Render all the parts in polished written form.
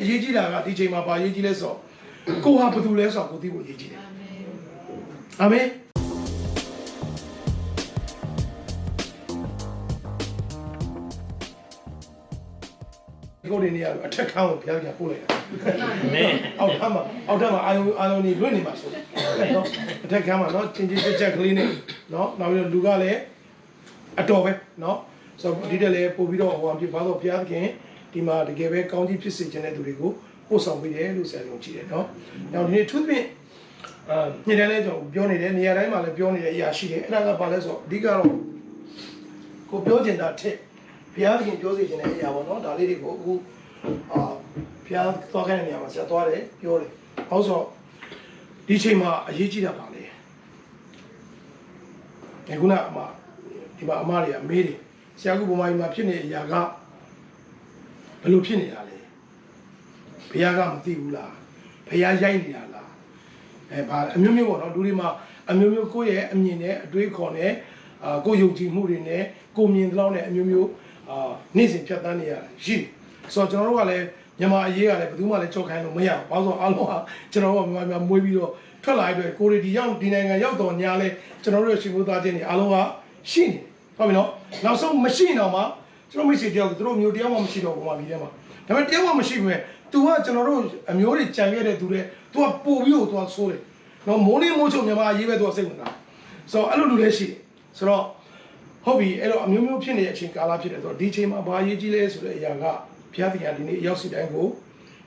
ရေးကြီးတာကဒီချိန်မှာဘာရေးကြီးလဲဆိုကိုဟာဘယ်သူလဲဆိုကိုသိဖို့ရေးကြီးတယ်အာမင်ဒီကိုနေရအထက်ခန်းကိုဘုရားကပို့လိုက်တာအာမင်အောက်ထပ်မှာအာယုန်နေလွတ်နေမှာဆိုနော်အထက်ခန်းမှာနော်ချင်းချင်းချက်ကလေးနဲ့နော်နောက်ပြီးတော့လူကလည်းအတော်ပဲနော်ဆိုတော့ဒီတက်လည်းပို့ပြီးတော့ဟိုအဖြစ်ဘာလို့ဘုရားခင်ဒီမှာတကယ်ပဲကောင်းကြီးဖြစ်စေခြင်းတဲ့သူတွေကိုပို့ဆောင်ပေးတယ်လို့ဆရာယုံကြည်တယ်နော်။နောက်ဒီနေ့သူသဖြင့်ညနေလဲကျွန်တော်ပြောနေတယ်နေရာတိုင်းမှာလည်းပြောနေတဲ့အရာရှိတယ်အဲ့ဒါကဘာလဲဆိုတော့အဓိကတော့ကိုပြောချင်တာထက်ဘုရားသခင်ပြောစေချင်တဲ့အရာပေါ့နော်ဒါလေးတွေကိုအခုဘုရားသွားခိုင်းတဲ့နေရာမှာဆရာသွားတယ်ပြောတယ်။ဟုတ်ဆိုဒီချိန်မှာအရေးကြီးတာပါလေ။အခုနဒီမှာအမတွေကမေးတယ်ဆရာကဘုံမိုင်းမှာဖြစ်နေတဲ့အရာကဘယ်လိုဖြစ်နေတာလဲဘုရားကမသိဘူးလားဘုရားရိုက်နေတာလားဘာအမျိုးမျိုးပေါ့နော်လူတွေမှာအမျိုးမျိုးကိုယ့်ရဲ့အမြင်နဲ့အတွေးခေါ်နဲ့ကိုယ်ယုံကြည်မှုတွေနဲ့ကိုယ်မြင်သလောက်နဲ့အမျိုးမျိုးနေ့စဉ်ဖြတ်သန်းနေရတာရှိဆိုတော့ကျွန်တော်တို့ကလည်းမြန်မာအရေးကလည်းဘယ်သူမှလည်းကြောက်ခိုင်းလို့မရဘူးဘာလို့ဆိုအားလုံးကကျွန်တော်တို့ကမြန်မာမွေးပြီးတော့ထွက်လာတဲ့ကိုရီဒီရောက်ဒီနိုင်ငံရောက်တော့ညာလဲကျွန်တော်တို့ရဲ့ရှင်ဘုရားချင်းတွေအားလုံးကရှိနေဟုတ်ပြီနော်နောက်ဆုံးမရှိတော့မှကျွန်တော်မိတ်ဆွေတယောက်သူတို့မျိုးတယောက်မှမရှိတော့ဘူးမှာပြည်ထဲမှာဒါပေမဲ့တယောက်မှမရှိဘူးမဲ့သူကကျွန်တော်တို့အမျိုးတွေကြံခဲ့တဲ့သူတွေသူကပို့ပြီးတော့သူကဆိုးတယ်နော်မိုးလေးမိုးချုံမြန်မာအရေးပဲသူကစိတ်ဝင်တာဆိုတော့အဲ့လိုလူလည်းရှိတယ်ဆိုတော့ဟုတ်ပြီအဲ့တော့အမျိုးမျိုးဖြစ်နေတဲ့အချိန်ကာလဖြစ်တယ်ဆိုတော့ဒီအချိန်မှာဘာရေးကြီးလဲဆိုတဲ့အရာကဘုရားသခင်ဒီနေ့ရောက်စီတိုင်းကို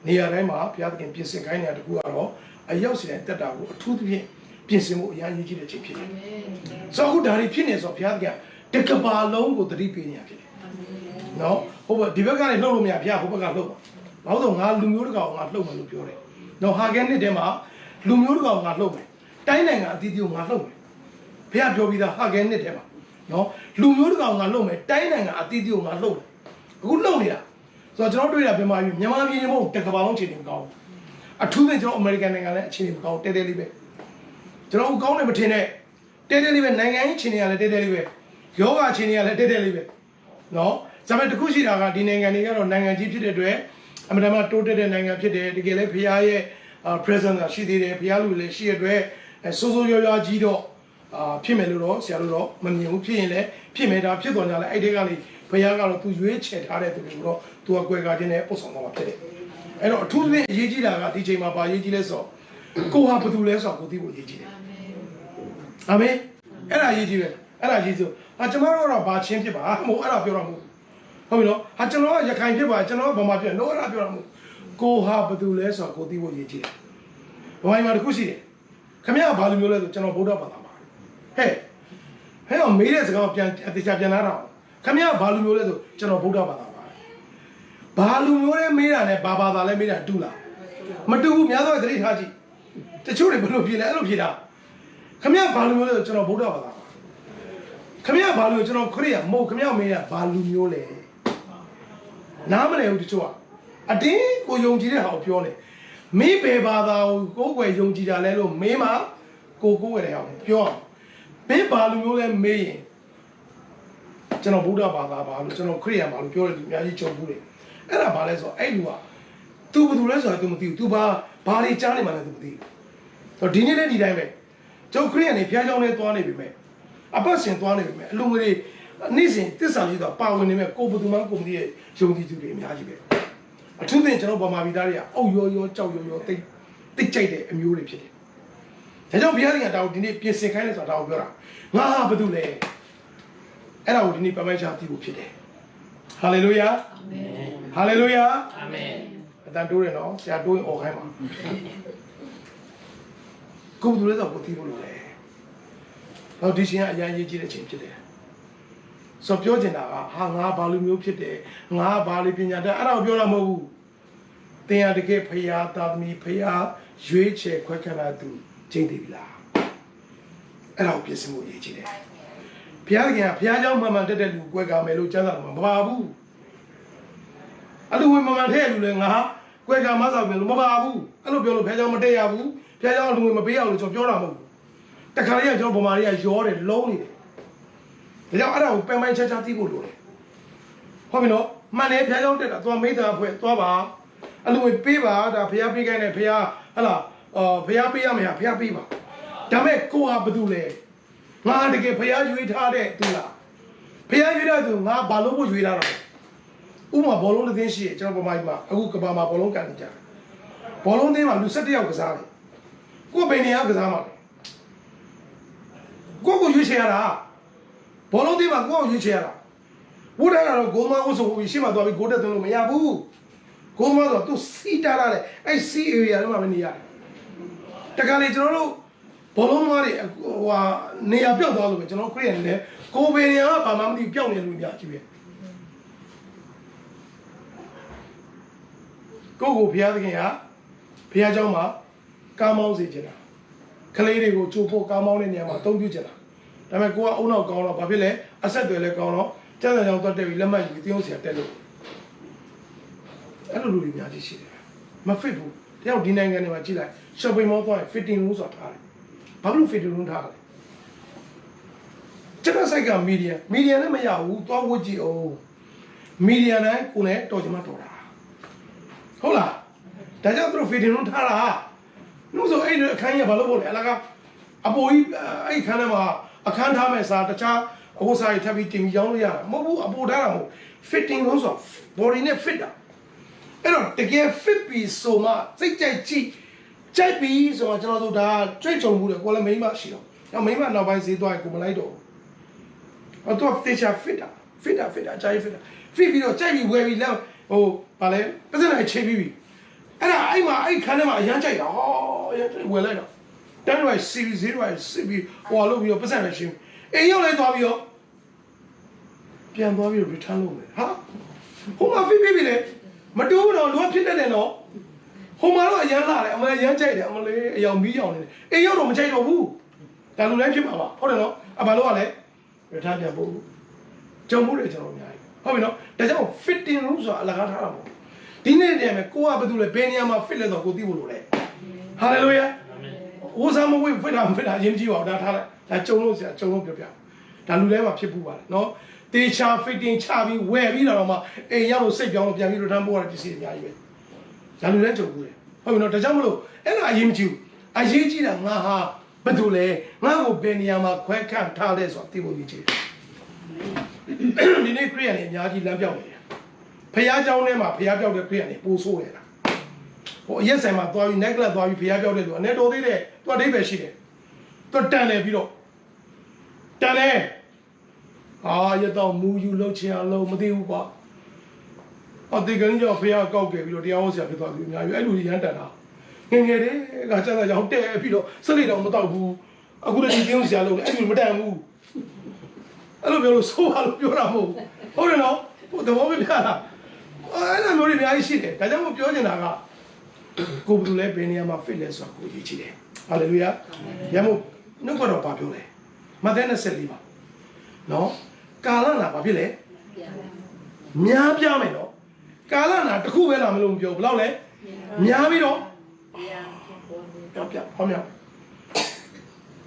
နေရာတိုင်းမှာဘုရားသခင်ပြင်ဆင်ခိုင်းနေတာတကူကတော့အရောက်စီတိုင်းတက်တာကိုအထူးသဖြင့်ပြင်ဆင်မှုအများကြီးကြီးတဲ့အချိန်ဖြစ်တယ်ဆိုတော့အခုဒါတွေဖြစ်နေဆိုတော့ဘုရားသခင်တကဘာလုံးကိုသတိပေးနေတာဖြစ်တယ်နော်ဟုတ်ပါဒီဘက်ကနေလှုပ်လို့မရဘုရားဟိုဘက်ကလှုပ်ပါဘာလို့ငါလူမျိုးတကောင်ငါလှုပ်မယ်လို့ပြောတယ်နော်ဟာဂဲနှစ်ထဲမှာလူမျိုးတကောင်ငါလှုပ်မယ်တိုင်းနိုင်ငံအသီးသီးကိုငါလှုပ်မယ်ဘုရားပြောပြီးသားဟာဂဲနှစ်ထဲမှာနော်လူမျိုးတကောင်ငါလှုပ်မယ်တိုင်းနိုင်ငံအသီးသီးကိုငါလှုပ်တယ်အခုလှုပ်နေတာဆိုတော့ကျွန်တော်တွေ့တာမြန်မာပြည်မြန်မာပြည်နေမဟုတ်တကဘာလုံးအခြေအနေမကောင်းဘူးအထူးသဖြင့်ကျွန်တော်အမေရိကန်နိုင်ငံလည်းအခြေအနေမကောင်းတဲတဲလေးပဲကျွန်တော်ကောင်းတယ်မထင်နဲ့တဲတဲလေးပဲနိုင်ငံရေးအခြေအနေကလည်းတဲတဲလေးပဲယောဂအခြေအနေကလည်းတဲတဲလေးပဲနော်ဒါပေမဲ့တခုရှိတာကဒီနိုင်ငံတွေကတော့နိုင်ငံကြီးဖြစ်တဲ့အတွက်အမှန်တမ်းတိုးတက်တဲ့နိုင်ငံဖြစ်တယ်တကယ်လည်းဘုရားရဲ့ presence ကရှိသေးတယ်ဘုရားလူလည်းရှိရတဲ့အတွက်စိုးစိုးရွားရွားကြီးတော့ဖြစ်မယ်လို့တော့ဆရာတို့တော့မမြင်ဘူးဖြစ်ရင်လည်းဖြစ်မယ်ဒါဖြစ်တော်ညာလည်းအဲ့ဒီကနေဘုရားကတော့သူရွေးချယ်ထားတဲ့သူတွေကိုတော့သူကကွယ်ကာခြင်းနဲ့ပို့ဆောင်သွားမှာဖြစ်တယ်အဲ့တော့အထူးသဖြင့်အရေးကြီးတာကဒီချိန်မှာဘာရေးကြီးလဲဆိုတော့ကိုဟာဘယ်သူလဲဆိုတော့ကိုသိဖို့အရေးကြီးတယ်အာမင်အဲ့ဒါရေးကြီးပဲအဲ့ဒါရေးဆိုကျွန်တော်တို့တော့ဘာချင်းဖြစ်ပါမဟုတ်အဲ့ဒါပြောတာမဟုတ်ဟုတ်ပြီနော်ဟာကျွန်တော်ကရခိုင်ဖြစ်ပါကျွန်တော်ကဗမာဖြစ်တော့အဲ့ဒါပြောတာမဟုတ်ကိုဟာဘယ်သူလဲဆိုတော့ကိုသိဖို့ရည်ကြီးတယ်ဗမာမှာတခုရှိတယ်ခင်ဗျားကဘာလိုမျိုးလဲဆိုကျွန်တော်ဗုဒ္ဓဘာသာပါဟဲ့အောင်မေးတဲ့စကားပြန်အသေးချာပြန်လာတော့ခင်ဗျားကဘာလိုမျိုးလဲဆိုကျွန်တော်ဗုဒ္ဓဘာသာပါဘာလိုမျိုးလဲမေးတာနဲ့ဘာဘာသာလဲမေးတာတူလားမတူဘူးများသောသတိထားကြည့်တချို့တွေဘယ်လိုဖြေလဲအဲ့လိုဖြေတာခင်ဗျားဘာလိုမျိုးလဲဆိုကျွန်တော်ဗုဒ္ဓဘာသာပါခင်ဗျားဘာလို့ကျွန်တော်ခရစ်ယာန်မဟုတ်ခင်ဗျားမေးတာဘာလူမျိုးလဲနားမလည်ဘူးတချို့ကအတင်းကိုယုံကြည်တဲ့ဟာကိုပြောနေမင်းဘယ်ဘာသာကိုကိုယ်ွယ်ယုံကြည်တာလဲလို့မင်းမကိုကိုယ်ွယ်တဲ့ဟာကိုပြောအောင်မင်းဘာလူမျိုးလဲမေးရင်ကျွန်တော်ဗုဒ္ဓဘာသာဘာလို့ကျွန်တော်ခရစ်ယာန်ဘာလို့ပြောတယ်သူအများကြီးကြုံဘူးလေအဲ့ဒါဘာလဲဆိုတော့အဲ့လူက तू ဘာလို့လဲဆိုတော့ तू မသိဘူး तू ဘာတွေကြားနေမှလဲ तू မသိဘူးဆိုတော့ဒီနေ့လည်းဒီတိုင်းပဲကျွန်တော်ခရစ်ယာန်နေဖျားကြောင်းနဲ့သွားနေပြီမဲ့အပတ်စဉ်သွားနေပြီမဲ့အလုံးငွေတွေနေ့စဉ်တစ္ဆာကြီးတော့ပါဝင်နေမဲ့ကိုဘသူမှကိုမသိရဲ့ယုံကြည်သူတွေအများကြီးပဲအထူးသဖြင့်ကျွန်တော်ဗမာပြည်သားတွေကအုတ်ရောကြောက်ရောတိတ်ကြိုက်တဲ့အမျိုးတွေဖြစ်တယ်ဒါကြောင့်ဘုရားရှင်ကဒါကိုဒီနေ့ပြင်ဆင်ခိုင်းတယ်ဆိုတာဒါကိုပြောတာငါဟာဘာလို့လဲအဲ့ဒါကိုဒီနေ့ပမိုက်ချာသိဖို့ဖြစ်တယ်ဟာလေလုယာအာမင်ဟာလေလုယာအာမင်အတန်တိုးတယ်နော်ဆရာတိုးရင်អော်ခိုင်းပါကိုဘသူလဲဆိုကိုသိဖို့လိုတယ်တော့ဒီရှင်ကအရင်ရေးကြည့်တဲ့အချိန်ဖြစ်တယ်ဆိုပြောချင်တာကဟာငါဘာလူမျိုးဖြစ်တယ်ငါဘာလေးပညာတတ်အဲ့ဒါကိုပြောတာမဟုတ်ဘူးတင်ရတကယ်ဖရာသာသမီဖရာရွေးချယ်ခွဲခန့်လာသူချိန်တည်ပြီလားအဲ့ဒါကိုပြင်ဆင်ဖို့ရေးကြည့်တယ်ဘုရားခင်ကဘုရားเจ้าမှန်မှန်တက်တဲ့လူကွဲကာမယ်လို့ကျမ်းစာမှာမပါဘူးအဲ့လိုဝင်မှန်မှန်တဲ့လူလည်းငါကွဲကာမဆောက်မယ်လို့မပါဘူးအဲ့လိုပြောလို့ဘုရားเจ้าမတက်ရဘူးဘုရားเจ้าလူဝင်မပေးရဘူးလို့ကျွန်တော်ပြောတာမဟုတ်ဘူးတခါလေးကကျွန်တော်ဗမာတွေကရောတယ်လုံးနေတယ်ဒါကြောင့်အဲ့ဒါကိုပင်ပိုင်းချာသိဖို့လိုတယ်ဟုတ်ပြီနော်မှန်တယ်ဘုရားเจ้าတက်တာသွားမေးတာအဖွဲ့သွားပါ alone paper, the Pia Pig and a Pia, Allah, Pia Pia, Pia Piba. Dame go up Dule. Not to get Pia you eat hard at Dula. Pia you do not Balo you are. Uma Bolon the Shi, General Maima, Ukabama Bolon Canija. Bolon name and Luceti of Gazali. Go Benia Gazama. Go you share. Bolon name and go you share. What are Goma also we see my dog go to Mayabu? Goma to see that I see you are in the yard. Takali Polomari near built all of it, no Korean there. Go very up among the young and Yachi. Go Pia Pia Jama, Kamon Zijana. Kalede go to Kamon and Yama, don't you jana. I go out no gono, Babile, I said to the gono, tell them that they will let with you. I don't do the Yachi. My people, they are denying any Machila, shall be more than 15 moves of time. Pablo Fidun Hall. Just like a media never yaw, what would you owe? Media and Kune, Tojimatora. Hola, Tajatro Fidun Hala. No, so I can't have a local Elaga. A boy, I can't have a sat a child, a was I tabiting young ya, Mobu, a bodamo, fitting those off, boring a fitter. I don't get 50 so much, think cheap. Jai so much of that, Jay John would have called a Mayma. Now, Mayma now by the door I come lido. A dog teacher fitter, Jai fitter. Phoebe or Jai where we love, oh, Pale, but then I check. And I can't have a young child. Oh, well, I know. Then I see 0, I see all of your percentage. A young lady of you. Piano will return over. Huh? Who are Phoebe? Madonna, what did I know? Homaro Yana, I'm a young child, I'm a young beyond it. A young child of who? Talulanjim, hold on, Abaloale, return their boo. John Wood, how you know, there's all 15 rooms of Lagatamo. Dinner, go up to the Beniama Philip of Godibu. Hallelujah. Who's I'm away with Jimji or that Jones at Jolopia. Talulema Pipu, no? They shall 15 Chavi, where we know a yellow sick young Yami Rambo to see the island. Talulanjo, how you know the Jamlo, and I him you. I see you, Maha, Badule, Mago Beniama, Quack, Tales of Tibuji. The name Korean in Yaji Lambiao. Payajao Nema, Payajao the Korean, Puso. Oh, yes, I'm a toy necklace, or Payajao, and Neto de, what they she did. To Tane Piro. Tane. Ah, you don't move you low chair, low Madiuba. Oh, the Ganja Pia Gauke, you the Osia, because I do the Yantana. In here, Gachana, young day, Piro, Sunday on the dog who I couldn't use yellow, and Madame. I don't know, so I'll be around. Oh, you know, the woman. I don't know if I see it. I don't know if you're not. Go to let Beniama Phyllis or Kuichi. Hallelujah. Yamu, no one of Papule. Madena Seliva. No? Kalana Papile. Mia Piamino. Kalana, the Kuela Malumbio, Blole. Miamino.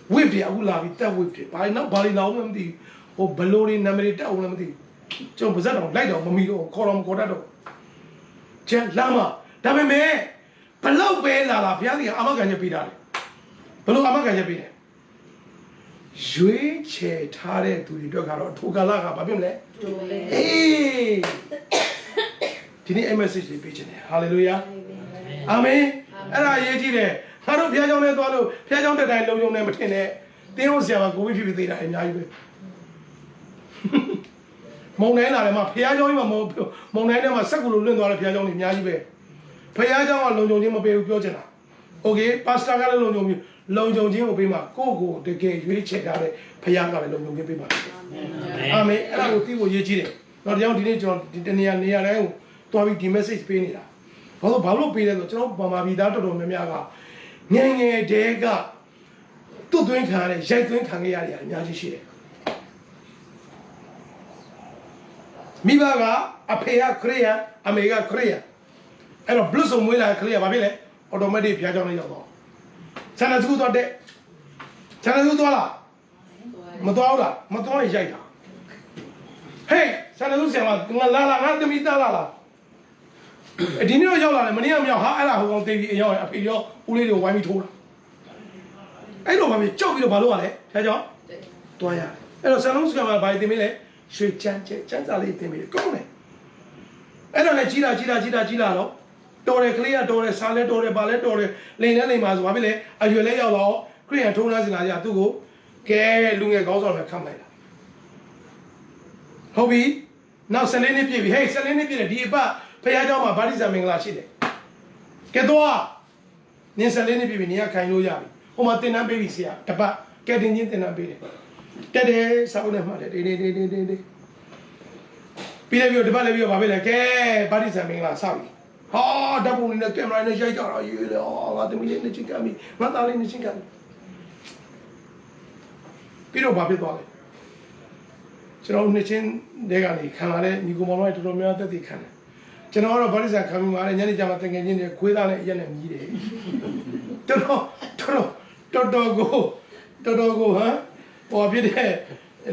With the Aula, with it. I know Bali now, the or Balori Namerita, or the John Pozano, Lido, Mamio, Coram Corado. Chen Lama, Dame, Palo Bella, Piani, Amaganya Pida. Palo Amaganya Pida. Jui Che Tare to the Dogaro, Tugalaga, Babile. Hey! Tini a message in pitching. Hallelujah. Amen. And I did it. I don't Piajon, Piajon that I know your name, they don't say I'll go with you with it. Monena, my Piajon, Monena, my second Lundor Piajon in Yajibe. Piajon or Lonjima Piojana. Okay, Pastor Lonjom, Lonjim will be my go, the gate, we check out Piaga and Lonjima. Amen. And I will think what you did. Not young teenager, near to have the message penny. Although Pablo Peter, the job, Mama Vidal, Memiaga, Yang Dega, two doing Kane, Jay doing Kangaya, Yaji. Mibaga, a paya Korea, a mega Korea. And a blossom will I clear Babile, or the Medi Piajon. Sanazu or de Sanazu Dola Madola, Madola Jaga. Hey, Sanazu, Lala, Antamita Lala. ဒီနေ့တော့ရောက်လာတယ်မနေ့ကမရောက်ဟာအဲ့ဒါဟိုကောင်သိပြီးအရောက်အဖေရောဦးလေးတွေဝိုင်းပြီးထိုးတာအဲ့တော့ဗာပြီကြောက်ပြီးတော့ဘာလို့ရလဲဖျားကြောင်းတွားရအဲ့တော့ဆန်လုံးစကမှာဘာတင်မေးလဲရွှေချမ်းစာလေးတင်မေးတယ်ကောင်းတယ်အဲ့တော့လည်းကြီးလာတော့တော်တယ်ကလေးကတော်တယ်စားလဲတော်တယ်ဗာလဲတော်တယ်လိန်နဲ့လိန်ပါဆိုဘာဖြစ်လဲအရွယ်လဲရောက်တော့ခရိယန်ထုံးသားစင်လာကြသူ့ကိုကဲလူငယ်ကောင်းဆောင်တွေခတ်လိုက်တာဟုတ်ပြီနောက်14နှစ်ပြည့်ပြီဟေး14နှစ်ပြည့်တယ်ဒီအပတ်ဖခင်เจ้าမှာဗာတိဇာမင်္ဂလာရှိတယ်ကဲတော့နင်း14နှစ်ပြည့်ပြီနေရခိုင်လို့ရပြီဟိုမှာတင်တန်းပေးပြီဆရာတပတ်ကဲတင်ချင်းတင်တန်းပေးတယ်တက်တယ်စောင်းနဲ့မှတ်တယ်တင်းပြီးလည်းပြီးတပတ်လည်းပြီးတော့ဗာပဲလေကဲဗာတိဇာမင်္ဂလာစောက်ပြီဟာဓာတ်ပုံနဲ့ကင်မရာနဲ့ရိုက်ကြတော့ရေးလေငါသမီးလေးနဲ့ချင်းကမ်းပြီငါသားလေးနဲ့ချင်းကမ်းပြီပြီးတော့ဗာဖြစ်သွားတယ်ကျွန်တော်နှစ်ချင်းတဲကနေခံလာတဲ့ညီကောင်မောင်တို့တော်တော်များတက်တည်ခံတယ်ကျွန်တော်ကတော့ဗာတိဇာခံပြီးမှလည်းညနေကျမှတငယ်ချင်းတွေခွေးသားနဲ့အရက်နဲ့မြည်တယ်တော်ကိုဟမ်ဟောပြတဲ့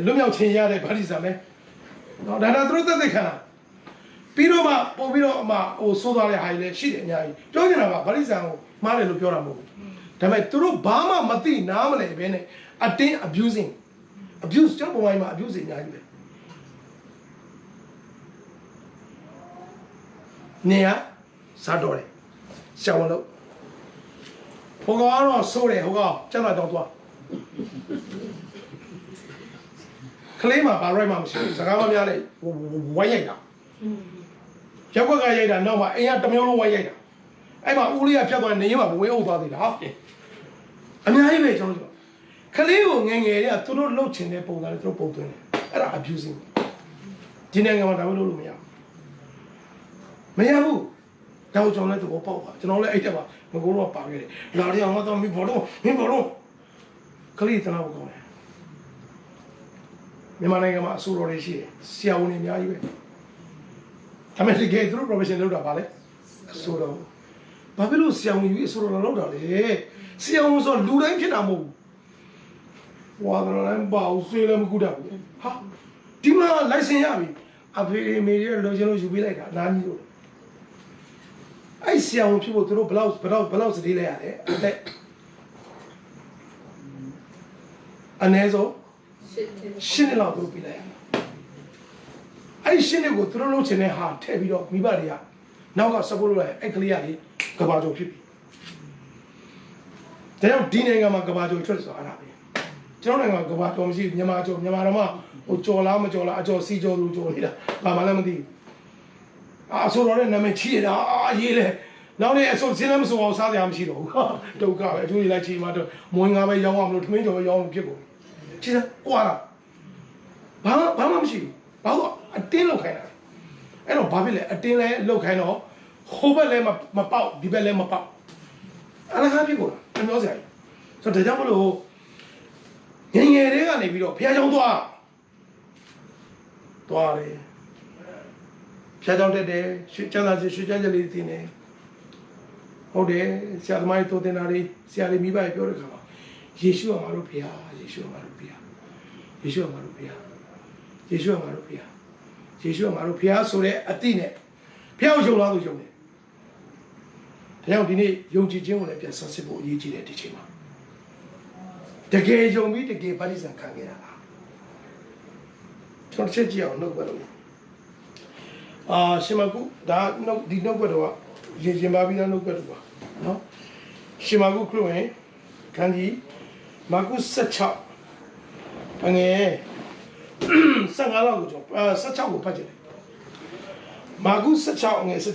လွတ်မြောက်ခြင်းရတဲ့ဗာတိဇာမဲနော်ဒါသူတို့တက်တည်ခံတာပြီးတော့မှပို့ပြီးတော့အမဟိုစိုးသွားတဲ့ဟာကြီးလည်းရှိတယ်အများကြီးပြောချင်တာကဗာတိဇာကိုမှားတယ်လို့ပြောတာမဟုတ်ဘူးဒါပေမဲ့သူတို့ဘာမှမသိနားမလည်ဘဲနဲ့အတင်း abuse ကျွန်တော်ပုံမှန်မှာ abuse အများကြီးပဲနေရစားတော့တယ်ရှောင်းလို့ဟိုကတော့ဆိုးတယ်ဟိုကကျန်လာတော့သွားကလေးမှာဘာရိုက်မှမရှိဘူးစကားမများနဲ့ဝိုင်းရိုက်တာရောက်ကွက်ကရိုက်တာနောက်မှအိမ်ကတမျိုးလုံးဝိုင်းရိုက်တာအဲ့မှာဦးလေးကဖြတ်သွားနေရင်မှဝင်းအုပ်သွားသေးတာဟာအများကြီးပဲကျွန်တော်ကလေးကိုငယ်တွေကသူတို့လှုပ်ချင်တဲ့ပုံစံနဲ့သူတို့ပုံသွင်းတယ်အဲ့ဒါ abusing ဒီနိုင်ငံမှာဒါမှလုပ်လို့မရဘူးတောက်ကြောင်လည်းတော့ပေါ့ပါကျွန်တော်လည်းအဲ့တက်ပါငကိုတော့ပါခဲ့တယ်လာရအောင်တော့မင်းဘောတော့ကလေးတနာကိုကောင်းတယ်မြန်မာနိုင်ငံမှာအဆိုတော်တွေရှိတယ်ဆရာဝန်တွေအများကြီးပဲဒါပေမဲ့တကယ်သူတို့ profession လုပ်တာပါလေအဆိုတော်ဘာဖြစ်လို့ဆရာဝန်ကြီးအဆိုတော်လုပ်တာလဲဆရာဝန်ဆိုလူတိုင်းဖြစ်တာမဟုတ်ဘူးဝါဒလည်းပါဦးဆွေးလည်းမကူတတ်ဘူးဟာဒီမှာ license ရပြီအဖေမေရလိုချင်လို့ယူပေးလိုက်တာနားကြီးလို့အဲ့ဆရာဝန်ဖြစ်ဖို့သူတို့ဘလောက်စတိလဲရတယ်အသက်အနည်းဆုံးရှင်းနေလောက်သူပြီးလိုက်ရအဲ့ရှင်းနေကိုသူတို့လုံးချင်တဲ့ဟာထည့်ပြီးတော့မိဘတွေကနောက်က support လုပ်လိုက်အဲ့ကလေးကလေကဘာကျော်ဖြစ်ပြီဒါကြောင့်ဒီနိုင်ငံမှာကဘာကျော်ထွက်ဆိုအဲ့ဒါပဲကျွန်တော်နိုင်ငံကဘာကျော်မရှိမြန်မာကျော်မြန်မာတော့မှဟိုကျော်လားမကျော်လားအကျော်စီကျော်သူကျော်နေတာဘာမှလည်းမသိဘူးအဆိုတော်တဲ့နာမည်ချီးရတာရေးလေနောက်နေ့အဆိုစင်းလည်းမဆိုအောင်စားကြရမရှိတော့ဘူးဒုက္ခပဲအကျိုးကြီးလိုက်ချီးမှတော့မွေးငါပဲရောင်းအောင်လို့ထမင်းကျော်ပဲရောင်းဖြစ်ကုန်ချီးစမ်းကွာတာဘာမှမရှိဘူးဘာလို့အတင်းလောက်ခိုင်းတာအဲ့တော့ဘာဖြစ်လဲအတင်းလဲလောက်ခိုင်းတော့ဟိုဘက်လည်းမပေါက်ဒီဘက်လည်းမပေါက်အလကားဖြစ်ကုန်တာပြောစရာဆိုတော့ဒါကြောင့်မလို့ငယ်တွေကနေပြီးတော့ဖះချောင်းသွားတယ်ဖះချောင်းတက်တယ်ရွှေချမ်းသာရွှေချမ်းကြလေးတင်တယ်ဟုတ်တယ်ဆရာသမားတွေတိုးတင်တာတွေဆရာတွေမိဘတွေပြောတဲ့ခါမှာယေရှုကငါတို့ဖះယေရှုကငါတို့ဖះယေရှုကငါတို့ဖះယေရှုကငါတို့ဖះယေရှုကငါတို့ဖះဆိုတဲ့အတိနဲ့ဖះကိုယုံလားလို့ယုံတယ်ဒါကြောင့်ဒီနေ့ယုံကြည်ခြင်းကိုလည်းပြန်ဆက်စစ်ဖို့အရေးကြီးတယ်ဒီချိန်မှာတကယ်ယုံပြီးတကယ်ဗတ္တိဇံခံခဲ့ရတာကျွန်တော်ချက်ကြည့်အောင်နှုတ်ပတ်လို့ရှင်မကုဒါဒီနှုတ်ပတ်တော့ရင်ပါပြီးသားနှုတ်ပတ်တော့ပါနော်ရှင်မကုခရစ်ဝင်ခန်းကြီးမာကု16အငယ်15လောက်ကိုကျွန်တော်16ကိုဖတ်ကြည့်တယ်မာကု16အငယ်16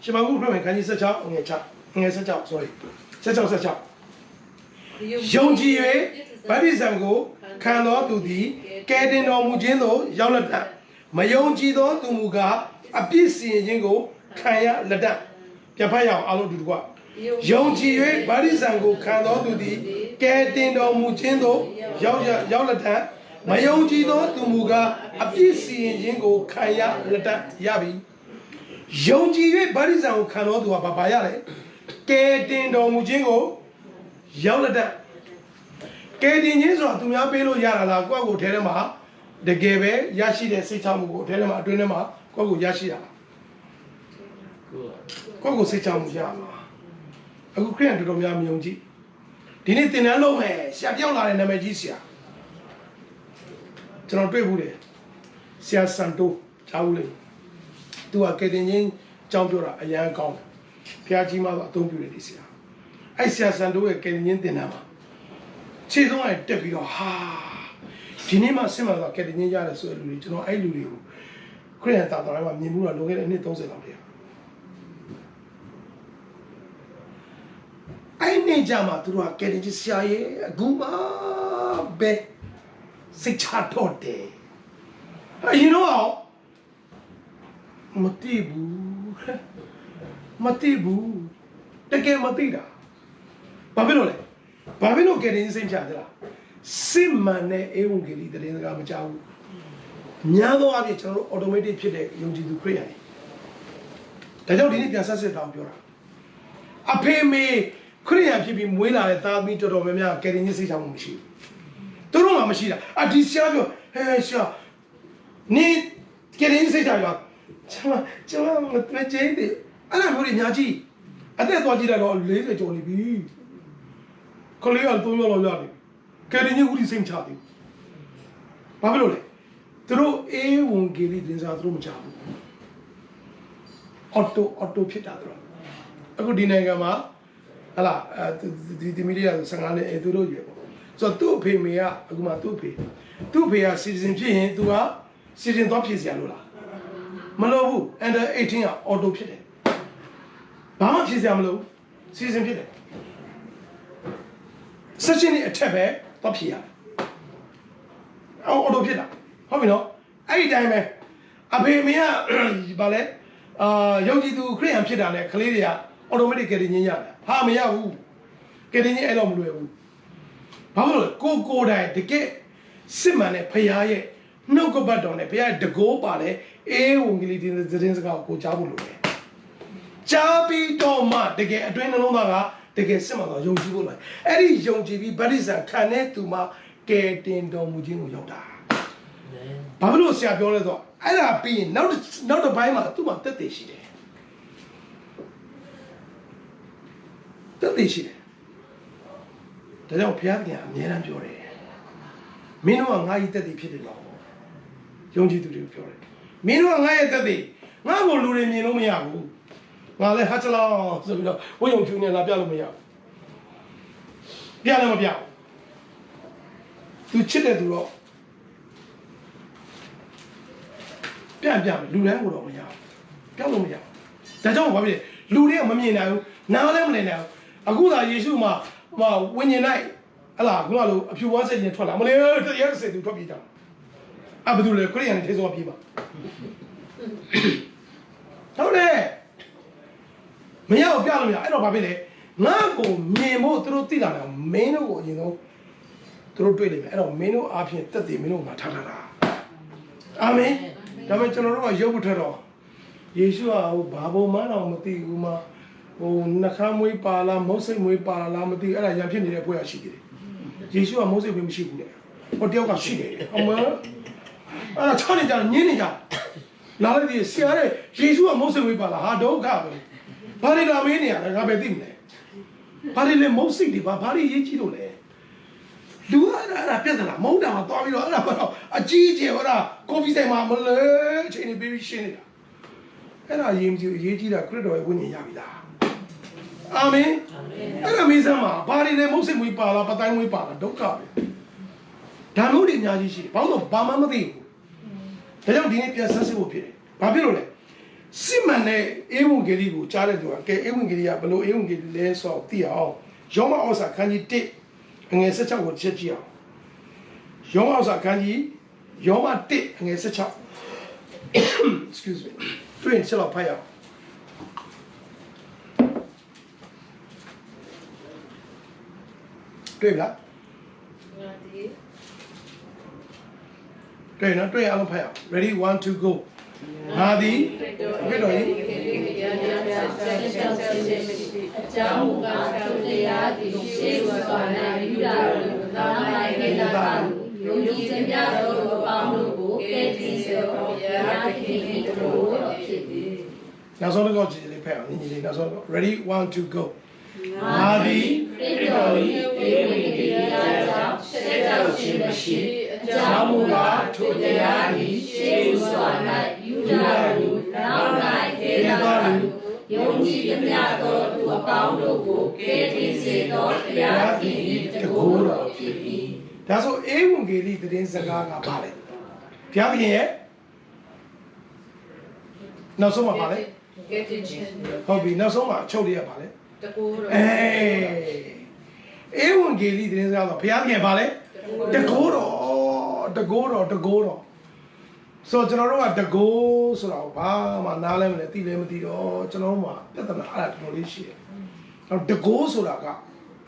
ရှင်မကုခရစ်ဝင်ခန်းကြီး16အငယ်16 sorry 16ယုံကြည်၍ဗတ္တိဇံကိုခံတော်သူသည်ကယ်တင်တော်မူခြင်းသို့ရောက်လက်တတ်မယုံကြည်သောသူမူကားအပြစ်စီရင်ခြင်းကိုခံရလက်တတ်ပြန်ဖတ်ရအောင်အားလုံးဒီတကွယုံကြည်၍ဗတ္တိဇံကိုခံတော်သူသည်ကယ်တင်တော်မူခြင်းသို့ရောက်လက်တတ်မယုံကြည်သောသူမူကားအပြစ်စီရင်ခြင်းကိုခံရလက်တတ်ရပြီယုံကြည်၍ဗတ္တိဇံကိုခံတော်သူကဘာရလဲကယ်တင်တော်မူခြင်းကိုရောက်လက်တတ်ကဲတင်ချင်းဆိုတာသူများပေးလို့ရတာလားကိုယ့်ကိုယ်ထဲထဲမှာ တကယ်ပဲရရှိတဲ့စိတ်ချမှုကိုအထဲထဲမှာအတွင်းထဲမှာကိုယ့်ကိုရရှိရလားကိုယ့်ကိုစိတ်ချမှုရမှာအခုခရစ်ယာန်တော်တော်များမယုံကြည်ဒီနေ့သင်တန်းလုံးမယ်ဆရာပြောင်းလာတဲ့နာမည်ကြီးဆရာကျွန်တော်တွေ့ဘူးတယ်ဆရာစန်တိုကြားဘူးလေသူကကယ်တင်ချင်းကြောင်းပြောတာအရန်ကောင်းတယ်ဖျားကြီးမှတော့အသုံးပြုတယ်ဒီဆရာအဲ့ဆရာစန်တိုရဲ့ကယ်တင်ချင်းသင်တန်းမှာခြေဆုံးကတက်ပြီးတော့ဟာဒီနေ့မှဆင်မှာတော့ကယ်တင်ချင်းရတယ်ဆိုတဲ့လူတွေကျွန်တော်အဲ့လူတွေကိုခရစ်ယာန်သာသနာ့မှာမြင်မှုတော့လွန်ခဲ့တဲ့နှစ်30လောက်တည်းအဲ့နေကြမှာသူတို့ကကယ်တင်ချင်းဆရာရဲ့အခုမှပဲစိတ်ချတော့တယ်အရင်တော့မတိဘူးတကယ်မတိတာဘာဖြစ်လို့လဲဘာဖြစ်လို့ကယ်တင်စိတ်ချသလားစစ်မှန်တဲ့ဧဝံဂေလိသတင်းစကားမကြားဘူးများသောအားဖြင့်ကျွန်တော်တို့ automatic ဖြစ်တဲ့ယုံကြည်သူခရစ်ယာန်တွေဒါကြောင့်ဒီနေ့ပြန်ဆက်စစ်တောင်းပြောတာအဖေမေခရစ်ယာန်ဖြစ်ပြီးမွေးလာတဲ့သားသမီးတော်တော်များများကယ်တင်စိတ်ချမှုမရှိဘူးသူတို့မှမရှိတာဒီဆရာပြောဟဲဆရာနေကယ်တင်စိတ်ချပါကျွန်တော်မကြိတ်တယ်အဲ့ဒါမျိုးတွေညာကြီးအသက်သွားကြည့်လိုက်တော့40ကျော်နေပြီခလေးက3ရက်လောက်ရတယ်ကယ်တင်ကြီးဦးဒီစိတ်ချတယ်ဘာဖြစ်လို့လဲသူတို့ဧဝံဂေလိတင်စားသူတို့မချဘူးအော်တိုဖြစ်တာတို့အခုဒီနိုင်ငံမှာဟလာဒီမီဒီယာ15နှစ်သူတို့ရွယ်ပေါ့ဆိုတော့သူ့အဖေမေကအခုမှသူ့အဖေကစီစဉ်ဖြစ်ရင်သူကစီစဉ်သွားဖြစ်စရာလို့လားမလိုဘူး under 18ကအော်တိုဖြစ်တယ်ဘာမှဖြစ်စရာမလိုစီစဉ်ဖြစ်တယ်ဆက်ချင်းနဲ့အထက်ပဲတော့ဖြစ်ရတယ်အော်တိုဖြစ်တာဟုတ်ပြီနော်အဲ့ဒီတိုင်းပဲအဖေမေကဗာလဲယုံကြည်သူခရစ်ယာန်ဖြစ်တာနဲ့ကလေးတွေက automatic ကယ်တင်ခြင်းရတယ်ဟာမရဘူးကယ်တင်ခြင်းအဲ့တော့မလွယ်ဘူးဘာလို့လဲကိုတိုင်တကယ်စစ်မှန်တဲ့ဖခင်ရဲ့နှုတ်ကပတ်တော်နဲ့ဘုရားတကိုးပါလေအေးဝင်ကလေးတင်းသတင်းစကားကိုကြားဖို့လိုတယ်ကြားပြီးတော့မှတကယ်အတွင်းနှလုံးသားကတကယ်စစ်မှန်တော့ယုံကြည်ဖို့လိုအဲ့ဒီယုံကြည်ပြီးဗတ္တိဇံခံတဲ့သူမှကယ်တင်တော်မူခြင်းကိုရောက်တာဘာလို့ဆရာပြောလဲဆိုတော့အဲ့ဒါပြီးရင်နောက်တစ်ပိုင်းမှာသူ့မှာတက်တည်ရှိတယ်တက်တည်ရှိတယ်ဒါကြောင့်ဘုရားကအမြဲတမ်းပြောတယ်မင်းတို့ကငါ့ရဲ့တက်တည်ဖြစ်တယ်လို့ယုံကြည်သူတွေကိုပြောတယ်မင်းတို့ကငါ့ရဲ့တက်တည်ငါ့ကိုလူတွေမြင်လို့မရဘူးငါလည်းဟာချလောင်းဆိုပြီးတော့ဝိယုံဖြူနေလာပြလို့မရဘူးပြလည်းမပြဘူးသူချစ်တဲ့သူတော့ပြန်မယ်လူတိုင်းကိုတော့မရဘူးပြောလို့မရဘူးဒါကြောင့်ဘာဖြစ်လဲလူတွေကမမြင်နိုင်ဘူးနားလည်းမလည်နိုင်ဘူးအခုသာယေရှုမှာဝိညာဉ်လိုက်ဟလာခုနလိုအဖြူဝမ်းစိတ်ချင်းထွက်လာမလဲတရားစိတ်သူထွက်ပြေးတာဘယ်သူလဲခရစ်ယာန်တွေထဲသွားပြေးပါဟုတ်တယ်မရအောင်ပြလို့မရအဲ့တော့ဘာဖြစ်လဲငါ့ကိုမြင်ဖို့သူတို့သိလာတယ်မင်းတို့ကိုအရင်ဆုံးသူတို့တွေ့လိမ့်မယ်အဲ့တော့မင်းတို့အားဖြင့်တက်တည်မင်းတို့ငါထားတာအာမင်ဒါပေမဲ့ကျွန်တော်တို့ကရုပ်မထတော့ယေရှုကဘာဘုံမှတော့မသိဘူးမှာနှခမ်းမွေးပါလားမုတ်စိတ်မွေးပါလားမသိအဲ့ဒါရံဖြစ်နေတဲ့ပွဲရရှိသေးတယ်ယေရှုကမုတ်စိတ်မွေးမရှိဘူးလေဟိုတယောက်ကရှိတယ်အမအဲ့ဒါချောနေကြညင်းနေကြလာလိုက်ဒီဆရာတဲ့ယေရှုကမုတ်စိတ်မွေးပါလားဟာဒုက္ခပဲဘာတွေလာမင်းနေရလဲငါပဲသိမလဲဘာတွေလဲမုတ်စိတ်တွေဘာတွေရေးကြည့်လို့လဲလူအဲ့ဒါပြဿနာမုန်းတာမှာသွားပြီးတော့အဲ့ဒါတော့အကြီးအကျယ်ဟောတာကော်ဖီဆိုင်မှာမလဲအချိန်နေပြီးရှင်းနေတာအဲ့ဒါရေးကြည့်တာခရစ်တော်ရဲ့ဝိညာဉ်ရပြီလားအာမင်အဲ့ဒါမေးစမ်းပါဘာတွေလဲမုတ်စိတ်မွေးပါလားပတိုင်းမွေးပါလားဒုက္ခပဲဒါမျိုးတွေအများကြီးရှိတယ်ဘာလို့ဘာမှမသိဘူးဒါကြောင့်ဒီနေ့ပြန်ဆက်စစ်ဖို့ဖြစ်တယ်ဘာဖြစ်လို့လဲစစ်မှန်တဲ့ဧဝံဂေလိကိုကြားတဲ့သူကကဲဧဝံဂေလိကဘယ်လိုဧဝံဂေလိလဲဆိုတော့သိအောင်ယောမဩစာခန်းကြီး1အငယ်16ကိုချက်ကြည့်အောင်ယောမဩစာခန်းကြီးယောမ1အငယ်16 excuse me တွေ့ရင်ချက်တော့ဖတ်ရအောင်တွေ့လားတွေ့နော်တွေ့အောင်ဖတ်ရအောင် ready 1 2 go ငါသည်ခရစ်တော်၏အကြောင်းမူကားသူတရားသည်ရှေးစွာ၌ယူတာတို့သာမိုင်းခဲ့တာယုံကြည်ခြင်းများသောပေါင်းတို့ကို ကဲတင်စေတော်ဘုရားသခင်၏တကူတော်ဖြစ်သည် နောက်ဆုံးတော့ကြည့်လေးဖက်အောင်ညီညီလေးနောက်ဆုံး ready 1 2 go ငါသည်ပြည့်တော်၏ဧဝံဂေလိကြောင့်ရှက်ကြောက်ခြင်းမရှိအကြောင်းမူကားထိုတရားသည်ရှေးဥစွာ၌ယူဒာလူနောက်၌ဒေသလူယုံကြည်သမျှသောသူအပေါင်းတို့ကိုကဲတင်စေတော်ဘုရားသခင်၏တကူတော်ဖြစ်သည် ဒါဆိုဧဝံဂေလိသတင်းစကားကပါလေဘုရားသခင်ရဲ့နောက်ဆုံးမှာပါလေ ကဲတင်ခြင်း ဟုတ်ပြီနောက်ဆုံးမှာအချုပ်လေးရပါလေ တကူတော် ဧဝံဂေလိသတင်းစကားဆိုဘုရားသခင်ပါလေတကိုးတော်ဆိုကျွန်တော်တို့ကတကိုးဆိုတော့ဘာမှနားလဲမလဲသိလဲမသိတော့ကျွန်တော်တို့မှာပြဿနာအဲ့ဒါတော်တော်လေးရှိတယ်။အဲ့တကိုးဆိုတာက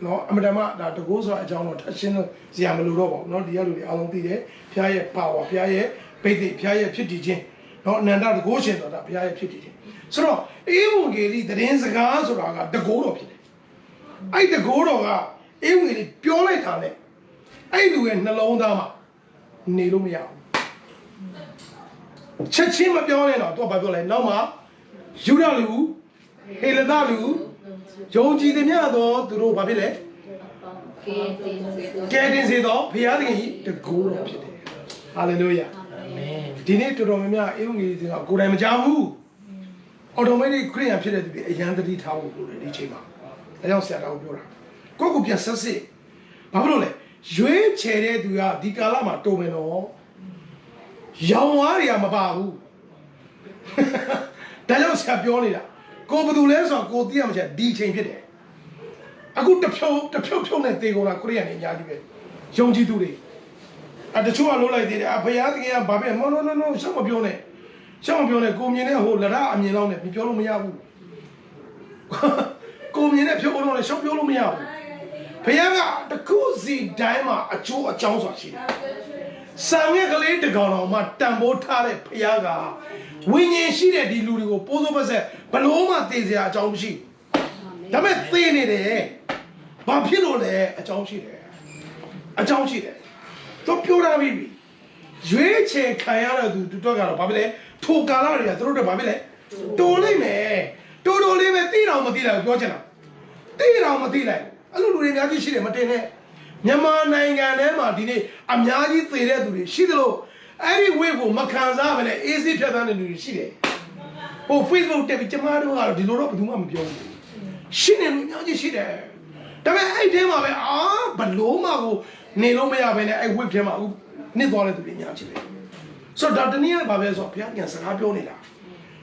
နော်အမှန်တမ်းဒါတကိုးဆိုတာအကြောင်းတော့ထပ်ရှင်းလို့ဇာမလို့တော့ပေါ့နော်ဒီကလူတွေအားလုံးသိတယ်ဘုရားရဲ့ power ဘုရားရဲ့ဗိသိက်ဘုရားရဲ့ဖြစ်တည်ခြင်းနော်အနန္တတကိုးရှင်ဆိုတာဘုရားရဲ့ဖြစ်တည်ခြင်းဆိုတော့ဧဝံဂေလိသတင်းစကားဆိုတာကတကိုးတော်ဖြစ်တယ်။အဲ့တကိုးတော်ကဧဝံဂေလိပြောလိုက်တာနဲ့အဲ့လူရဲ့နှလုံးသားမှာနေလို့မရဘူးချက်ချင်းမပြောနဲ့တော့သူကဘာပြောလဲနောက်မှာယူဒလူဟေလသလူယုံကြည်သည်များတော့သူတို့ဘာဖြစ်လဲ ကဲတင်စေတော် ကဲတင်စေတော့ဘုရားသခင်တကူတော်ဖြစ်တယ်ဟာလေလုယာဒီနေ့တော်တော်များများဧဝံဂေလိတွေကကိုယ်တိုင်မကြားဘူးအော်တိုမက်တစ်ခရိယာန်ဖြစ်တဲ့သူတွေအရန်တတိထားဖို့လိုတယ်ဒီချိန်မှာဒါကြောင့်ဆရာတော်ပြောတာကိုယ့်ကိုပြန်ဆက်စစ်ဘာဖြစ်လို့လဲရွေးချယ်တဲ့သူကဒီကာလမှာတုံမယ်တော့ရောင်ဝါးတွေကမပါဘူးဒါကြောင့်ဆရာပြောနေတာကိုဘယ်သူလဲဆိုတော့ကိုသိရမှာချက်ဒီချိန်ဖြစ်တယ်အခုတဖြုတ်နဲ့တေကုန်တာခရိယာန်တွေအများကြီးပဲယုံကြည်သူတွေတချို့ကလို့လိုက်သေးတယ်ဘုရားသခင်ကဘာပဲမနော်ရှောက်မပြောနဲ့ကိုမြင်တဲ့ဟိုလရအမြင်လောက်နဲ့ပြောလို့မရဘူးကိုမြင်တဲ့ဖြုတ်လို့လည်းရှောက်ပြောလို့မရဘူးဘုရားကတခုစီတိုင်းမှာအကျိုးအကြောင်းဆိုတာရှိတယ်။ဆံမြက်ကလေးတကောင်တော်မှတန်ဖိုးထားတဲ့ဘုရားကဝိညာဉ်ရှိတဲ့ဒီလူတွေကိုပိုးစိုးပတ်ဆက်ဘလို့မှသိစရာအကြောင်းမရှိဘူး။ဒါပေမဲ့သိနေတယ်။ဘာဖြစ်လို့လဲအကြောင်းရှိတယ်။သူပြောတာပြီ။ရွေးချယ်ခံရတဲ့သူတို့ကတော့ဘာဖြစ်လဲ။ထိုကာလတွေကသူတို့တွေဘာဖြစ်လဲ။တိုးလိုက်မယ်။တိုးလေးပဲသိတော်မသိလိုက်ပြောချင်တာ။သိတော်မသိလိုက်အဲ့လိုလူတွေအများကြီးရှိတယ်မတင်နဲ့မြန်မာနိုင်ငံထဲမှာဒီနေ့အများကြီးသေတဲ့သူတွေရှိသလိုအဲ့ဒီဝိကိုမခံစားဘဲနဲ့အေးစိဖြတ်သန်းတဲ့လူတွေရှိတယ်ဟို Facebook တက်ပြီးကျမတို့ကတော့ဒီလိုတော့ဘယ်သူမှမပြောဘူးရှိနေလူအများကြီးရှိတယ်ဒါပေမဲ့အဲ့ထဲမှာပဲဘလို့မှကိုနေလို့မရဘဲနဲ့အဲ့ဝိထဲမှာအခုနစ်သွားတဲ့သူတွေအများကြီးပဲဆိုတော့တနည်းအားဘာပဲဆိုဘုရားပြန်စကားပြောနေတာ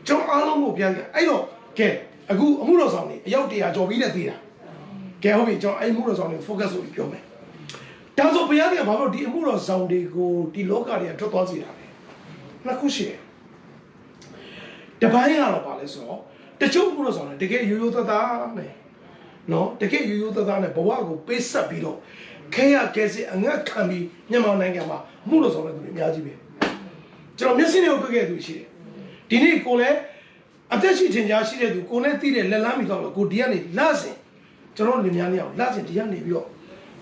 ကျွန်တော်အားလုံးကိုဘုရားကအဲ့တော့ကဲအခုအမှုတော်ဆောင်နေအယောက်100ကျော်ပြီးတဲ့သေးတာကဲဟုတ်ပြီကျွန်တော်အဲ့အမှုတော်ဆောင်တွေ focus လုပ်ပြီးပြောမယ်ဒါဆိုဘုရားကဘာလို့ဒီအမှုတော်ဆောင်တွေကိုဒီလောကတွေကထွက်သွားစေတာလဲနှစ်ခုရှိတယ်တပိုင်းကတော့ပါလဲဆိုတော့တချို့အမှုတော်ဆောင်တွေတကယ်ရိုးရိုးသားသားနဲ့နော်တကယ်ရိုးရိုးသားသားနဲ့ဘဝကိုပေးဆက်ပြီးတော့ခဲရကဲစစ်အငတ်ခံပြီးမြန်မာနိုင်ငံမှာအမှုတော်ဆောင်တဲ့သူတွေအများကြီးပဲကျွန်တော်မျက်စိနဲ့တွေ့ခဲ့သူရှိတယ်ဒီနေ့ကိုလည်းအသက်ရှိခြင်းကြားရှိတဲ့သူကိုနဲ့သိတဲ့လက်လန်းမိတော့ကိုဒီကနေလဆင်ကျွန်တော်လူများနေအောင်လဆင်ဒီကနေပြီးတော့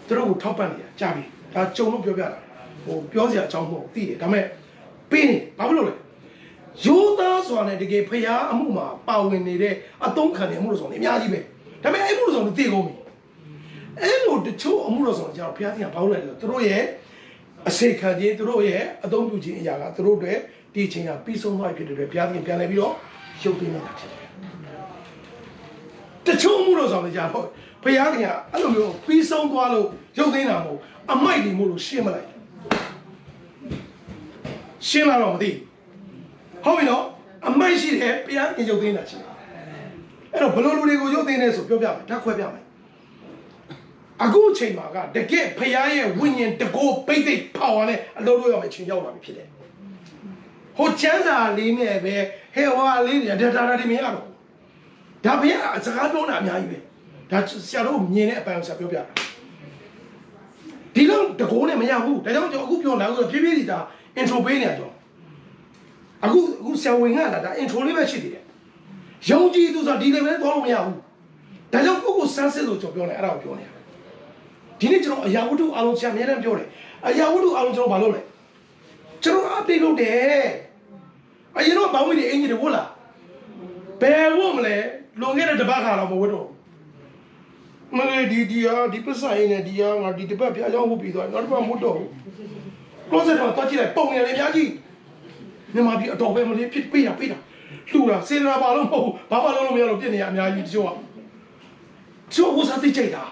သူတို့ကိုထောက်ပံ့နေတာကြားပြီဒါကြုံလို့ပြောပြတာဟိုပြောစရာအကြောင်းမဟုတ်သိတယ်ဒါပေမဲ့ပေးနေဘာဖြစ်လို့လဲရိုးသားစွာနဲ့တကယ်ဖျားအမှုမှာပါဝင်နေတဲ့အသုံးခံနေအမှုလို့ဆိုနေအများကြီးပဲဒါပေမဲ့အဲ့မှုလို့ဆိုနေသိကုန်ပြီအဲ့လိုတချို့အမှုလို့ဆိုတော့ကျွန်တော်ဖျားတင်ကဘောင်းလိုက်တယ်သူတို့ရဲ့အစေခံခြင်းသူတို့ရဲ့အသုံးပြုခြင်းအရာကသူတို့တွေဒီချိန်ကပြီးဆုံးသွားပြီဖြစ်တဲ့အတွက်ဖျားတင်ပြန်လဲပြီးတော့ရုပ်သိမ်းနေတာဖြစ်တယ်တချို့အမှုလို့ဆိုနေကြတော့ဘုရားခင်ကအဲ့လိုမျိုးပြီးဆုံးသွားလို့ရုပ်သိမ်းတာမဟုတ်အမိုက်တွေမို့လို့ရှင်းမလိုက်ရှင်းလာတော့မသိဟုတ်ပြီနော်အမိုက်ရှိတယ်ဘုရားခင်ရုပ်သိမ်းတာရှိတယ်အဲ့တော့ဘလို့လူတွေကိုရုပ်သိမ်းနေဆိုပြောပြမယ်ဓာတ်ခွဲပြမယ်အခုအချိန်မှာကတကယ်ဘုရားရဲ့ဝိညာဉ်တကောပိတ်သိပ်ပါဝါနဲ့အလုပ်လုပ်ရမယ့်အချိန်ရောက်လာပြီဖြစ်တယ်ဟိုချမ်းသာလေးနဲ့ပဲဟဲ့ဟောလေးတွေဒါတွေမရတော့ဒါဘုရားအစကားပြောတာအများကြီးပဲဒါဆရာတို့မြင်တဲ့အပိုင်းကိုဆရာပြောပြတာဒီလိုတကိုးနဲ့မရဘူးဒါကြောင့်ကျွန်တော်အခုပြောလာဆိုဖြည်းဖြည်းစီဒါ intro ပေးနေရတော့အခုဆရာဝင်ကလာဒါ intro လေးပဲရှိသေးတယ်ယုံကြည်သူဆိုတာဒီလိုပဲသွားလို့မရဘူးဒါကြောင့်ကိုယ့်ကိုစမ်းစစ်လို့ကျွန်တော်ပြောနေအဲ့ဒါကိုပြောနေတာဒီနေ့ကျွန်တော်အရာဝတ္ထုအားလုံးဆရာအများနဲ့ပြောတယ်အရာဝတ္ထုအားလုံးကျွန်တော်ဘာလုပ်လဲ ကျွန်တော် update လုပ်တယ်အရင်တော့ဘောင်းမီတွေအင်ကြီးတွေဝတ်လာဘယ်ဝတ်မလဲလွန်ခဲ့တဲ့တပတ်ခါတော့မဝတ်တော့မလေးဒီပစ္စည်းနဲ့ငါဒီတပတ်ဖျားချောင်းဝတ်ပြီးသွားနောက်တစ်ပတ်မဝတ်တော့ဘူး closet တော့တွားကြည့်လိုက်ပုံနေတယ်အများကြီးမြန်မာပြည်အတော်ပဲမလေးဖြစ်ပေးတာလှူတာစေနာပါလို့မဟုတ်ဘူးဘာမှလုံးလို့မရတော့ပြစ်နေရအများကြီးတချို့ဝတ်စားသိကြတာ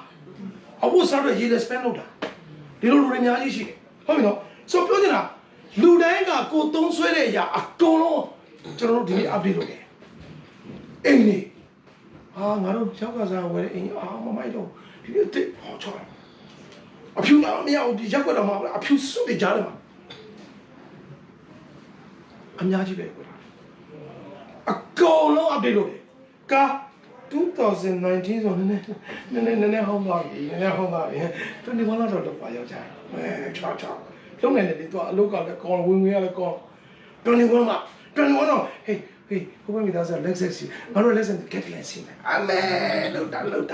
အဝတ်စားတော့ရေးလက် spend လုပ်တာဒီလိုလူတွေအများကြီးရှိတယ်ဟုတ်ပြီနော်ဆိုပြောနေတာလူတိုင်းကကိုသုံးဆွဲတဲ့အရာအကုန်လုံးကျွန်တော်တို့ဒီနေ့ update လုပ်တယ်အိမ်နေငါတို့ရောက်ကစားဝယ်တဲ့အိမ်မမိုက်တော့ဒီနေ့တစ်ဟောချောအဖြူတော့မရဘူးဒီရက်ွက်တော့မှာအဖြူစွတ်နေကြတယ်မှာအများကြီးပဲကွာအကုန်လုံး update လုပ်တယ်ကာ2019ဆိုနည်းဟောင်းသွားပြီ21တော့ပါရောက်ကြတယ်ချောလုံးနေတယ်ဒီတော့အလုပ်ကလည်းကောင်းဝင်ရလည်းကောင်း21တော့ဟေးဘုရားမိသားစုလက်ဆက်စီငါတို့လက်ဆက်ကက်လက်စီအမဲလောက်တာလှုပ်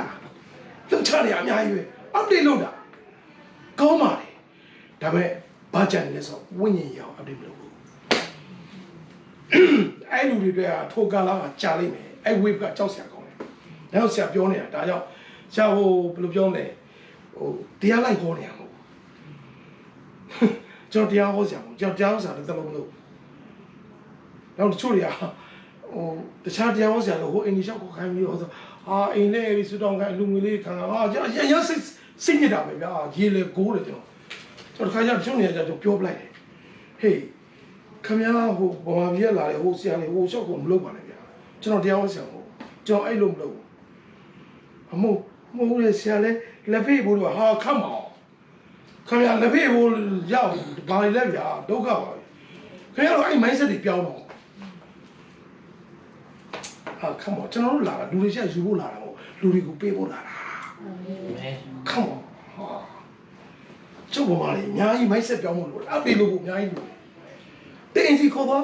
ချတယ်အများကြီးပဲ update လုပ်တာကောင်းပါလေဒါပေမဲ့ဘာကြံလဲဆိုဝိညာဉ်ရော update လုပ်ဘူးအဲ့လူတွေတွေကထိုကာလာကကြာလိမ့်မယ်အဲ့ wave ကကြောက်စရာကောင်းတယ်နောက်ဆရာပြောနေတာဒါကြောင့်ဆရာဘယ်လိုပြောလဲတရားလိုက်ခေါ်နေရမှာကျွန်တော်တရားဟောဆရာကျွန်တော်တရားဟောဆရာလည်းတလုံးလို့နောက်တချို့တွေကတခြားတရားဟောဆရာလို့ဟိုအင်ဂျီရှောက်ကိုခိုင်းပြီးဟောဆိုအိမ်လေးစူတောင်းကလူငွေလေးခံရစိတ်ညစ်တာပဲဗျာရေလေကိုးတယ်ကျွန်တော်ခါကျတချို့နေရာကျကျွန်တော်ပြောပလိုက်တယ်ဟေးခမရဟိုဘာမှပြက်လာတယ်ဟိုဆရာလေးဟိုရှောက်ကိုမလုပ်ပါနဲ့ဗျာကျွန်တော်တရားဟောဆရာကိုကျွန်တော်အဲ့လိုမလုပ်ဘူးအမို့လေဆရာလေးလက်ဖေးဖို့တော့ခတ်မအောင်ခင်ဗျာလက်ဖေးဖို့ရောက်ဘာလဲဗျာဒုက္ခပါပဲခင်ဗျားတို့အဲ့ mindset တွေပြောင်းတော့ခတ်မကျွန်တော်တို့လာတာလူတွေချက်ယူဖို့လာတာမဟုတ်လူတွေကိုပေးဖို့လာတာခတ်မကျုပ်ဘာလဲအများကြီး mindset ပြောင်းဖို့လို့အပေးလို့အများကြီးလို့တင်းစီခေါ်ပါ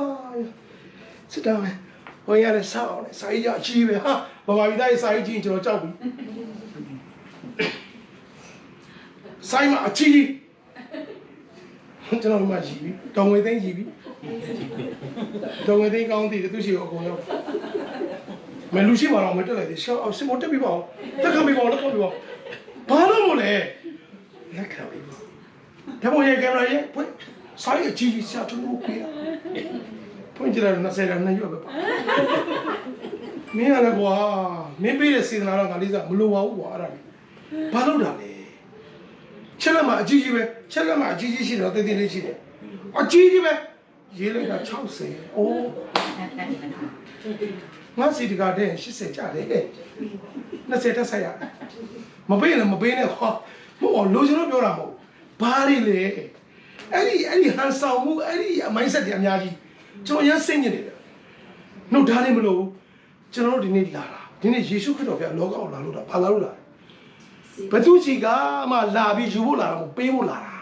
စစ်တာပဲဟိုရတဲ့ဆောင်းနဲ့စာရေးအကြီးပဲဘာမှမသားရေးစာရေးကြီးကျွန်တော်ကြောက်ပြီဆိုင်မှာအကြီးကျွန်တော်မှရှိပြီတောင်ဝေသိန်းရှိပြီတောင်ဝေသိန်းကောင်းတယ်သူရှိရောအကုန်ရောက်မလူရှိပါတော့မတက်လိုက်သေးရှောက်စမတက်ပြီပေါ့တက်ခံပြီပေါ့လက်ခံပြီပေါ့ဘာလို့မလဲလက်ခံပြီပေါ့ဒါပေါ်ရဲ့ကင်မရာရဲ့ဖွင့်ဆိုင်အကြီးဆရာတို့ကိုပြဖွင့်ကြတယ်20ရက်နဲ့ရွက်ပဲပါမင်းလည်းကွာမင်းပေးတဲ့စေတနာတော့ငါလေးစားမလိုပါဘူးကွာအဲ့ဒါဘာလို့တာလဲချက်လက်မှာအကြီးပဲချက်လက်မှာအကြီးရှိတော့တည်တည်လေးရှိတယ်အကြီးပဲရေးလိုက်တာ60အိုးငါစီတကာတဲ့80ကျတယ်20တက်ဆိုင်ရမပေးလည်းမပေးနဲ့ခွာမဟုတ်လိုချင်လို့ပြောတာမဟုတ်ဘာတွေလဲအဲ့ဒီဟန်ဆောင်မှုအဲ့ဒီ mindset တွေအများကြီးကျွန်တော်ရမ်းစိတ်ညစ်နေတယ်နှုတ်ထားနေမလို့ကျွန်တော်တို့ဒီနေ့လာတာဒီနေ့ယေရှုခရစ်တော်ဘုရားလောကကိုလာလို့တာဘာလာလို့လာဘသူစီကမှလာပြီးယူဖို့လာတာမဟုတ်ပေးဖို့လာတာ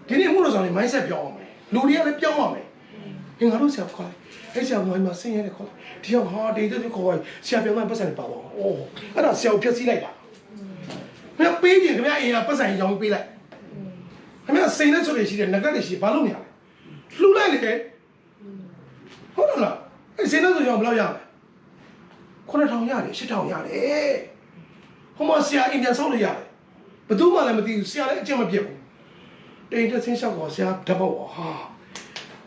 ဒီနေ့မှုတော်ဆောင်နေ mindset ပြောင်းအောင်မယ်လူတွေကလည်းပြောင်းအောင်မယ်ငါတို့ဆရာခေါ်အဲ့ဆရာမိုင်းမှာဆင်းရဲတယ်ခေါ်ဒီရောက်ဒေသတွေခေါ်ဆရာပြောင်းမှပတ်စံပါပါအိုးအဲ့ဒါဆရာကိုဖျက်ဆီးလိုက်တာခင်ဗျာပေးရင်ခင်ဗျာအိမ်ကပတ်စံရောင်းပေးလိုက်ခင်ဗျာစိန်နဲ့ဆိုရရှိတယ်ငကတ်တွေရှိဘာလို့မရလဲလှူလိုက်လေဟုတ်လားအဲ့စိန်နဲ့ဆိုရောင်းဘယ်လောက်ရလဲ9000ရတယ်8000ရတယ်ဟိုမှာဆရာအိမ်ပြန်ဆောက်လို့ရတယ်ဘယ်သူမှလည်းမသိဘူးဆရာလည်းအကျင့်မပြတ်ဘူးတိမ်တက်ဆင်းလျှောက်တော့ဆရာဓာတ်ပေါက်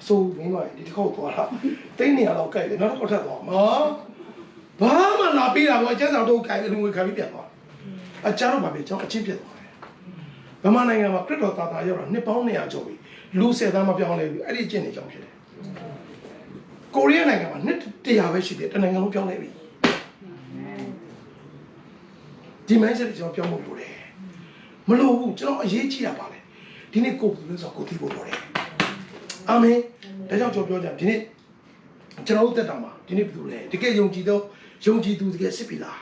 ဆိုမင်းမဒီတစ်ခေါက်သွားတာတိတ်နေရတော့ကြိုက်တယ်နောက်တစ်ခေါက်ထပ်သွားမှာဘာမှလာပေးတာကအကျဉ်းဆောင်တော့ကြိုက်တယ်လူငွေခံပြီးပြန်သွားအကျဉ်းတော့ပါပဲကျွန်တော်အချင်းပြတ်သွားတယ်ဗမာနိုင်ငံမှာခရစ်တော်သာသာရောက်တာနှစ်ပေါင်း200ကျော်ပြီလူ10သန်းမပြောင်းလဲဘူးအဲ့ဒီအကျင့်တွေကြောင့်ဖြစ်တယ်ကိုရီးယားနိုင်ငံမှာနှစ်100ပဲရှိတယ်တနိုင်ငံလုံးပြောင်းလဲပြီဒီ mindset ကျွန်တော်ပြောင်းဖို့လိုတယ်မလိုဘူးကျွန်တော်အရေးကြီးတာပါလေဒီနေ့ကိုယ်လို့ဆိုကိုသိဖို့လိုတယ်အာမင်ဒါကြောင့်ကျွန်တော်ပြောကြဒီနေ့ကျွန်တော်တို့တက်တာမှာဒီနေ့ဘယ်လိုလဲတကယ်ယုံကြည်သူတကယ်စစ်ပြီလား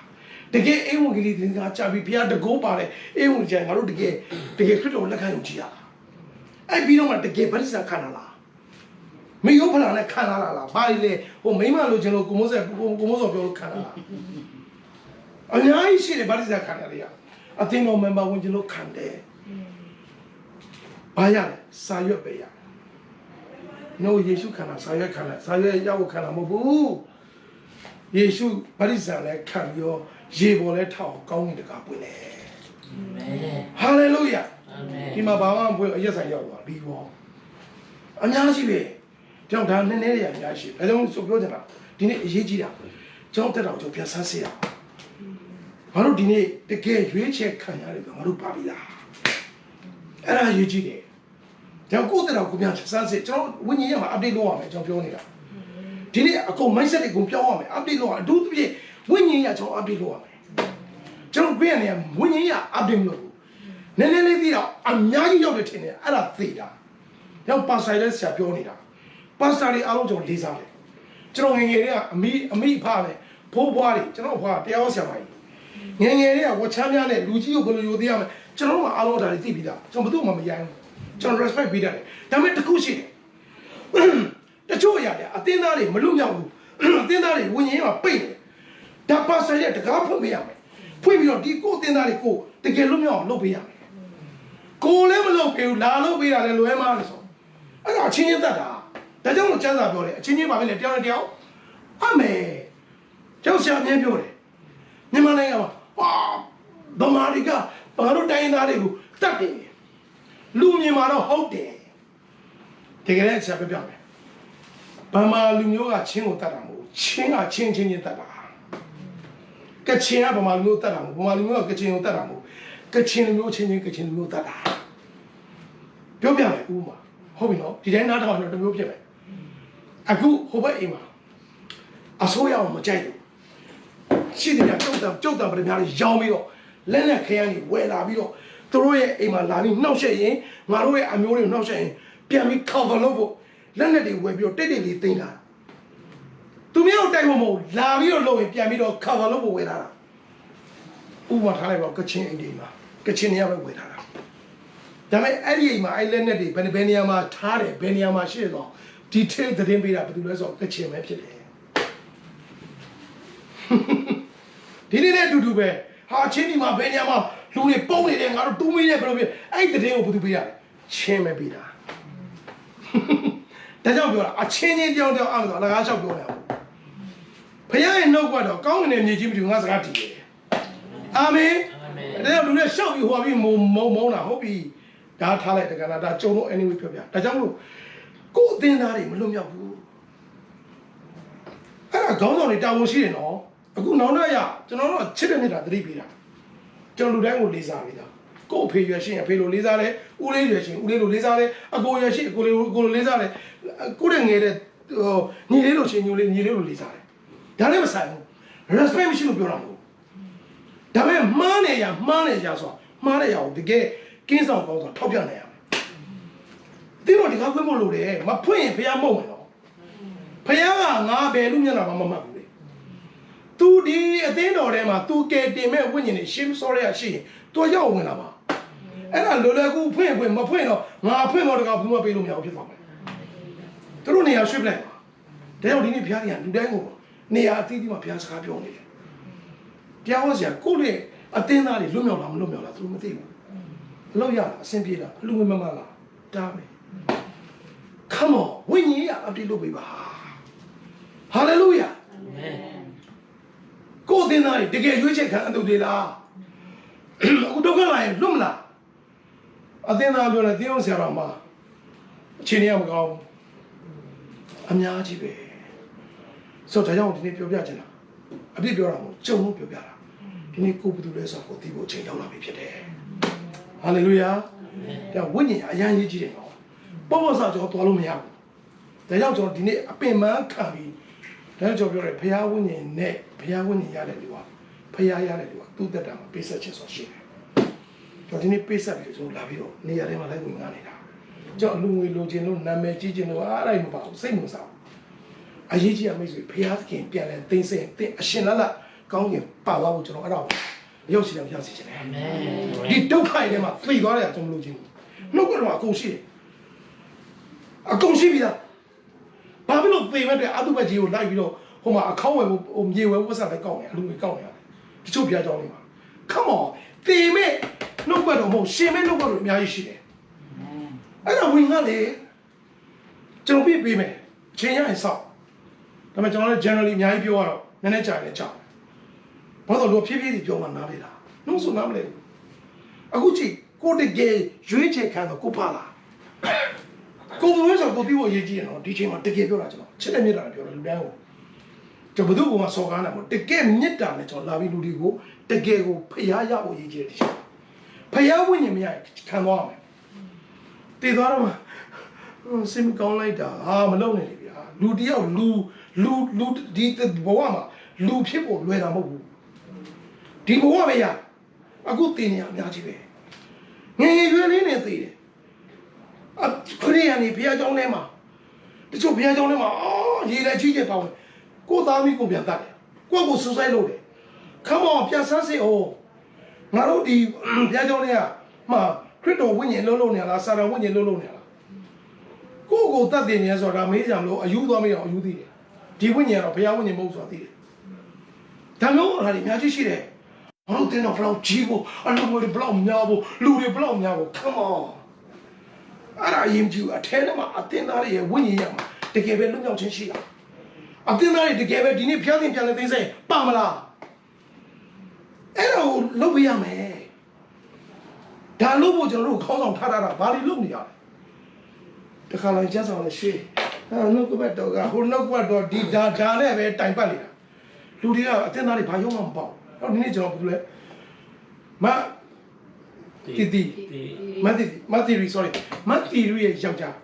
တကယ်အေဝံဂေလိသင်္ကာကြပြီးဘုရားတကောပါတယ်အေဝံဂေလိငါတို့တကယ်ခရစ်တော်လက်ခံယုံကြည်ရလားအဲ့ပြီးတော့မှတကယ်ဗတ္တိဇံခံလာလားမယုံဖလာနဲ့ခံလာလားဘာလဲဟိုမိမလိုချင်လို့ကိုမိုးစောပြောလို့ခံလာလားအများကြီးရှိတယ်ဗတ္တိဇံခံရတယ်အသင်းတော် member ဝင်ချင်လို့ခံတယ် ဘာရလဲစာရွက်ပဲရနော်ယေရှုခန္ဓာစာရွက်ခန္ဓာစာရွက်ရောက်ခန္ဓာမဟုတ်ဘူးယေရှုဗတ္တိဇံလဲခံပြီးတော့ရေပေါ်လဲထောက်ကောင်းကင်တကာပွင့်တယ်ဟာလေလုယာဒီမှာဘာမှမပွင့်အရက်ဆိုင်ရောက်သွားပြီးတော့အများကြီးပဲကြောင့်ဒါနည်းနည်းရအများရှိဒါကြောင့်ဆိုပြောချင်တာဒီနေ့အရေးကြီးတာကျောင်းတက်တော်ကျွန်တော်ပြန်ဆန်းစစ်ရအောင်ငါတို့ဒီနေ့တကယ်ရွေးချယ်ခံရတယ်ငါတို့ပါပြီလားအဲ့ဒါအရေးကြီးတယ်ကြောင့်ကိုယ့်တက်တော်ကိုပြန်ဆန်းစစ်ကျွန်တော်ဝိညာဉ်ရမှာ update လုပ်ရမယ်ကျွန်တော်ပြောနေတာဒီနေ့အကုန် mindset တွေကိုပြောင်းရမယ် update လုပ်ရအထူးသဖြင့်ဝိညာဉ်ရကျွန်တော် update လုပ်ရမယ်ကျွန်တော်ပြင်နေဝိညာဉ်ရ update မလုပ်ဘူးနည်းနည်းလေးပြီးတော့အများကြီးရောက်တယ်ထင်တယ်အဲ့ဒါသိတာကြောင့်ပါဆိုင်လဲဆရာပြောနေတာပါစတာတွေအားလုံးကျွန်တော်လေးစားတယ်ကျွန်တော်ငယ်ငယ်လေးကအမိဖားတယ်ဖိုးဖွားတွေကျွန်တော်ဖွားတရားဆရာမကြီးငယ်ငယ်လေးကဝချမ်းများနဲ့လူကြီးကိုဘယ်လိုယူသေးရမလဲကျွန်တော်ကအားလုံးဒါတွေသိပြီးသားကျွန်တော်ဘယ်သူမှမရိုင်းဘူးကျွန်တော် respect ပေးတတ်တယ်ဒါပေမဲ့တစ်ခုရှိတယ်တချို့အရာတွေအတင်းသားတွေမလွတ်မြောက်ဘူးအတင်းသားတွေဝิญဉ်မှာပိတ်တယ်ဒါပါစရဲ့တကားဖွင့်ပေးရမယ်ဖွင့်ပြီးတော့ဒီကိုအတင်းသားတွေကိုတကယ်လွတ်မြောက်အောင်လုပ်ပေးရမယ်ကိုလည်းမလုပ်ပေးဘူးလာလုပ်ပေးတာလည်းလွဲမှားလို့ဆိုအဲ့ဒါအချင်းချင်းတတ်တာဒါကြောင့်လို့ကျမ်းစာပြောတယ်အချင်းချင်းပါပဲလေတယောက်နဲ့တယောက်အမေကျောင်းဆရာအမြဲပြောတယ်မြန်မာနိုင်ငံမှာဗမာတွေကဘာလို့တိုင်းသားတွေကိုတတ်တယ်လူမြန်မာတော့ဟုတ်တယ်တကယ်လည်းဆရာပြောမယ်ဗမာလူမျိုးကချင်းကိုတတ်တာမဟုတ်ချင်းကချင်းချင်းတတ်တာကချင်ကဗမာလူမျိုးတတ်တာမဟုတ်ဗမာလူမျိုးကကချင်ကိုတတ်တာမဟုတ်ကချင်လူမျိုးချင်းကချင်လူမျိုးတတ်တာပြောပြမယ်ဥမာဟုတ်ပြီနော်ဒီတိုင်းနားထောင်တော့တမျိုးဖြစ်မယ်အခုဟိုဘက်အိမ်မှာအစိုးရအောင်မကြိုက်ဘူးရှိတယ်ကြောက်တံပရမများကြီးရောင်းပြီးတော့လက်နဲ့ခရမ်းကြီးဝယ်လာပြီးတော့သူတို့ရဲ့အိမ်မှာလာပြီးနှောက်ရှက်ရင်ငါတို့ရဲ့အမျိုးတွေနှောက်ရှက်ရင်ပြန်ပြီး cover လုပ်ဖို့လက်နဲ့တွေဝယ်ပြီးတော့တိတ်လေးသိမ်းတာသူမျိုးတိုက်ဖို့မဟုတ်လာပြီးတော့လုပ်ရင်ပြန်ပြီးတော့ cover လုပ်ဖို့ဝယ်လာတာဥပမာထားလိုက်ပါကချင်အိမ်တွေမှာကချင်နေရာပဲဝယ်လာတာဒါပေမဲ့အဲ့ဒီအိမ်မှာအဲ့လက်နဲ့တွေဘယ်နေရာမှာထားတယ်ဘယ်နေရာမှာရှိတယ်ဆိုဒီထဲသတင်းပေးတာဘယ်သူလဲဆိုတော့ကချင်ပဲဖြစ်တယ်ဒီနေ့နဲ့အတူတူပဲဟာချင်းဒီမှာဘယ်နေရာမှာလူတွေပုံနေတယ်ငါတို့တူးမိတယ်ဘယ်လိုဖြစ်အဲ့ဒီသတင်းကိုဘယ်သူပေးရလဲချင်းပဲပေးတာဒါကြောင့်ပြောတာအချင်းချင်းကြောင်းကြောင်းအားလို့အလကားလျှောက်ပြောနေတာဖခင်ရဲ့နှုတ်ကတော့ကောင်းကင်ရဲ့မြေကြီးမတူငါစကားတည်တယ်အာမင်ဒါကြောင့်လူတွေရှောက်ပြီးဟိုပြီးမုံတာဟုတ်ပြီဒါထားလိုက်တကယ်လားဒါကြုံတော့ anyway ပြောပြဒါကြောင့်မလို့ကိုယ်အသင်းသားတွေမလွတ်မြောက်ဘူးအဲ့ဒါခေါင်းဆောင်တွေတာဝန်ရှိတယ်နော်အခုနောက်တော့ရကျွန်တော်တို့ချစ်တဲ့နေတာသတိပေးတာကျွန်တော်လူတိုင်းကိုလေးစားပေးတာကို့အဖေရွယ်ရှင်အဖေလိုလေးစားတယ်ဦးလေးရွယ်ရှင်ဦးလေးလိုလေးစားတယ်အကိုရွယ်ရှင်အကိုလိုလေးစားတယ်ကိုတဲ့ငယ်တဲ့ညီလေးလိုရှင်ညီလေးလိုလေးစားတယ်ဒါလည်းမဆိုင်ဘူး respect မရှိလို့ပြောတာမဟုတ်ဒါပေမဲ့မှားနေရဆိုမှားနေရကိုတကယ်ကင်းဆောင်ကောင်းဆိုထောက်ပြနိုင်ရမယ်ဒီတော့ဒီကားဖွင့်ဖို့လိုတယ်မဖွင့်ရင်ဖះမုံမယ်နော်ဖះကငါဘယ်လူမျက်နှာမှမမှတ်ဘူးလေသူဒီအသင်းတော်ထဲမှာသူကဲတင်မဲ့ဝိညာဉ်တွေရှင်းစောရရှိရင်သူရောက်ဝင်လာပါအဲ့ဒါလောကူဖွင့်မဖွင့်တော့ငါဖွင့်တော့တကားဘူးမပေးလို့မရဘူးဖြစ်သွားမယ်သူတို့နေရာရွှေ့ပလိုက်ပါဒါကြောင့်ဒီနေ့ဖះတွေကလူတိုင်းကိုနေရာအသီးသီးမှာဖះစကားပြောနေတယ်တရားဟောစရာကိုယ့်ရဲ့အသင်းသားတွေလွတ်မြောက်လားမလွတ်မြောက်လားသူမသိဘူးအလုပ်ရလားအဆင်ပြေလားအလူမမလားတားမယ် Come on ဝိညာဉ်ရအတိလုပ်ပေးပါ Hallelujah Amen ကိုယ်အသင်းသားတွေတကယ်ရွေးချယ်ခံအတူတွေလားအခုဒုက္ခလာရင်လွတ်မလားအသင်းသားပြောတယ်တင်းအောင်ဆရာတော်မှာအချိန်ရမကောင်းအများကြီးပဲဆိုတော့ဒါကြောင့်ဒီနေ့ပြောပြချင်တာအပြစ်ပြောတာမဟုတ်ကြုံလို့ပြောပြတာဒီနေ့ကိုယ်ဘယ်သူလဲဆိုတော့ကိုသိဖို့အချိန်ရောက်လာပြီဖြစ်တယ်ဟာလေလုယာဒါဝိညာဉ်အရန်ရေးကြည့်တယ်နော်ပေါ့ပေါ့ဆာကျွန်တော်သွားလို့မရဘူးဒါကြောင့်ကျွန်တော်ဒီနေ့အပင်ပန်းခံပြီးဒါကြောင့်ကျွန်တော်ပြောတယ်ဘုရားဝိညာဉ်နဲ့ဘုရားဝိညာဉ်ရတဲ့လူကဘုရားရတဲ့လူကသူ့တက်တာမှာပေးဆက်ခြင်းဆိုရှိတယ်ကျွန်တော်ဒီနေ့ပေးဆက်ပြီးကျွန်တော်လာပြီးတော့နေရာထဲမှာလိုက်ဝင်ငါနေတာကျွန်တော်လူငွေလိုချင်လို့နာမည်ကြီးချင်လို့အားလိုက်မပါဘူးစိတ်မစားဘူးအရေးကြီးအမိတ်ဆွေဘုရားသခင်ပြန်လဲသိမ့်စင်အရှင်လတ်ကောင်းကင်ပါသွားဖို့ကျွန်တော်အဲ့ဒါရောက်စီတယ်ရောက်စီချင်တယ်အာမင်ဒီဒုက္ခတွေမှာသိသွားတယ်ကျွန်တော်မလို့ချင်းနှုတ်ကတော့အကုန်ရှိတယ်အကုန်ရှိပြီလားဘာဖြစ်လို့သေမဲ့တဲ့အတုပတ်ကြီးကိုလိုက်ပြီးတော့ဟိုမှာအခေါင်းဝယ်ဖို့ဟိုမြေဝယ်ဖို့ဆက်ပဲကောက်နေအလူတွေကောက်နေရတယ်တချို့ပြားကြောင်းတွေမှာ Come on သေမဲ့နှုတ်ကတော့မဟုတ်ရှင်မဲ့နှုတ်ကတော့အများကြီးရှိတယ် အဲ့ဒါဝင်ကလေကျွန်တော်ပြမယ်ချင်းရရင်ဆောက်ဒါပေမဲ့ကျွန်တော်လည်း generally အများကြီးပြောရတော့နည်းနည်းကြာနေကြောက်ဘာလို့လို့ဖြည်းဖြည်းပြောမှနားလေလားနှုတ်ဆိုနားမလဲအခုကြည့်ကိုတကယ်ရွေးချယ်ခံတော့ကိုပါလားကိုဘယ်လိုဆိုကိုပြီးဖို့အရေးကြီးတယ်နော်ဒီချိန်မှာတကယ်ပြောတာကျွန်တော်ချစ်တဲ့မြတ်တာပြောတယ်လူတိုင်းကိုကျွန်တော်ဘယ်သူ့ကိုမှစော်ကားနိုင်မို့တကယ်မြတ်တာနဲ့ကျွန်တော်လာပြီးလူတွေကိုတကယ်ကိုဖျားရဖို့အရေးကြီးတယ်ဒီချိန်ဖျားဝိညာဉ်မရခံသွားအောင်တည်သွားတော့မှစင်ကောင်းလိုက်တာဟာမလုံနေလေဗျာလူတယောက်လူဒီဘဝမှာလူဖြစ်ဖို့လွယ်တာမဟုတ်ဘူးဒီဘဝပဲရအခုတင်နေရအများကြီးပဲငယ်ငယ်ရွယ်လေးနဲ့သိတယ်ခရီးရနေဘုရားကျောင်းထဲမှာတချို့ဘုရားကျောင်းထဲမှာရေလည်းကြီးကျယ်ပါဝင်ကိုသားမိကိုပြန်တတ်တယ်ကိုစူးစိုက်လုပ်တယ်ခမောင်ပြန်ဆန်းစစ်အောင်ငါတို့ဒီဘုရားကျောင်းထဲကမှခရစ်တော်ဝိညာဉ်လုံးနေလားစာတော်ဝိညာဉ်လုံးနေလားကိုတတ်တယ်နေဆိုတာမေးကြမလို့အယူသွားမရအောင်အယူသိတယ်ဒီဝိညာဉ်ကတော့ဘုရားဝိညာဉ်မဟုတ်ဆိုတာသိတယ်ဒါမျိုးဟာဒီအများကြီးရှိတယ်ဘာလို့တင်းတော့ဘလောက်ကြီးဖို့အလုံးတွေဘလောက်များဖို့လူတွေဘလောက်များဖို့ come on အဲ့ဒါအရင်ကျအထဲထဲမှာအတင်းသားရဲ့ဝိညာဉ်ရမှာတကယ်ပဲလွတ်မြောက်ခြင်းရှိလားအတင်းသားရဲ့တကယ်ပဲဒီနေ့ဖျားသိပြန်လဲသိစိတ်ပါမလားအဲ့ဒါကိုလုပ်ပြရမယ်ဒါလို့ဖို့ကျွန်တော်တို့ခေါင်းဆောင်ထားတာဘာလို့လုပ်နေရလဲတခါလိုက်ကျဆောင်လဲရှေ့နှုတ်ကပတ်တော်ကဟိုနှုတ်ကပတ်တော်ဒီဒါနဲ့ပဲတိုင်ပတ်နေတာလူတွေကအတင်းသားတွေဘာရုံးမှမပေါ့တော့ဒီနေ့ကျွန်တော်ဘယ်လိုလဲမတီရီ sorry မတီရီရဲ့ယောက်ျား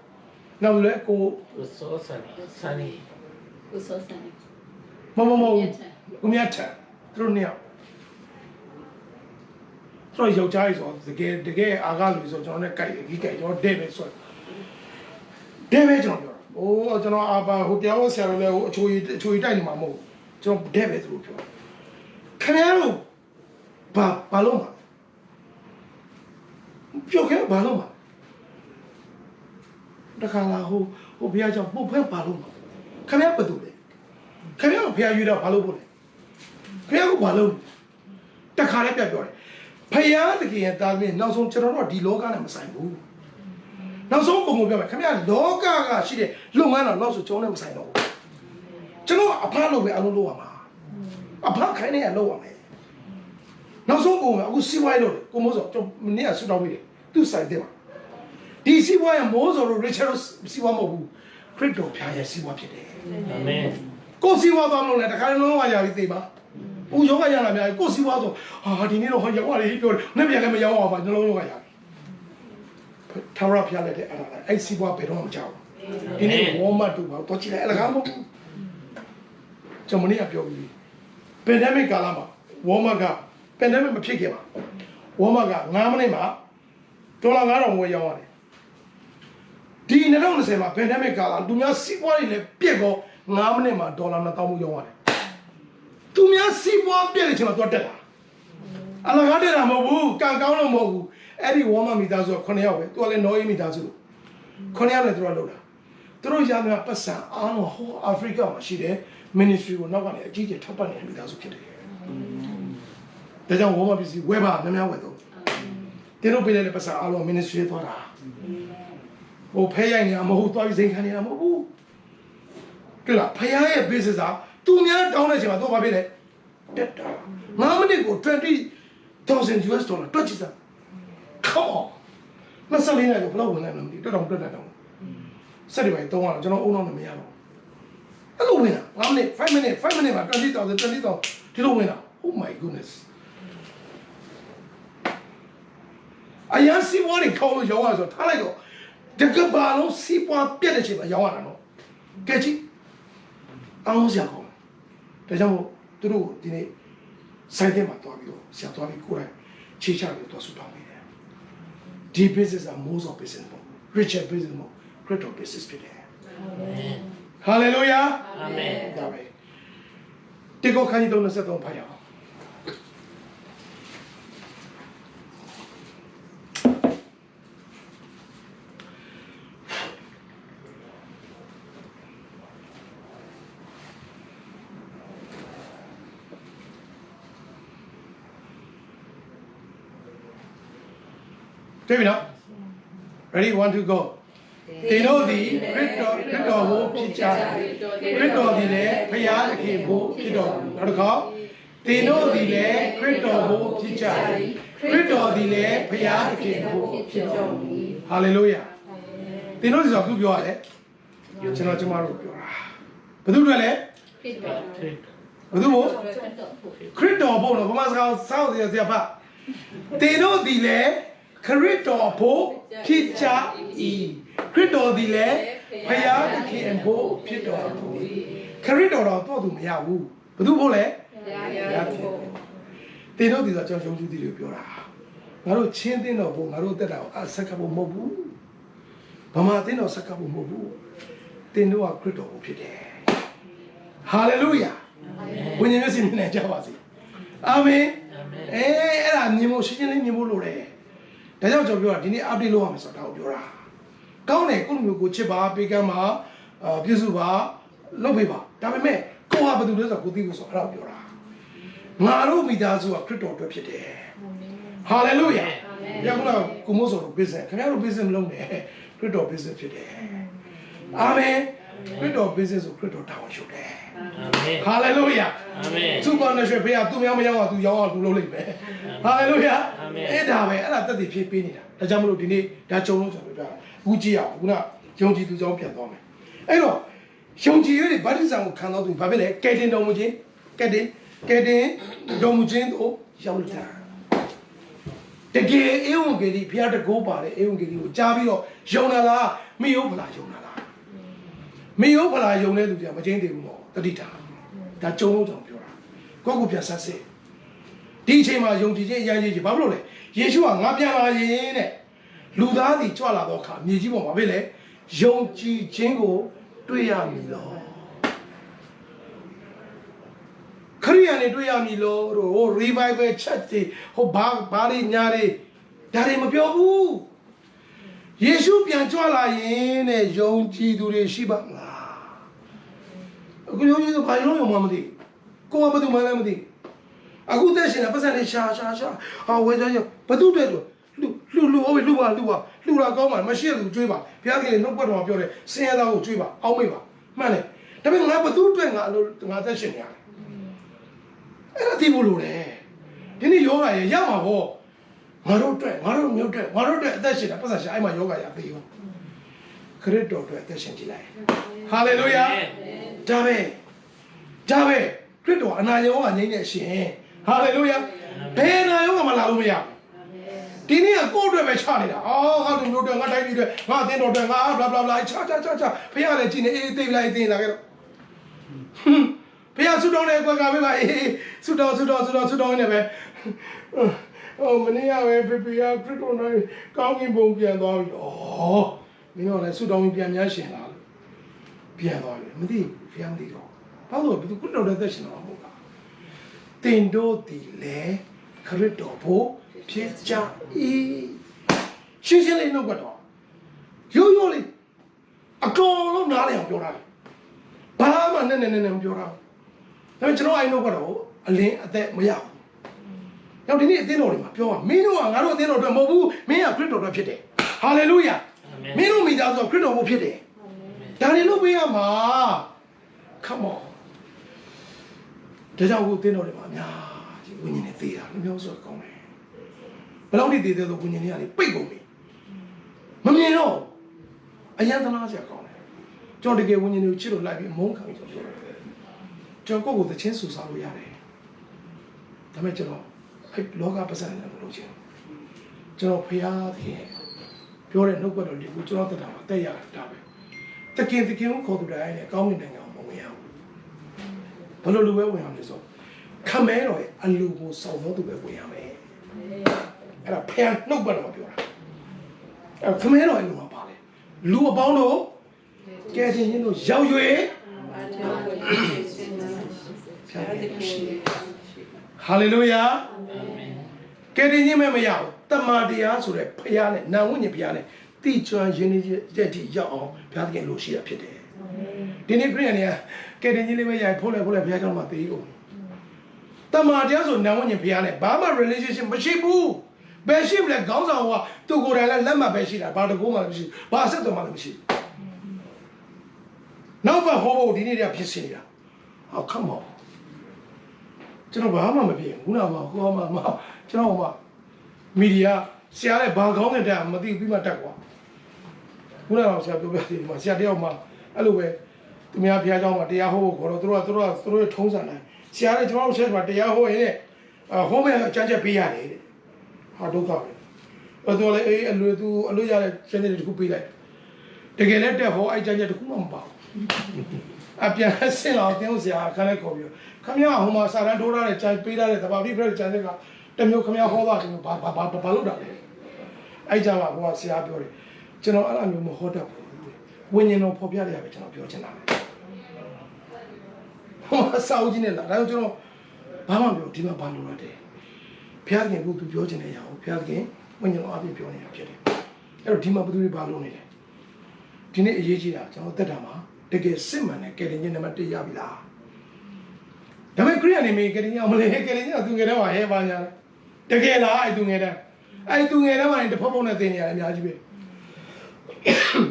နောက်လည်းကိုစောစနီ မကိုမြတ်ထသူတို့နှစ်ယောက်ဆိုယောက်ျားကြီးဆိုတကယ်အားကားလို့ဆိုကျွန်တော်နဲ့ကြိုက်တယ်ကြီးကြိုက်ကျွန်တော်တဲ့ပဲဆိုတဲ့ပဲကျွန်တော်ပြောကျွန်တော်ဟိုတရားဝဆရာတို့လည်းဟိုအချိုကြီးတိုက်နေမှာမဟုတ်ကျွန်တော်တဲ့ပဲသူတို့ပြောခင်ဗျားတို့ဘာလို့မှာပြောခဲ့ဘာလို့မှာတခါလာဟိုဘုရားကြောင့်ပုတ်ဖက်ဘာလို့မှာခင်ဗျားဘာလုပ်လဲခင်ဗျားကိုဘုရားယူတော့ဘာလို့ပို့လဲခင်ဗျားကိုဘာလုပ်တခါလည်းပြတ်ပြောတယ်ဖယားတကယ်ရဲ့တာသမီးနောက်ဆုံးကျွန်တော်တို့ဒီလောကနဲ့မဆိုင်ဘူးနောက်ဆုံးပုံပြောမယ်ခင်ဗျားလောကကရှိတဲ့လုပ်ငန်းတော့နောက်ဆိုကျွန်တော်နဲ့မဆိုင်တော့ဘူးကျွန်တော်အဖလုပ်ပဲအလုံးလုပ်ရမှာအဖခိုင်းနေရလုပ်ရမယ်နောက်ဆုံးပုံမှာအခုစီးပွားရေးလုပ်တယ်ကိုမိုးစောကျွန်တော်မနေ့ကဆူတောင်းပြီးတယ်သူဆိုင်တယ်မှာဒီစီးပွားရေးမိုးစောတို့ရစ်ချတ်တို့စီးပွားမဟုတ်ဘူးခရစ်တော်ဖျားရဲ့စီးပွားဖြစ်တယ်အာမင်ကိုစီးပွားသွားမလို့လည်းတခါလုံးလုံးဝရပြီသိပါဦးယောဂရလာများကိုစီးပွားဆိုဒီနေ့တော့ဟောရောက်ရတယ်ပြောတယ်နေ့ပြန်လည်းမရောက်အောင်ပါနှလုံးယောဂရပြီထာဝရဖျားလည်းတဲ့အဲ့စီးပွားဘယ်တော့မှမကြောက်ဘူးဒီနေ့ဝေါ်မတ်တို့တော့ကြည့်လိုက်အလကားမဟုတ်ဘူးကျွန်မနေ့ကပြောပြီး pandemic ကာလမှာဝေါ်မတ်က pandemic မဖြစ်ခင်မှာဝေါ်မတ်က9မိနစ်မှာဒေါ်လာ9000ဝယ်ရောင်းရတယ်ဒီ2020မှာ pandemic ကာလသူများစီးပွားရေးလည်းပြက်ကော9မိနစ်မှာဒေါ်လာ2000မှုရောင်းရတယ်သူများစီးပွားပြက်တဲ့ချိန်မှာသူတက်တာအလကားတက်တာမဟုတ်ဘူးကံကောင်းလို့မဟုတ်ဘူးအဲ့ဒီဝေါ်မတ်မိသားစုက9ယောက်ပဲသူကလည်းနော်အေးမိသားစု9ယောက်နဲ့သူကလောက်တာသူတို့ရမယ်ပတ်စံအားလုံးဟိုအာဖရိကမှာရှိတဲ့ ministry ကိုနောက်ကနေအကြီးကြီးထောက်ပံ့နေတဲ့မိသားစုဖြစ်တယ်ဒါကြောင့်ဝေါ်မတ်ပစ္စည်းဝယ်ပါများများဝယ်တော့တင်းတို့ပေးတဲ့ပတ်စံအားလုံး ministry သွားတာဟိုဖဲရိုက်နေတာမဟုတ်သွားပြီးစိန်ခံနေတာမဟုတ်ဘူးတွေ့လားဖယားရဲ့ business ကသူများတောင်းတဲ့ချိန်မှာတော့ဘာဖြစ်လဲတက်တာ9မိနစ်ကို$20,000 US တွက်ကြည့်စမ်း come on 24နဲ့ဘယ်လောက်ဝင်လဲမသိတက်တော့တက်တော့စက်တွေပဲတုံးရအောင်ကျွန်တော်အုံနောက်နဲ့မရတော့အဲ့လိုဝင်တာ9မိနစ်5မိနစ်မှာ$20,000ဒီလိုဝင်တာ oh my goodness အရင်စီးပွားတွေခေါ်လို့ရောင်းရဆိုထားလိုက်တော့တကဘာလုံးစီးပွားပြက်တဲ့ချိန်မှာရောင်းရတာနော်ကဲကြည့်အောင်စရာကောင်းဒါကြောင့်သူတို့ဒီနေ့စိုက်တဲ့မှာတွားပြီးတော့ဆရာတွားပြီးကိုယ်တိုင်ချေချပြီးတော့ဆူတောင်းနေတယ်ဒီ business က most of business ပေါ့ richer business ပေါ့ greater business ဖြစ်တယ်အာမင် hallelujah အာမင်ဒါပဲတေကောခန်းကြီး33ဖတ်ရအောင်တွေ့ပြီနော် ready ready 1 2 go တင်တို့သည်ခရစ်တော်ကိုဖြစ်ကြတယ်ခရစ်တော်သည်လည်းဖခင်သခင်ကိုဖြစ်တော်မူနောက်တစ်ခါတင်တို့သည်လည်းခရစ်တော်ကိုဖြစ်ကြတယ်ခရစ်တော်သည်လည်းဖခင်သခင်ကိုဖြစ်တော်မူဟာလေလုယာတင်တို့ဆိုတော့ခုပြောရတယ်ကျွန်တော်တို့ပြောတာဘယ်သူတွေလဲခရစ်တော်ဘယ်သူမို့ခရစ်တော်ဘုံတော့ဘာမှစကားစောက်ရဖတင်တို့သည်လည်းခရစ်တော်ဘုံဖြစ်ကြ၏ခရစ်တော်သည်လည်းဖယားသခင်ဘုံဖြစ်တော်မူခရစ်တော်တော့သူမရဘူးဘယ်သူဘုံလဲဖယားသခင်တင်တို့သည်ဆိုကျွန်တော်ယုံကြည်သူတွေပြောတာငါတို့ချင်းတင်းတော်ဘုံငါတို့တက်တာကိုဆက်ကဖို့မဟုတ်ဘူးဘာမှတင်းတော်ဆက်ကဖို့မဟုတ်ဘူးတင်တို့ကခရစ်တော်ဘုံဖြစ်တယ်ဟာလေလုယာဝိညာဉ်မျက်စိမြင်နိုင်ကြပါစေအာမင်အဲ့ဒါမြင်ဖို့ရှင်းရှင်းလေးမြင်ဖို့လိုတယ်ဒါကြောင့်ကျွန်တော်ပြောတာဒီနေ့ update လုပ်ရမယ်ဆိုတာကိုပြောတာကောင်းတယ်ကိုယ့်လူမျိုးကိုချစ်ပါပေးကမ်းပါပြည့်စုံပါလုပ်ပေးပါဒါပေမဲ့ကိုဟာဘာလို့လဲဆိုတော့ကိုသိဖို့ဆိုအဲ့ဒါကိုပြောတာငါတို့မိသားစုကခရစ်တော်အတွက်ဖြစ်တယ်ဟာလေလုယာပြောင်းတော့ကိုမို့ဆိုတော့ business ခင်ဗျားတို့ business မလုပ်နဲ့ခရစ်တော် business ဖြစ်တယ်အာမင်ခရစ်တော် business ကိုခရစ်တော်တာဝန်ယူတယ်ဟာလေလုယာအာမင်သူကလည်းဘုရားသူများမရောက်အောင်သူရောက်အောင်သူလုပ်လိုက်မယ်ဟာလေလုယာအဲ့ဒါပဲအဲ့ဒါတက်တည်ဖြစ်ပေးနေတာဒါကြောင့်မလို့ဒီနေ့ဒါကြုံလို့ကျွန်တော်ပြောတာဘူးကြည့်အောင်ခုနယုံကြည်သူကြောင့်ပြန်သွားမယ်အဲ့တော့ယုံကြည်ရတဲ့ဗတ္တိဇံကိုခံတော့သူဘာဖြစ်လဲကယ်တင်တော်မူခြင်းကယ်တင်တော်မူခြင်းကိုရောက်လာတကယ်ဧဝံဂေလိဘုရားတကောပါတယ်ဧဝံဂေလိကိုကြားပြီးတော့ယုံလာလားမယုံဖလားယုံလာလားမယုံဖလားယုံတဲ့သူတွေကမချင်းသေးဘူးတော့တတိတာဒါကြုံလို့ကြောင့်ပြောတာကိုယ့်ကိုပြန်ဆက်စစ်ဒီအချိန်မှာယုံကြည်ခြင်းအရင်ကြီးဘာဖြစ်လို့လဲယေရှုကငါပြန်လာရင်တဲ့လူသားတွေကြွလာတော့ခါမြေကြီးပေါ်မှာပဲလေယုံကြည်ခြင်းကိုတွေ့ရမည်လို့ခရိယာနဲ့တွေ့ရမည်လို့ဟို revival church တွေဟိုဘာလေးညာတွေဒါတွေမပြောဘူးယေရှုပြန်ကြွလာရင်တဲ့ယုံကြည်သူတွေရှိပါမလားအခုယုံကြည်သူဘာလို့ယုံမှမသိကိုယ်ကဘာလို့မှလည်းမသိအခုသက်ရှင်တဲ့ပတ်စံလေးရှာဟာဝဲကြရဘသူတွေ့လို့လူဟုတ်ပြီလူပါလာကောင်းပါမရှိတဲ့လူကျွေးပါဘုရားခင်နှုတ်ပတ်တော်ပြောတယ်ဆင်းရဲသားကိုကျွေးပါအောက်မိတ်ပါမှန်တယ်ဒါပေမဲ့ငါဘသူတွေ့ငါသက်ရှင်နေရတယ်အဲ့ဒါသိဖို့လိုတယ်ဒီနေ့ယောဂရရမှာပေါ့ငါတို့အတွက်အသက်ရှင်တာပတ်စံရှာအဲ့မှာယောဂရသိရောခရစ်တော်အတွက်အသက်ရှင်ကြည့်လိုက်ဟာလေလုယာဒါပဲခရစ်တော်အနာရောဂါငြိမ်းနေရှင်ဟာလေလုယာဘယ်နာရောဂါမှလာလို့မရဒီနေ့ကကိုယ့်အတွက်ပဲချနေတာငါတို့မျိုးတွေငါတိုင်းပြည်တွေငါအသင်းတော်တွေငါဘလာဘလာချာဖခင်လည်းကြည့်နေအေးသိလိုက်သိလာခဲ့တော့ဖခင်ဆူတောင်းတဲ့ကွက်ကပဲပါအေးဆူတောင်းနေပဲမနေ့ကပဲဖေဖေကခရစ်တော်နဲ့ကောင်းကင်ဘုံပြန်သွားပြီမင်းတို့လည်းဆူတောင်းပြန်များရှင်လာပြန်သွားပြီမသိဖခင်မသိတော့ဘာလို့ဘယ်သူခရစ်တော်တဲ့သက်ရှင်တော့မဟုတ်လားတင်တို့ဒီလေခရစ်တော်ဘို့ဖြစ်ကြ၏ရှင်းလေးနှုတ်ကတော့ရိုးလေးအကုန်လုံးနားလည်အောင်ပြောတာဘာမှနဲ့မပြောတာဒါပေမဲ့ကျွန်တော်အဲ့နှုတ်ကတော့အလင်းအသက်မရဘူးနောက်ဒီနေ့အသင်းတော်တွေမှာပြောပါမင်းတို့ကငါတို့အသင်းတော်တွေမဟုတ်ဘူးမင်းကခရစ်တော်တွေဖြစ်တယ်ဟာလေလုယာမင်းတို့မိသားစုခရစ်တော်ဘို့ဖြစ်တယ်ဒါတွေလုပ်ပေးရမှာ come on ဒါကြောင့်ကိုအသင်းတော်တွေမှာအများကြီးဝိညာဉ်နဲ့သေးတာမျိုးဆိုကောင်းတယ်ဘယ်လောက်ထိသေးသေးဆိုဝိညာဉ်တွေကပိတ်ကုန်ပြီမမြင်တော့အယံသနာစရာကောင်းတယ်ကျွန်တော်တကယ်ဝိညာဉ်တွေကိုချစ်လို့လိုက်ပြီးမုန်းခံပြီးပြောတယ်ကျွန်တော်ကိုယ်ကိုသချင်းဆူစားလို့ရတယ်ဒါပေမဲ့ကျွန်တော်အဲ့လောကပတ်စံနေလို့ချင်ကျွန်တော်ဖျားတယ်ပြောတဲ့နှုတ်ကတော်ဒီကိုကျွန်တော်တက်တာတက်ရတာပဲတကင်ကိုခေါ်သူတိုင်းနဲ့ကောင်းကင်နိုင်ငံကိုမဝင်ရဘူးဘယ်လိုလူပဲဝင်ရမလဲဆိုခမဲတော်ရဲ့အလူကိုစောင့်တော့သူပဲဝင်ရမယ်အဲ့ဒါဖျားနှုတ်ကတော်ပြောတာအဲ့ခမဲတော်ရဲ့လူမှာပါလေလူအပေါင်းတို့ကဲခြင်းချင်းတို့ရောက်ရွေဟာလေလုယာကဲခြင်းချင်းမဲ့မရဘူးတမန်တရားဆိုတဲ့ဖျားနဲ့နာဝိညာဉ်ဖျားနဲ့တိကျွမ်းရင်းနှီးတဲ့တိရောက်အောင်ဘုရားသခင်လိုရှိတာဖြစ်တယ်ဒီနေ့ခရစ်ယာန်တွေကကဲခြင်းချင်းလေးပဲရိုက်ဖိုးလဲဘုရားကျောင်းမှာတည်ကုန်တမန်တရားဆိုနာဝိညာဉ်ဖျားနဲ့ဘာမှ relationship မရှိဘူး ဘယ်ရှိမလဲခေါင်းဆောင်ကသူကိုယ်တိုင်လည်းလက်မှတ်ပဲရှိတာဘာတကူမှမရှိဘာအဆက်တော်မှလည်းမရှိနောက်ဘက်ဟောဖို့ဒီနေ့တည်းဖြစ်နေတာဟောခမောကျွန်တော်ဘာမှမဖြစ်ဘူးခုနကဟောမှာကျွန်တော်ကမီဒီယာဆရာလည်းဘာကောင်းတဲ့တက်မသိပြီးမှတက်ကွာခုနကဆရာပြောပြတယ်မှာဆရာတယောက်မှအဲ့လိုပဲသူများဘုရားကျောင်းမှာတရားဟောဖို့ခေါ်တော့သူတို့ထုံးစံတယ်ဆရာလည်းကျွန်တော်တို့ဆက်မှာတရားဟောရင်ဟောမယ်အကြမ်းချက်ပေးရတယ်တဲ့ဟာဒုက္ခပဲတော်လေအလွရတဲ့ကျန်တဲ့တခုပေးလိုက်တကယ်လည်းတက်ဟောအဲ့ကြမ်းချက်တခုမှမပါဘူးအပြန်ဆင်းလာတင်းဆရာခန်းလိုက်ခေါ်ပြီးခမရဟိုမှာစာတန်းထိုးထားတဲ့ကြံပေးထားတဲ့တဘာပြည့်ပြည့်ကြံတဲ့ကတမျိုးခမရဟောတာတယ်ဘာလို့တာလဲအဲ့ကြမှာဟိုကဆရာပြောတယ်ကျွန်တော်အဲ့လိုမျိုးမဟောတတ်ဘူးဝိညာဉ်တော်ဖော်ပြရပဲကျွန်တော်ပြောချင်တာဟောစာအုပ်ကြီးနဲ့လာဒါကြောင့်ကျွန်တော်ဘာမှမပြောဒီမှာဘာလို့လဲဘုရားခင်ကသူပြောချင်တဲ့ရအောင်ဘုရားခင်ဝိညာဉ်တော်အပြည့်ပြောနေတာဖြစ်တယ်အဲ့တော့ဒီမှာဘယ်သူတွေဘာလို့နေလဲဒီနေ့အရေးကြီးတာကျွန်တော်တက်တာမှာတကယ်စစ်မှန်တဲ့ကယ်တင်ခြင်းနံပါတ်1ရပြီလားဒါပေမဲ့ခရိယန်နေမင်းကယ်တင်ခြင်းမလဲကယ်တင်ခြင်းကသူငယ်တဲ့မှာဟဲပါညာတကယ်လားအဲ့သူငယ်တဲ့မှာတဖက်ဖုံးနဲ့တင်နေရတယ်အများကြီးပဲ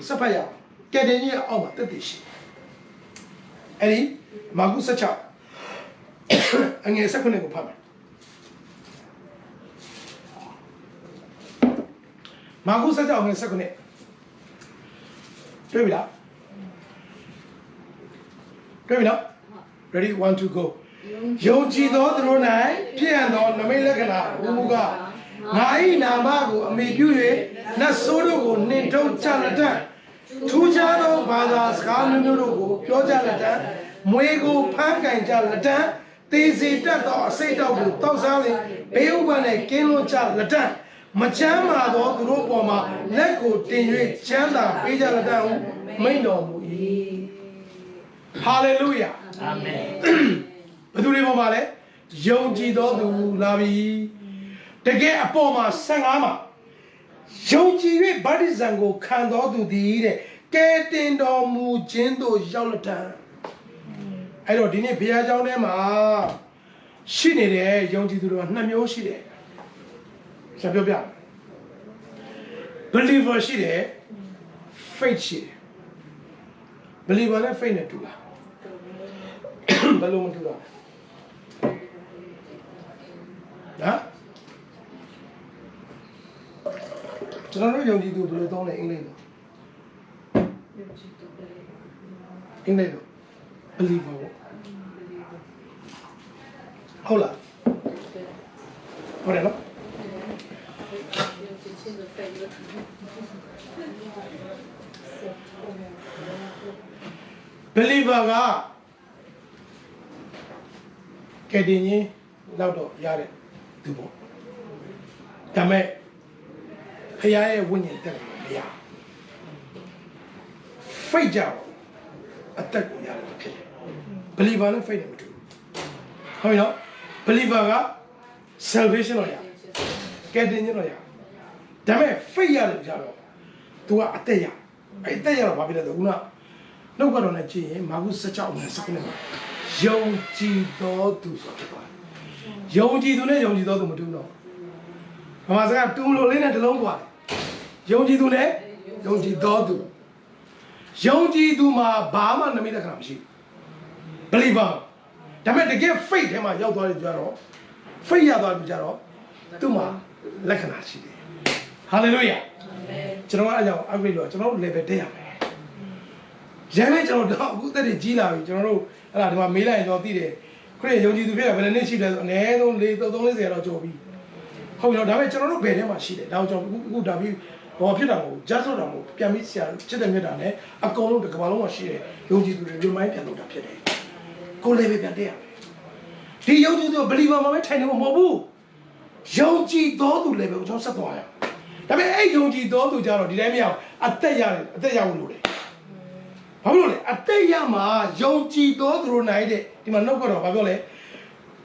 စဖတ်ရကယ်တင်ခြင်းအောက်မှာတက်တည်ရှိအဲ့ဒီမာကု16အငယ်19ကိုဖတ်မယ်မာကု16ငယ်19တွေ့ပြီလားတွေ့ပြီနော် ready 1 2 go ယုံကြည်သောသူတို့၌ဖြစ်ရသောနမိတ်လက္ခဏာဘုမူကငါ၏နာမကိုအမိပြု၍နတ်ဆိုးတို့ကိုနှင်ထုတ်ချလက်တတ်ထူးခြားသောဘာသာစကားမျိုးတို့ကိုပြောကြလက်တတ်မွေကိုဖမ်းကင်ကြလက်တတ်သေစီတတ်သောအစိတ်တောက်ကိုတောက်စားလင်ဘေးဥပ္ပန်နဲ့ကင်းလွန်ကြလက်တတ်မချမ်းမာသောသူတို့ပေါ်မှာလက်ကိုတင်၍ချမ်းသာပေးကြလက်တတ်ဟုမိန့်တော်မူ၏ဟာလေလုယာအာမင်ဘယ်သူတွေပေါ်မှာလဲယုံကြည်သောသူလာပြီတကယ်အပေါ်မှာ15မှာယုံကြည်၍ဗတ္တိဇံကိုခံတော်သူသည်တဲ့ကဲတင်တော်မူခြင်းသို့ရောက်လက်တံအဲ့တော့ဒီနေ့ဘုရားကျောင်းထဲမှာရှိနေတဲ့ယုံကြည်သူတွေက2မျိုးရှိတယ်ဆက်ပြောပြ believer ရှိတယ် faith ရှိတယ် believer နဲ့ faith နဲ့တူလားဘယ်လိုမတူတာနော်ကျွန်တော်တို့ယုံကြည်သူဘယ်လိုသုံးလဲအင်္ဂလိပ်လိုအင်္ဂလိပ်လို believer ဟုတ်လားဟုတ်တယ်နော်believer ကကဲတင်ရင်လောက်တော့ရတဲ့သူပေါ့ဒါမဲ့ဖခင်ရဲ့ဝိညာဉ်တက်တယ်မရဖိတ်ကြတော့အသက်ကိုရတယ်ဖြစ်တယ် believer နဲ့ faith နဲ့မတူဟုတ်ပြီနော် believer က salvation တော့ရကဲတင်ရင်တော့ရဒါမဲ့ faith ရတယ်ကြတော့ तू ကအသက်ရအဲ့အသက်ရတော့ဘာဖြစ်လဲဆိုခုနနှုတ်ကတော့လည်းကြည့်ရင်မာကု16နဲ့19မှာယုံကြည်တော်သူဆိုဖြစ်သွားတယ်ယုံကြည်သူနဲ့ယုံကြည်တော်သူမတူတော့ဘာမှစကားတူလို့လေးနဲ့တလုံးกว่าယုံကြည်သူနဲ့ယုံကြည်တော်သူယုံကြည်သူမှာဘာမှနမိတ်လက္ခဏာမရှိဘူး believer ဒါပေမဲ့တကယ် faith ထဲမှာရောက်သွားတယ်ကြတော့ faith ရသွားပြီကြတော့သူ့မှာလက္ခဏာရှိတယ် hallelujah ကျွန်တော်အဲ့ကြောင့် upgrade လို့ကျွန်တော်တို့ level တက်ရမယ်ရမ်းလည်းကျွန်တော်တော့အခုတက်တွေကြီးလာပြီကျွန်တော်တို့အဲ့ဒါဒီမှာမေးလိုက်ရင်ကျွန်တော်သိတယ်ခရစ်ယုံကြည်သူဖြစ်တာဘယ်နှစ်ရှိလဲဆိုအနည်းဆုံး340တော့ကျော်ပြီဟုတ်ပြီနော်ဒါပေမဲ့ကျွန်တော်တို့ဘယ်ထဲမှာရှိတယ်ဒါကြောင့်အခုဒါပြီးဘာဖြစ်တာမဟုတ် just တော့မဟုတ်ပြန်ပြီးဆရာချစ်တဲ့မြတ်တာနဲ့အကုန်လုံးတစ်ကမ္ဘာလုံးမှာရှိတယ်ယုံကြည်သူတွေ remind ပြန်လုပ်တာဖြစ်တယ်ကိုယ်လည်းပဲပြန်တက်ရမယ်ဒီယုံကြည်သူ believer မှာပဲထိုင်နေမှာမဟုတ်ဘူးယုံကြည်တော်သူလည်းပဲကျွန်တော်ဆက်သွားရဒါပေမဲ့အဲ့ယုံကြည်တော်သူကြတော့ဒီတိုင်းမရအောင်အသက်ရတယ်အသက်ရဖို့လိုတယ်ဘာလို့လဲအသက်ရမှာယုံကြည်တော်သူတို့နိုင်တဲ့ဒီမှာနှုတ်ကတော့ဘာပြောလဲ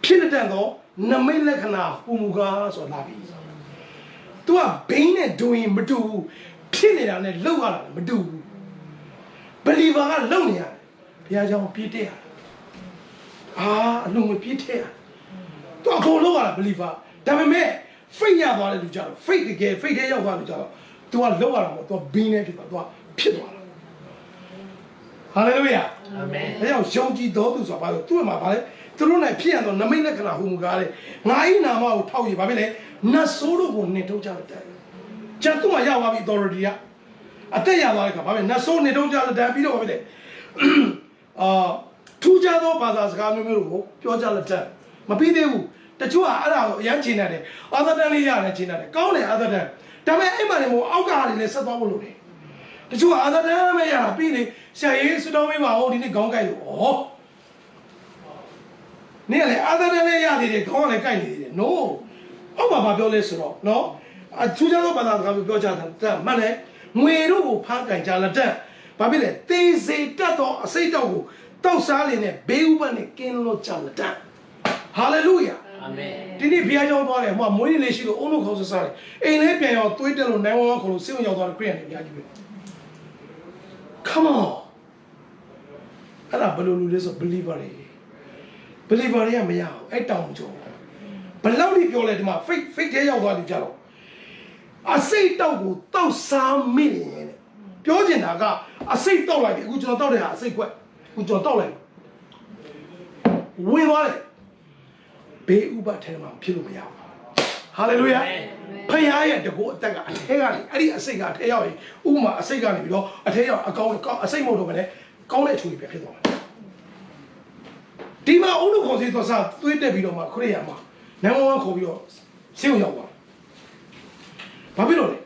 ဖြစ်တဲ့တော့နမိတ်လက္ခဏာဟူမူကားဆိုတာလာပြီ။ तू ကဘိန်းနဲ့ဒွင်မတူဘူးဖြစ်နေတာနဲ့လှုပ်ရတာမတူဘူး။ believer ကလှုပ်နေရတယ်။ဘုရားကြောင့်ပြည့်တဲ့ရတယ်။အလုံးမပြည့်တဲ့ရတယ်။ तू အကုန်လှုပ်ရတာ believer ဒါပေမဲ့ faith ရသွားတဲ့လူကြတော့ faith တကယ် faith ထဲရောက်သွားလူကြတော့ तू ကလောက်ရတာမဟုတ် तू ဘင်းနေဖြစ်သွား तू ဖြစ်သွားတာဟာလေလုယာအာမင်ဒါကြောင့်ယုံကြည်တော်သူဆိုတာဘာလို့သူ့မှာဘာလဲသူတို့နဲ့ဖြစ်ရတော့နမိတ်လက္ခဏာဟူမူကားတဲ့ငါဤနာမကိုထောက်ရဘာဖြစ်လဲနတ်ဆိုးတို့ကိုနှင်ထုတ်ကြတယ်ကျန်သူ့မှာရောက်သွားပြီ authority ကအတက်ရသွားတဲ့ခါဘာဖြစ်နတ်ဆိုးနှင်ထုတ်ကြတယ်ပြီးတော့ဘာဖြစ်လဲထူးခြားသောဘာသာစကားမျိုးမျိုးကိုပြောကြလက်တယ်မပြီးသေးဘူးတချို့ကအဲ့ဒါကိုအရန်ချင်တယ်အာသတန်လေးရတယ်ချင်တယ်ကောင်းတယ်အာသတန်ဒါပေမဲ့အဲ့မှာလည်းမဟုတ်အောက်ကဟာတွေလည်းဆက်သွားဖို့လုပ်တယ်တချို့ကအာသတန်မဲ့ရတာပြီးနေဆရာရေးစတော်မေးပါဦးဒီနေ့ခေါင်းကိုက်လို့ဩနေလေအာသတန်လေးရသေးတယ်ခေါင်းကလည်းကိုက်နေသေးတယ် no အောက်မှာဘာပြောလဲဆိုတော့နော်အထူးခြားသောဘာသာစကားမျိုးပြောကြတယ်မှန်တယ်ငွေတို့ကိုဖမ်းကန်ကြလက်တဲ့ဘာဖြစ်လဲသေစေတတ်သောအစိတ်တော့ကိုတောက်စားလင်းနဲ့ဘေးဥပတ်နဲ့ကင်းလို့ကြလက်တဲ့ဟာလေလုယာအာမင်ဒီနေ့ဘုရားကျောင်းသွားတယ်ဟိုကမွေးလေးရှိလို့အုံလို့ခေါ်စားတယ်အိမ်လေးပြန်ရောက်သွေးတက်လို့နိုင်ဝမ်းခေါ်လို့စိတ်ဝင်ရောက်သွားတဲ့ခရိယန်တွေအများကြီးပဲ come on အဲ့ဒါဘယ်လိုလူလဲဆို believer တွေကမရအောင်အဲ့တောင်ကျော်ဘယ်လောက်ကြီးပြောလဲဒီမှာ fake ထဲရောက်သွားတယ်ကြတော့အစိတ်တောက်ကိုတောက်စားမိနေတယ်ပြောချင်တာကအစိတ်တောက်လိုက်ပြီအခုကျွန်တော်တောက်တဲ့ဟာအစိတ်ကွက်အခုကျွန်တော်တောက်လိုက်ဝင်သွားတယ်ဘေးဥပထဲမှာဖြစ်လို့မရဘူးဟာလေလုယာဖခင်ရဲ့တကူအသက်ကအထဲကနေအဲ့ဒီအစိတ်ကအထဲရောက်ရင်ဥပမာအစိတ်ကနေပြီးတော့အထဲရောက်အကောင်းအစိတ်မဟုတ်တော့ဘဲနဲ့ကောင်းတဲ့အချွေပဲဖြစ်သွားတယ်ဒီမှာအုံလို့ခေါ်စီသွားစားသွေးတက်ပြီးတော့မှခရိယာမှာနိုင်ဝမ်းခေါ်ပြီးတော့ဆေးရုံရောက်သွားဘာဖြစ်လို့လဲ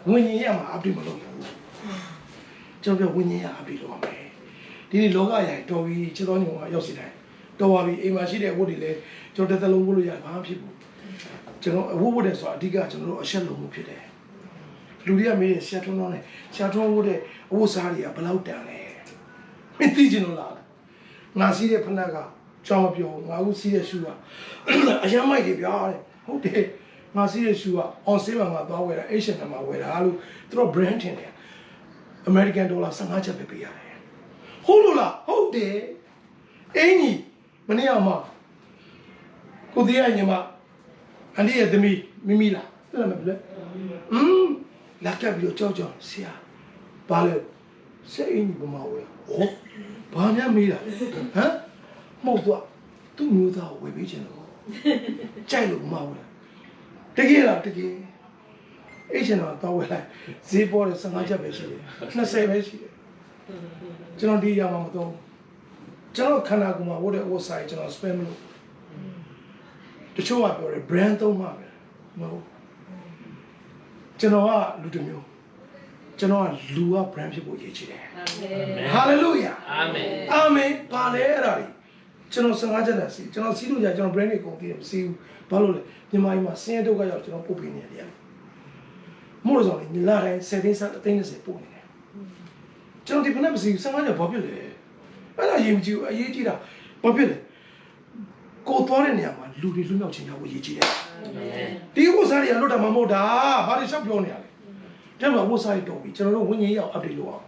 ဝိညာဉ်ရမှာအပြည့်မလုပ်ဘူးကျွန်တော်ပြောဝိညာဉ်ရအပြည့်လုပ်ရမယ်ဒီနေ့လောကရိုင်တော်ပြီးချစ်တော်ညုံကရောက်စီတိုင်းတော်ပါပြီအိမ်မှာရှိတဲ့အဝတ်တွေလည်းကျွန်တော်တစ်သလုံးဝတ်လို့ရဘာမှဖြစ်ဘူးကျွန်တော်အဝတ်ဝတ်တယ်ဆိုတာအဓိကကျွန်တော်တို့အရှက်လုံးမှုဖြစ်တယ်လူတွေကမေးတယ်ဆရာထွန်းတော်နဲ့ဆရာထွန်းဝတ်တဲ့အဝတ်စားတွေကဘယ်လောက်တန်လဲမသိချင်လို့လားငါစီးတဲ့ဖနက်ကကြောင်မပြောငါဦးစီးတဲ့ရှူကအရမ်းမိုက်တယ်ဗျာတဲ့ဟုတ်တယ်ငါစီးတဲ့ရှူက on sale မှာသွားဝယ်တာ Asian မှာဝယ်တာလို့သူတို့ brand တင်တယ် American dollar 15ကျပ်ပဲပေးရတယ်ဟုတ်လို့လားဟုတ်တယ်အင်းကြီးမနေ့ကမှကိုသေးရညီမအန်ဒီရဲ့သမီးမိမိလားသိလားမလဲလာကပ်ပြီးတော့ကြောက်ဆရာဘာလဲစိတ်အင်းကြီးဘမဝဲဟောဘာများမေးတာဟမ်မဟုတ်တော့သူ့မျိုးသားကိုဝယ်ပေးချင်တော့ကြိုက်လို့ဘမဝဲတကယ်လားတကယ်အဲ့ရှင်တော့တောင်းဝဲလိုက်ဈေးပေါ်တဲ့15ချက်ပဲရှိတယ်20ပဲရှိတယ်ကျွန်တော်ဒီရမှာမတော့ကျွန်တော်ခန္ဓာကိုယ်မှာဝတ်တဲ့ word size ကျွန်တော် spam လို့တချို့ကပြောတယ် brand သုံးမှာပဲမဟုတ်ကျွန်တော်ကလူတစ်မျိုးကျွန်တော်ကလူက brand ဖြစ်ဖို့ရည်ချည်တယ်အာမင် hallelujah အာမင်အာမင်ပါလေအဲ့ဒါကြီးကျွန်တော်15ချက်နဲ့စီကျွန်တော်စီးလို့ရကျွန်တော် brand တွေကုန်ပြီးမစီဘူးဘာလို့လဲမြန်မာပြည်မှာဆင်းရဲဒုက္ခရောက်ကျွန်တော်ပို့ပေးနေတယ်မို့လို့ဆိုရင်ညီလာတိုင်း7အသိန်း30ပို့နေတယ်ကျွန်တော်ဒီဖက်နဲ့မစီဘူး15ချက်ဘာဖြစ်လဲအဲ့ဒါရင်ကြည့်အရေးကြီးတာဘာဖြစ်လဲကိုသွားတဲ့နေရာမှာလူတွေလွတ်မြောက်ခြင်းကြောင့်အရေးကြီးတယ်ဒီဥစ္စာတွေကလွတ်တာမဟုတ်တာဘာတွေရှောက်ပြောနေရလဲတဲ့မှာဥစ္စာတွေတော်ပြီကျွန်တော်တို့ဝိညာဉ်ရေးအောင် update လုပ်အောင်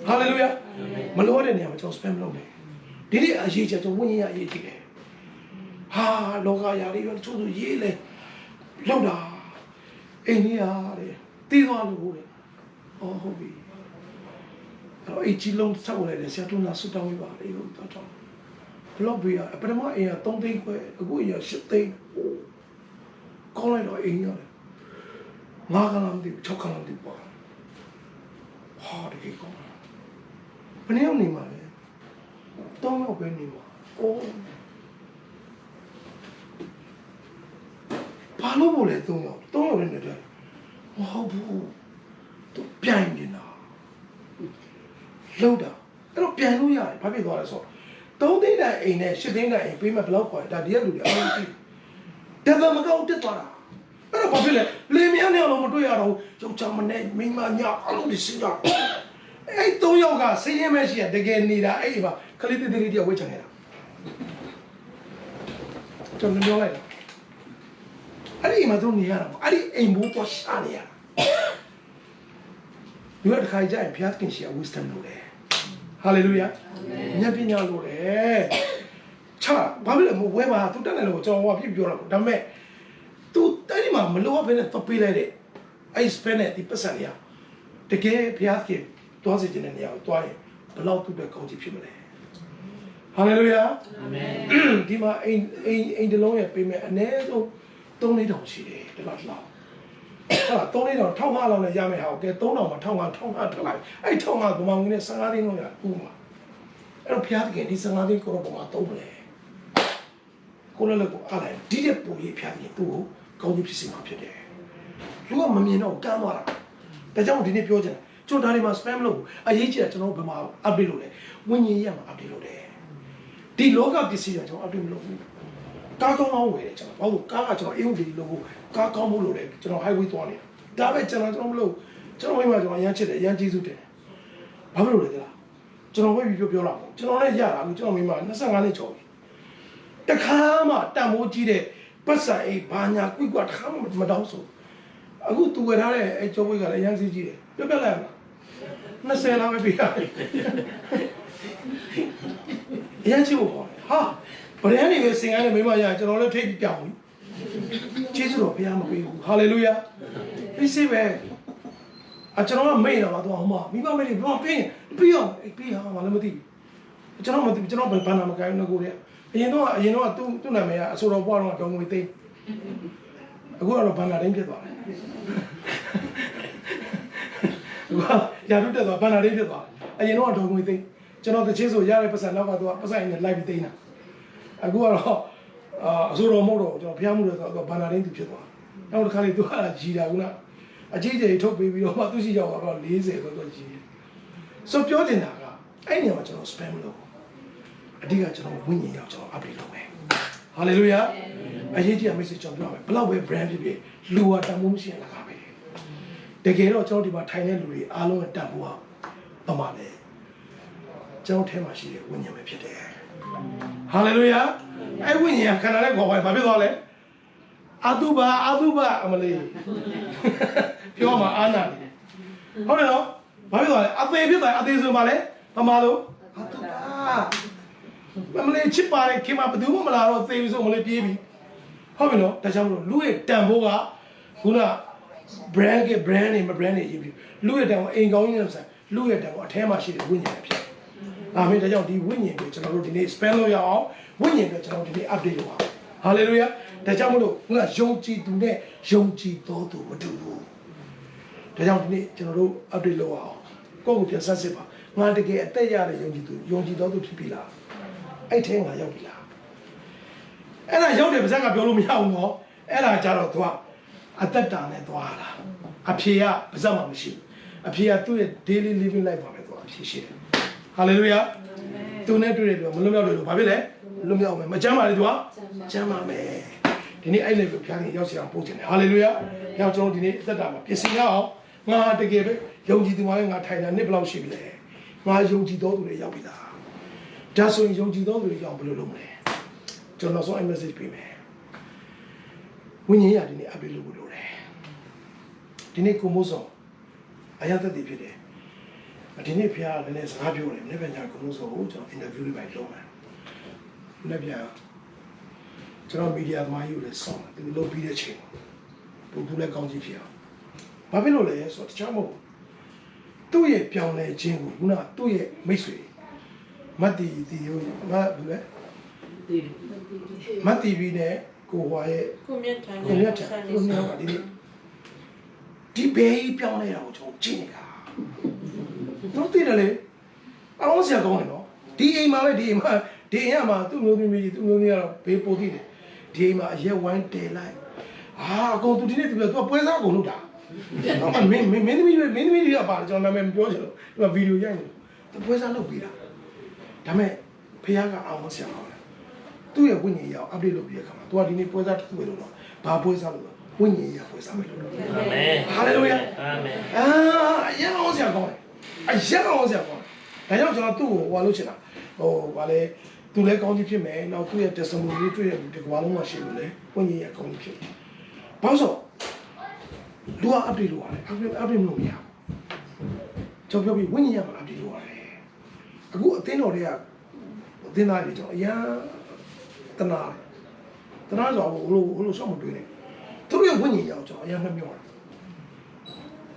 ဟာလေလုယာမလို့တဲ့နေရာမှာကျွန်တော် spam လုပ်တယ်ဒီနေ့အရေးကြီးကျွန်တော်ဝိညာဉ်ရေးအရေးကြီးတယ်ဟာလောကရာတွေတော့ချို့ဆိုရေးလေလောက်တာအိမ်ကြီးဟာတဲ့တီးသွားလို့တဲ့အော်ဟုတ်ပြီအဲ့အကြီးလုံးဆောက်လိုက်တယ်ဆရာတို့လာဆွတောင်းပြပါလေလို့တော့ဘလော့ဘီယာပထမအိမ်က3သိန်းခွဲအခုအိမ်က7သိန်းကောင်းလိုက်တော့အိမ်ရတယ်5ခန်းလောက်တည်း6ခန်းလောက်တည်းပေါ့ဟာတကယ်ကောင်းဘယ်နည်းအောင်နေမှာလဲ3ယောက်ပဲနေမှာအိုးဘာလို့မို့လဲ3ယောက်လည်းနေတယ်မဟုတ်ဘူးသူပြန်နေတာလောက်တာအဲ့တော့ပြန်လို့ရတယ်ဘာဖြစ်သွားလဲဆိုတော့3သိန်းတိုင်အိမ်နဲ့7သိန်းတိုင်အိမ်ပေးမဲ့ဘယ်လောက်ခေါ်လဲဒါဒီကလူတွေအလုံးကြီးတပံမကောက်တက်သွားတာအဲ့တော့ဘာဖြစ်လဲလေမြန်းနေအောင်မတွေ့ရတော့ယောက်ျားမနဲ့မိန်းမညအလုံးတွေစဉ်းစားအဲ့3ယောက်ကစင်းရဲမဲ့ရှိရတကယ်နေတာအဲ့ဒီမှာခလေးတေးသေးတယောက်ဝှေ့ချင်နေတာကျွန်တော်ပြောလိုက်တာအဲ့ဒီမှာသူနေရတာအဲ့ဒီအိမ်ဘိုးတော့ရှာနေရလူကတခါကြရင်ဘုရားသခင်ရှိရ wisdom လို့တယ်ဟာလေလုယာဉာဏ်ပညာလို့တယ်ချဘာဖြစ်လဲမဝဲမှာသူတက်နေလို့ကျွန်တော်ဟောပြပြောတာဒါပေမဲ့ မှာမလိုအပ်ဘဲနဲ့တော့ပေးလိုက်တဲ့အဲ့ spend နဲ့ဒီပတ်စံတွေကတကယ်ဘုရားခင်တွားစီခြင်းတဲ့နေရာကိုတွားရင်ဘယ်လောက်သူ့အတွက်ကောင်းချီးဖြစ်မလဲဟာလေလုယာအာမင်ဒီမှာအိမ်တလုံးရဲ့ပေးမယ်အနည်းဆုံး3-4တောင်ရှိတယ်တလားလောက်ဟာ3-4တောင်1500လောက်နဲ့ရမယ်ဟာကဲ3တောင်မှာ1500ထွက်လိုက်အဲ့1500ဘုံမောင်ကြီးနဲ့15သိန်းလောက်ရဥမှာအဲ့တော့ဘုရားခင်ဒီ15သိန်းကိုတော့ဘုံမှာသုံးတယ်ကိုလည်းလည်းကိုအားလိုက်ဒီတဲ့ပုံကြီးဖျားပြီးသူ့ကိုကောင်းကြီးဖြစ်စီမှာဖြစ်တယ်လူကမမြင်တော့ကမ်းသွားတာဒါကြောင့်ဒီနေ့ပြောချင်တယ်ကျွန်တော်ဒါတွေမှာ spam လုပ်အရေးကြီးတာကျွန်တော်ဘယ်မှာ update လုပ်လဲဝိညာဉ်ရေးမှာ update လုပ်တယ်ဒီလောကပစ္စည်းကကျွန်တော် update မလုပ်ဘူးကားကောင်းကောင်းဝယ်တယ်ကျွန်တော်ဘာလို့ကားကကျွန်တော်အေးဦးဒီလိုကိုကားကောင်းဖို့လုပ်တယ်ကျွန်တော် highway သွားနေတာဒါပဲကျွန်တော်မလုပ်ကျွန်တော်မိမကျွန်တော်အရန်ချစ်တယ်အရန်ကျေးဇူးတယ်ဘာလို့လဲလားကျွန်တော်ဝိပြီးပြောလာပေါ့ကျွန်တော်လည်းရတာအခုကျွန်တော်မိမ25နှစ်ကျော်ပြီတခါမှတန်ဖိုးကြီးတဲ့ပတ်စံအိဘာညာကွိကွာတခါမှမတောင်းဆိုအခုသူဝယ်ထားတဲ့အဲကျော်ဝိတ်ကလည်းအရန်စီးကြီးတယ်ပြလိုက်ရလား20လောက်ပဲပြရတယ်အရန်ချစ်ဖို့ခေါ်တယ်ဟာဗရန်နေပဲစင်ကားနဲ့မိမရကျွန်တော်လည်းထိပ်ပြောင်းပြီကျေးဇူးတော်ဘုရားမပေးဘူးဟာလေလုယာပြီးစေပဲကျွန်တော်ကမိတ်တော့ပါတော့ဟိုမှာမိမမေးတယ်ဘာပေးပြီးအောင်ပြီးအောင်မလည်းမသိဘူးကျွန်တော်မသိကျွန်တော်ဘာနာမကိုင်းဘူးကိုတဲ့အရင်တော့သူ့နာမည်ကအဆိုတော်ဘွားတော့ဒေါ်ငွေသိန်းအခုကတော့ဘာနာတိုင်းဖြစ်သွားတယ်အခုရာထူးတက်သွားဘာနာတိုင်းဖြစ်သွားအရင်တော့ဒေါ်ငွေသိန်းကျွန်တော်တချင်းဆိုရတဲ့ပတ်စံတော့ကတော့ပတ်စံနဲ့လိုက်ပြီးသိန်းတာအခုကတော့အဆိုတော်မဟုတ်တော့ကျွန်တော်ဖျားမှုတော့ဘာနာတိုင်းသူဖြစ်သွားနောက်တစ်ခါလေးသူကကြီးတာကုနာအကြီးကြီးထုတ်ပေးပြီးတော့မှသူရှိရောက်တော့40တော့ကြီးဆိုပြောနေတာကအဲ့နေရာမှာကျွန်တော် spam လုပ်အဓိကကျွန်တော်ဝိညာဉ်ရောက်ကျွန်တော် update လုပ်မယ်ဟာလေလုယာအရေးကြီးတဲ့ message ကျွန်တော်ပြောမယ်ဘလောက်ပဲ brand ဖြစ်ဖြစ်လူဟာတန်ဖိုးမရှိရင်လည်းကားပဲတကယ်တော့ကျွန်တော်ဒီမှာထိုင်တဲ့လူတွေအားလုံးတန်ဖိုးဟာပမာလေကျွန်တော်ထဲမှာရှိတဲ့ဝိညာဉ်ပဲဖြစ်တယ်ဟာလေလုယာအဲ့ဝိညာဉ်ကခန္ဓာနဲ့ခေါ်ပါဘာဖြစ်သွားလဲအတုပါအမလေးပြောမှာအာနာဟုတ်တယ်နော်ဘာဖြစ်သွားလဲအသေးဖြစ်သွားအသေးဆိုမှလဲပမာလို့အတုပါမလေးချစ်ပါတယ်ခင်ဗျဘယ်သူမှမလာတော့သေပြီဆိုမလေးပြေးပြီဟုတ်ပြီနော်ဒါကြောင့်မလို့လူရဲ့တန်ဖိုးကခုန brand နဲ့ brand တွေမ brand တွေရေးပြီးလူရဲ့တန်ဖိုးအိမ်ကောင်းကြီးနဲ့ဆိုင်လူရဲ့တန်ဖိုးအထဲမှာရှိတဲ့ဝိညာဉ်ဖြစ်ဒါပေမဲ့ဒါကြောင့်ဒီဝိညာဉ်ကိုကျွန်တော်တို့ဒီနေ့ spend လုပ်ရအောင်ဝိညာဉ်ကိုကျွန်တော်ဒီနေ့ update လုပ်အောင်ဟာလေလုယာဒါကြောင့်မလို့ခုနယုံကြည်သူနဲ့ယုံကြည်တော်သူမတူဘူးဒါကြောင့်ဒီနေ့ကျွန်တော်တို့ update လုပ်အောင်ကိုယ့်ကိုပြန်ဆက်စစ်ပါငါတကယ်အသက်ရတဲ့ယုံကြည်သူယုံကြည်တော်သူဖြစ်ပြီလားအဲ့ထဲငါရောက်ပြီလားအဲ့ဒါရောက်တယ်ပါဇက်ကပြောလို့မရဘူးနော်အဲ့ဒါကြတော့သူကအသက်တာနဲ့သွားတာအဖြေကပါဇက်မှမရှိဘူးအဖြေကသူ့ရဲ့ daily living life ပါပဲသူအဖြေရှိတယ်ဟာလေလုယာသူနဲ့တွေ့တဲ့လူမလွတ်မြောက်တယ်လို့ဘာဖြစ်လဲလွတ်မြောက်မယ်မချမ်းပါလေသူကချမ်းပါမယ်ဒီနေ့အဲ့လေကိုဖျားရင်ရောက်စီအောင်ပို့ချင်တယ်ဟာလေလုယာရောက်ကျွန်တော်ဒီနေ့အသက်တာမှာပြင်ဆင်ရအောင်ငါတကယ်ပဲယုံကြည်သူမှလည်းငါထိုင်တာနှစ်ဘယ်လောက်ရှိပြီလဲငါယုံကြည်တော်သူတွေရောက်ပြီလားဒါဆိုရင်ယုံကြည်တော်သူတွေရောက်ဘယ်လိုလုပ်မလဲကျွန်တော်ဆိုအဲ့ message ပေးမယ်ဝိညာဉ်ရဒီနေ့ update လုပ်ဖို့လိုတယ်ဒီနေ့ကိုမိုးစောအရသက်တည်ဖြစ်တယ်ဒီနေ့ဖျားလည်းစကားပြောတယ်နေ့ပြန်ကြကိုမိုးစောကိုကျွန်တော် interview လေးပိုင်းလုပ်မယ်နေ့ပြန်ကျွန်တော် media သမားကြီးကိုလည်းစောင့်တယ်သူလုပ်ပြီးတဲ့ချိန်ပုံသူလည်းကောင်းကြည့်ဖြစ်အောင်ဘာဖြစ်လို့လဲဆိုတော့တခြားမဟုတ်သူ့ရဲ့ပြောင်းလဲခြင်းကိုခုနသူ့ရဲ့မိတ်ဆွေမတ်တီရိုးမတ်ဘူးလေမတ်တီဗီနဲ့ကိုဟွာရဲ့ကိုမြတ်ထန်ကဒီဘေးပြောင်းလဲတာကိုကျွန်တော်ကြည့်နေတာတို့သိတယ်လေအောင်စရာကောင်းတယ်နော်ဒီအိမ်မှာပဲဒီအိမ်မှာသူ့မျိုးသမီးသူ့မျိုးသမီးကတော့ဘေးပို့သိတယ်ဒီအိမ်မှာအရက်ဝိုင်းတဲလိုက်အကုန်သူဒီနေ့သူကပွဲစားကုန်လို့တာမင်းသမီးတွေကပါကျွန်တော်နာမည်မပြောချင်လို့ဒီမှာဗီဒီယိုရိုက်နေသူပွဲစားလုပ်ပေးတာဒါမဲ့ဖះကအောင်စရာကောင်းတယ်သူ့ရဲ့ဝိညာဉ်ရအောင် update လုပ်ပြီးတဲ့အခါမှာသူကဒီနေ့ပွဲစားတစ်ခုပဲလို့တော့ဘာပွဲစားလို့ဝိညာဉ်ရပွဲစားပဲလို့အာမင်ဟာလေလုယာအာမင်ရအောင်စရာကောင်းတယ်ရအောင်စရာကောင်းတယ်ဒါကြောင့်ကျွန်တော်သူ့ကိုဟိုလုပ်ချင်တာဗာလေသူလည်းကောင်းကြီးဖြစ်မယ်နောက်သူ့ရဲ့ testimony လေးတွေ့ရတဲ့ဒီကွာလုံးမှာရှိလို့လေဝိညာဉ်ရကောင်းကြီးဖြစ်တယ်ဘာလို့ဆိုလူက update လုပ်ရတယ် update မလုပ်ရဘူးကျွန်တော်ပြောပြီးဝိညာဉ်ရမှာ update လုပ်ရတယ်အခုအသင်းတော်တွေကအသင်းသားတွေကျွန်တော်အရန်တနာဆိုဟိုလိုရှောက်မတွေ့နဲ့ သူတို့ရဲ့ဝိညာဉ်ရောက်ကျွန်တော်အရင်မှပြောတာ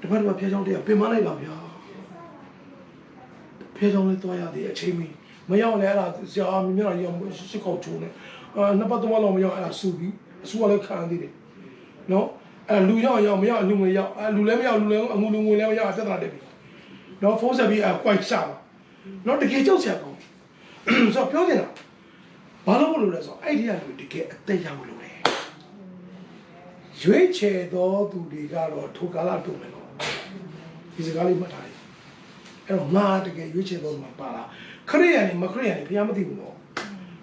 တပတ်တော့ဖျက်ချောင်းတရားပြင်မလိုက်တော့ဗျာဖျက်ချောင်းလေးတွားရသေးအချိန်မီမရောက်လဲအဲ့ဒါဆရာမြင်ရရောက်ရှစ်ခေါက်ချိုးနေနှစ်ပတ်သုံးပတ်လောက်မရောက်အဲ့ဒါစူပြီးအစူကလည်းခံသေးတယ်နော်အဲ့လူရောက်မရောက်လူငွေရောက်လူလည်းမရောက်လူလည်းအငူလူငွေလည်းမရောက်ပြဿနာတက်ပြီနော်ဖုန်းဆက်ပြီးကွိုက်ချပါနော်တကယ်ကြောက်စရာကောင်းဆိုတော့ပြောနေတာဘာလို့မလုပ်လဲဆိုတော့အဲ့ဒီကလူတကယ်အသက်ရောက်လို့လေရွေးချယ်တော်သူတွေကတော့ထိုကာလတုံးမယ်နော်ဒီစကားလေးမှတ်ထားလိုက်အဲ့တော့ငါတကယ်ရွေးချယ်တော်မှာပါလားခရိယန်နေမခရိယန်နေဘုရားမသိဘူးနော်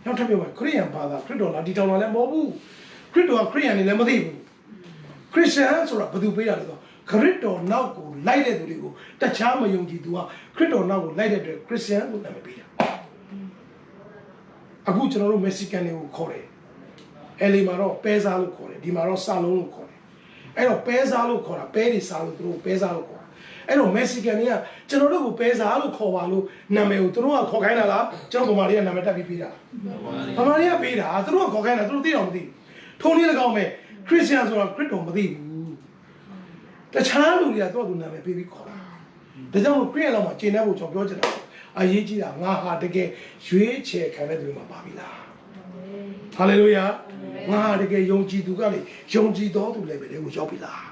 နောက်ထပ်ပြောပါခရိယန်ဘာသာခရစ်တော်လားဒီတောင်လာလည်းမဟုတ်ဘူးခရစ်တော်ကခရိယန်နေလည်းမသိဘူးခရစ်ယာန်ဆိုတာဘယ်သူပေးတာလဲဆိုတော့ခရစ်တော်နောက်ကိုလိုက်တဲ့သူတွေကိုတခြားမယုံကြည်သူကခရစ်တော်နောက်ကိုလိုက်တဲ့အတွက်ခရစ်ယာန်လို့နာမည်ပေးတာအခုကျွန်တော်တို့မက္ဆီကန်တွေကိုခေါ်တယ်အဲလီမှာတော့ပဲစားလို့ခေါ်တယ်ဒီမှာတော့စာလုံးလို့ခေါ်တယ်အဲ့တော့ပဲစားလို့ခေါ်တာပဲတွေစားလို့သူတို့ပဲစားလို့ခေါ်တာအဲ့တော့မက္ဆီကန်တွေကကျွန်တော်တို့ကိုပဲစားလို့ခေါ်ပါလို့နာမည်ကိုသူတို့ကခေါ်ခိုင်းတာလားကျွန်တော်ဗမာတွေကနာမည်တက်ပြီးပေးတာဗမာတွေကပေးတာသူတို့ကခေါ်ခိုင်းတာသူတို့သိတော့မသိဘူးထုံနည်း၎င်းပဲခရစ်ယာန်ဆိုတာခရစ်တော်မသိဘူးတခြားလူတွေကသူ့အတူနာမည်ပေးပြီးခေါ်တာဒါကြောင့်ခရစ်ယာန်လောက်မှာကျင့်တဲ့ဖို့ကျွန်တော်ပြောချင်တာအရေးကြီးတာငါဟာတကယ်ရွေးချယ်ခံတဲ့သူတွေမှာပါပြီလားဟာလေလုယာငါဟာတကယ်ယုံကြည်သူကလေယုံကြည်တော်သူလည်းပဲကိုရောက်ပြီလား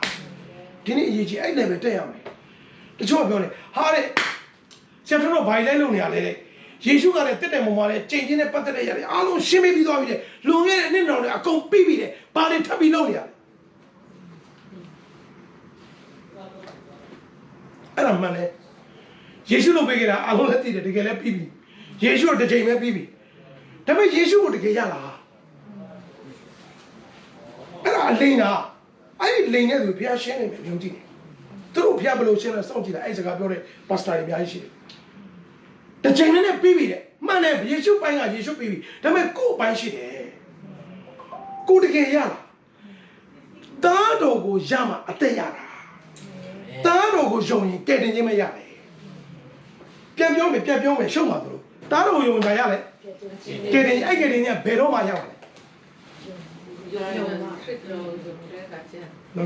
ဒီနေ့အရေးကြီးအဲ့လည်းပဲတက်ရမယ်တချို့ကပြောတယ်ဟာတဲ့ဆရာတော်ဘိုင်လိုက်လို့နေရလေယေရှုကလည်းတက်တယ်မမလည်းချိန်ချင်းနဲ့ပတ်သက်တဲ့ရတယ်အားလုံးရှင်းပြီးသွားပြီလေလွန်ခဲ့တဲ့နှစ်တော်တွေအကုန်ပြီးပြီလေဘာတွေထပ်ပြီးလုပ်နေရလဲအဲ့ဒါမှန်လေယေရှုလုပ်ပေးကြတာအားလုံးလည်းသိတယ်တကယ်လည်းပြီးပြီယေရှုတစ်ချိန်ပဲပြီးပြီဒါပေမဲ့ယေရှုကိုတကယ်ရလားအဲ့ဒါအလိန်လားအဲ့ဒီလိန်တဲ့သူဘုရားရှင်းနေမယ်မြင်ကြည့်တယ်သူတို့ဘုရားဘယ်လိုရှင်းလဲစောင့်ကြည့်လိုက်အဲ့စကားပြောတဲ့ပါစတာတွေအများကြီးရှိတယ်တစ်ချိန်နဲ့ပြီးပြီတဲ့မှန်တယ်ယေရှုပိုင်းကယေရှုပြီးပြီဒါပေမဲ့ကိုယ်ပိုင်းရှိတယ်ကိုတကယ်ရလားတားတော်ကိုရမှာအသက်ရတာတားတော်ကိုယုံရင်ကဲတင်ခြင်းမရတယ်ပြန်ပြောမယ်ရှုံးပါသူတို့တားတော်ယုံကြရတယ်ကဲတင်အဲ့ကဲတင်ကဘယ်တော့မှရပါလဲno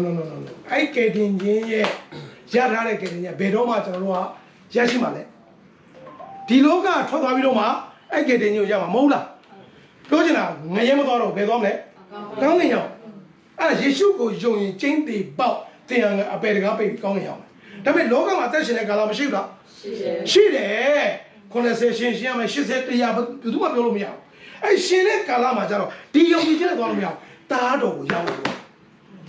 အဲ့ကဲတင်ခြင်းရဲ့ရထားတဲ့ကဲတင်ကဘယ်တော့မှကျွန်တော်တို့ကရရှိမှာလဲဒီလောကထွက်သွားပြီးတော့မှအဲ့ကဲတင်ကြီးကိုရမှာမဟုတ်လားပြောချင်တာငရဲမသွားတော့ဘယ်သွားမလဲကောင်းကင်ရောက်အဲ့ယေရှုကိုယုံရင်ကျင်းသေးပေါက်တင်ရအပေတကားပိတ်ကောင်းကင်ရောက်ဒါပေမဲ့လောကမှာအသက်ရှင်တဲ့ကာလမရှိဘူးလားရှိတယ်90ရှင်ရမယ်80တရားဘယ်သူမှပြောလို့မရဘူးအဲ့ရှင်တဲ့ကာလမှာကျတော့ဒီယုံကြည်ခြင်းနဲ့သွားလို့မရဘူးတားတော်ကိုရောက်လို့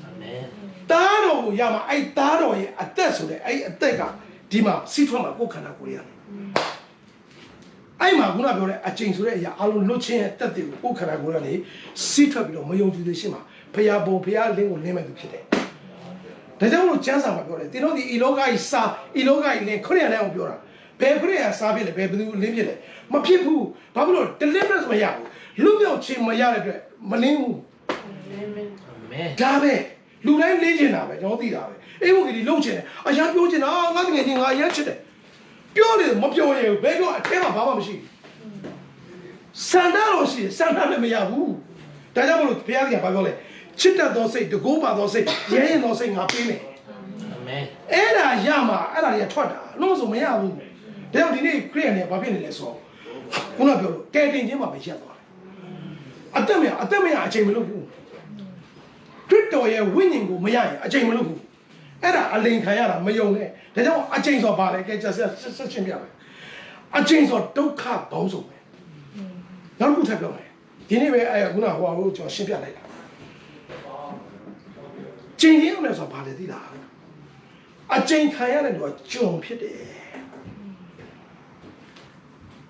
အာမင်တားတော်ကိုရမှာအဲ့တားတော်ရဲ့အသက်ဆိုတဲ့အဲ့အသက်ကဒီမှာစီးထွက်မှာကိုယ်ခန္ဓာကိုယ်ရတယ်အဲ့မှာခုနပြောတဲ့အချိန်ဆိုတဲ့အရာအလုံးလွတ်ချင်းရဲ့တက်တွေကိုကိုယ်ခန္ဓာကိုယ်ကနေစီးထွက်ပြီးတော့မယုံကြည်သေးရှင်းမှာဖရာဘုံဖရာလင်းကိုလင်းမဲ့သူဖြစ်တယ်ဒါကြောင့်မို့ကျမ်းစာမှာပြောတယ်သင်တို့ဒီဤလောကကြီးစာဤလောကကြီးလင်းခရစ်ယာန်နဲ့အောင်ပြောတာဘယ်ခရစ်ယာန်စားဖြစ်လဲဘယ်ဘယ်သူလင်းဖြစ်လဲမဖြစ်ဘူးဘာဖြစ်လို့ deliverance မရဘူးလွတ်မြောက်ခြင်းမရတဲ့အတွက်မလင်းဘူးဒါပဲလူတိုင်းလင်းချင်တာပဲကျွန်တော်သိတာပဲအေးဘုကဒီလုံးချင်တယ်အရာပြောချင်တာငါတကယ်ချင်းငါအရာချစ်တယ်ပြောတယ်မပြောရဘူးဘယ်ပြောအထဲမှာဘာမှမရှိဘူးစန္ဒတော့ရှိတယ်စန္ဒလည်းမရဘူးဒါကြောင့်မလို့ဘုရားကဘာပြောလဲချစ်တတ်သောစိတ်တကူပါသောစိတ်ရဲရင်သောစိတ်ငါပေးမယ်အာမင်အဲ့ဒါရမှာအဲ့ဒါတွေကထွက်တာလို့ဆိုမရဘူးဒါကြောင့်ဒီနေ့ခရစ်ယာန်တွေဘာဖြစ်နေလဲဆိုတော့ခုနပြောလို့ကဲတင်ခြင်းမှာပဲရက်သွားတယ်အသက်မရအချိန်မလို့ဘူးခရစ်တော်ရဲ့ဝိညာဉ်ကိုမရရင်အချိန်မလို့ဘူးအဲ့ဒါအလိန်ခံရတာမယုံနဲ့ဒါကြောင့်အချိန်ဆိုပါလေကဲဆက်ချင်းပြမယ်အချိန်ဆိုဒုက္ခဘောင်းဆုံးပဲနောက်တစ်ခုထပ်ပြောမယ်ဒီနေ့ပဲအဲ့ခုနဟိုဟာကိုကျွန်တော်ရှင်းပြလိုက်တာကျင့်ရင်းမယ်ဆိုဘာလဲသိလားအကျင့်ခံရတဲ့လူကကြုံဖြစ်တယ်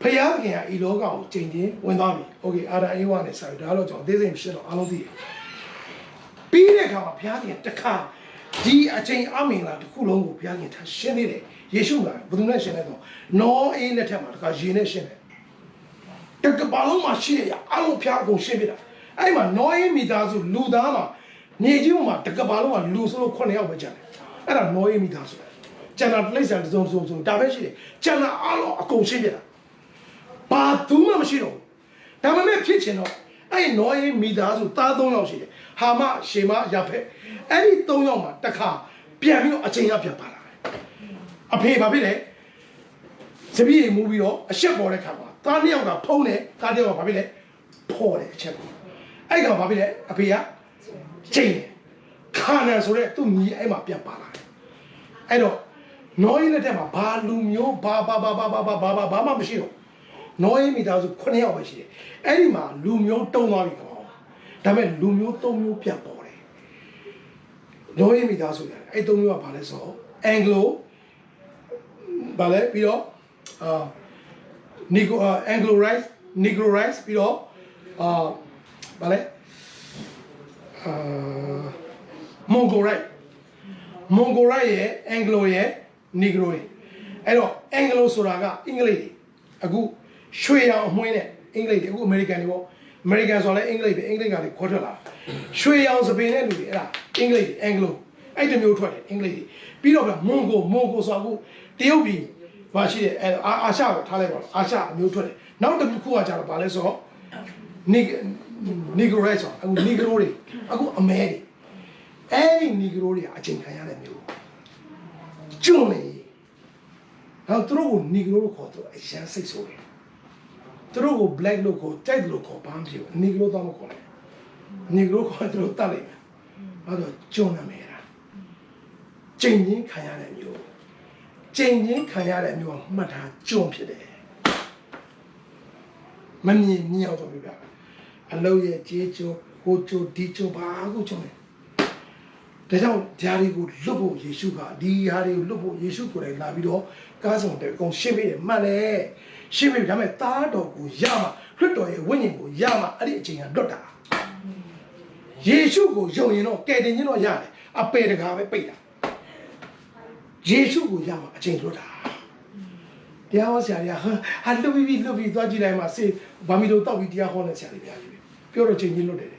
ဖယားခင်ကဤလောကကိုကျင့်ချင်းဝင်သွားပြီโอเคအာရအေးဝါနဲ့ဆိုင်ဒါတော့ကျွန်တော်အသေးစိတ်ရှင်းတော့အားလုံးသိတယ်ပြီးတဲ့အခါမှာဘုရားခင်တခါဒီအချိန်အမင်လာတစ်ခုလုံးကိုဘုရားခင်ထားရှင်းနေတယ်ယေရှုကဘယ်သူနဲ့ရှင်းလဲဆိုနောအေးလက်ထက်မှာတခါရေနဲ့ရှင်းတယ်တကဘာလုံးမှာရှိရအားလုံးဘုရားအကုန်ရှင်းပြတာအဲ့မှာနောအေးမိသားစုလူသားမှာမြေကြီးပေါ်မှာတကဘာလုံးကလူဆိုလို့9ယောက်ပဲကျန်တယ်အဲ့ဒါနောအေးမိသားစုကျန်တာလိမ့်ဆန်စုံဒါပဲရှိတယ်ကျန်တာအားလုံးအကုန်ရှင်းပြတာဘာသူမှမရှိတော့ဘူးဒါပေမဲ့ဖြစ်ချင်တော့ အဲ့နော်ရေးမိသားစုသား3ယောက်ရှိတယ်ဟာမရှေမရဖက်အဲ့ဒီ3ယောက်မှာတစ်ခါပြန်ပြီးတော့အချိန်ရပြန်ပါလာတယ်အဖေဘာဖြစ်လဲစပီးမူပြီးတော့အရှက်ပေါ်တဲ့ခါမှာသား2ယောက်ကဖုံးတယ်သား1ယောက်ကဘာဖြစ်လဲဖော်တယ်အချက်အဲ့ကောင်ဘာဖြစ်လဲအဖေကချိန်တယ်ခါနန်ဆိုတဲ့သူ့ညီအဲ့မှာပြန်ပါလာတယ်အဲ့တော့နော်ရေးလက်ထက်မှာဘာလူမျိုးဘာမှမရှိတော့နော်ရေးမိသားစု9ယောက်ပဲရှိတယ်အဲ့ဒီမှာလူမျိုးတုံးသွားပြီကောင်ဒါပေမဲ့လူမျိုး3မျိုးပြန်ပေါ်တယ်နော်ရေးမိသားစုရတယ်အဲ့3မျိုးကဘာလဲဆိုတော့အင်္ဂလိုဘာလဲပြီးတော့Anglo-Rice ပြီးတော့ဘာလဲMongol-Rice ရဲ့ Anglo ရဲ့ Negro ရဲ့အဲ့တော့ Anglo ဆိုတာကအင်္ဂလိပ်တွေအခုရွှေရောင်အမွှေးနဲ့အင်္ဂလိပ်တွေအခု American တွေပေါ့ American ဆိုလည်းအင်္ဂလိပ်ပဲအင်္ဂလိပ်ကလည်းခေါ်ထွက်လာရွှေရောင်စပင်နဲ့လူတွေအဲ့ဒါအင်္ဂလိပ်တွေ Anglo အဲ့တမျိုးထွက်တယ်အင်္ဂလိပ်တွေပြီးတော့ Mongol ဆိုအခုတရုတ်ပြည်ဘာရှိတယ်အာရှကိုထားလိုက်ပါတော့အာရှအမျိုးထွက်တယ်နောက်တစ်ခုကကြတော့ဗာလဲဆိုတော့ Negro ဆိုအခု Negro တွေအခုအမဲတွေအဲ့ဒီ Negro တွေအချိန်ခံရတဲ့မျိုးကျွန်းနေနောက်သူတို့ကို Negro လို့ခေါ်တော့အရန်စိတ်ဆိုးတယ်သူတို့ကို Black လို့ခေါ်တိုက်လို့ခေါ်ဘာမှမဖြစ်ဘူး Negro တော့မခေါ်နဲ့ Negro ခေါ်သူတို့တတ်လိုက်မယ်အဲ့တော့ကျွန်းနေမယ်လားချိန်ချင်းခံရတဲ့မျိုးချိန်ချင်းခံရတဲ့မျိုးကမှတ်ထားကျွန်းဖြစ်တယ်မမြင်မြင်အောင်ဆိုပြပြအလုံးရဲ့ကြေးကျိုးဟိုကျိုးဒီကျိုးဘာကိုကျွန်းလဲဒါကြောင့်ဓာရီကိုလွတ်ဖို့ယေရှုကဒီဟာတွေကိုလွတ်ဖို့ယေရှုကိုယ်တိုင်လာပြီးတော့ကားဆောင်တဲ့အကုန်ရှင်းပေးတယ်မှန်တယ်ရှင်းပေးဒါပေမဲ့သားတော်ကိုရမှလွတ်တော်ရဲ့ဝိညာဉ်ကိုရမှအဲ့ဒီအချိန်ကလွတ်တာယေရှုကိုယုံရင်တော့ကယ်တင်ခြင်းတော့ရတယ်အပေတကာပဲပိတ်တာယေရှုကိုရမှအချိန်လွတ်တာတရားဟောဆရာကြီးဟာလွတ်ပြီးသွားကြည့်လိုက်မှစေဘာမီတို့တောက်ပြီးတရားဟောနေဆရာကြီးပြပြောတော့ချိန်ချင်းလွတ်တယ်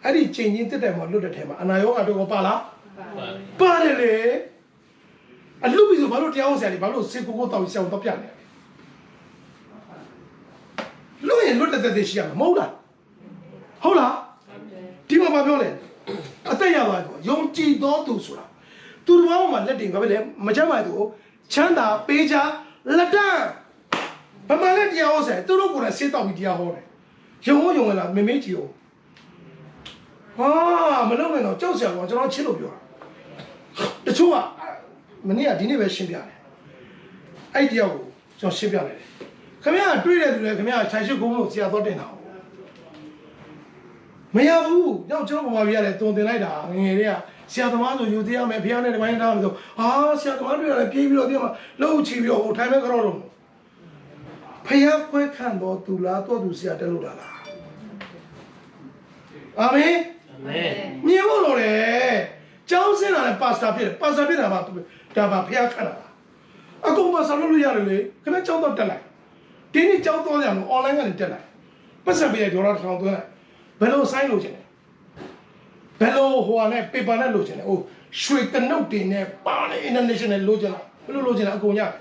အဲ့ဒီချိန်ချင်းတက်တယ်မှာလွတ်တဲ့ထဲမှာအနာရောဂါတော့ပါလားပါတယ်လေအလူပြီးဆိုဘာလို့တရားဟောဆရာကြီးဘာလို့စေကိုတောက်ပြီးဆရာတော့ပြနေလဲလွတ်ရင်လွတ်တဲ့ရှိရမှာမဟုတ်လားဟုတ်လားဒီမှာဘာပြောလဲအသက်ရသွားပြီယုံကြည်တော်သူဆိုတာသူတော်ဘာမှလက်တင်ဘာပဲလဲမချမ်းပါသူချမ်းသာပေးချလက်တန်းဘာမှလည်းတရားဟောဆရာသူတို့ကိုယ်နဲ့စေးတောက်ပြီးတရားဟောတယ်ယုံလားမမေးကြည့်အောင်ဟာမလုပ်နဲ့တော့ကြောက်စရာကောကျွန်တော်ချစ်လို့ပြောတာတချို့ကမနေ့ကဒီနေ့ပဲရှင်းပြတယ်အဲ့တယောက်ကိုကျွန်တော်ရှင်းပြလိုက်တယ်ခင်ဗျားတွေ့တဲ့သူလည်းခင်ဗျားခြိုင်ရှိကုန်းလို့ဆရာတော်တင်တာမရဘူးကြောက်ကျွန်တော်ဗမာပြည်ရတယ်တုံတင်လိုက်တာငယ်တွေကဆရာသမားဆိုယူသေးရမယ်ဖះနဲ့တပိုင်းထားလို့ဟာဆရာသမားတွေ့ရတယ်ပြေးပြီးတော့ဒီမှာလှုပ်ချီပြီးတော့ဟိုထိုင်မဲ့ကြောတော့ဖះခွဲခန့်တော့သူလားတော့သူဆရာတက်လို့လားအာမင်မြင်ဖို့လို့လေကျောင်းစင်းလာတဲ့ပါစတာဖြစ်တယ်ပါစတာဖြစ်တာပါဒါပါဖះခန့်လာအကုန်ပါဆောက်လို့ရတယ်လေခင်ဗျကျောင်းတော့တက်လိုက်ဒီနေ့ကျောင်းသွားကြအောင် online ကနေတက်လိုက်ပတ်စံပေးရဒေါ်လာ1000သွင်းလိုက်ဘယ်လိုဆိုင်လို့ချင်လဲဘယ်လိုဟိုဟာနဲ့ paper နဲ့လို့ချင်လဲဟိုရွှေကနုတ်တင်နဲ့ပါနေ international လို့ချင်လားဘယ်လိုလို့ချင်လဲအကုန်ရတယ်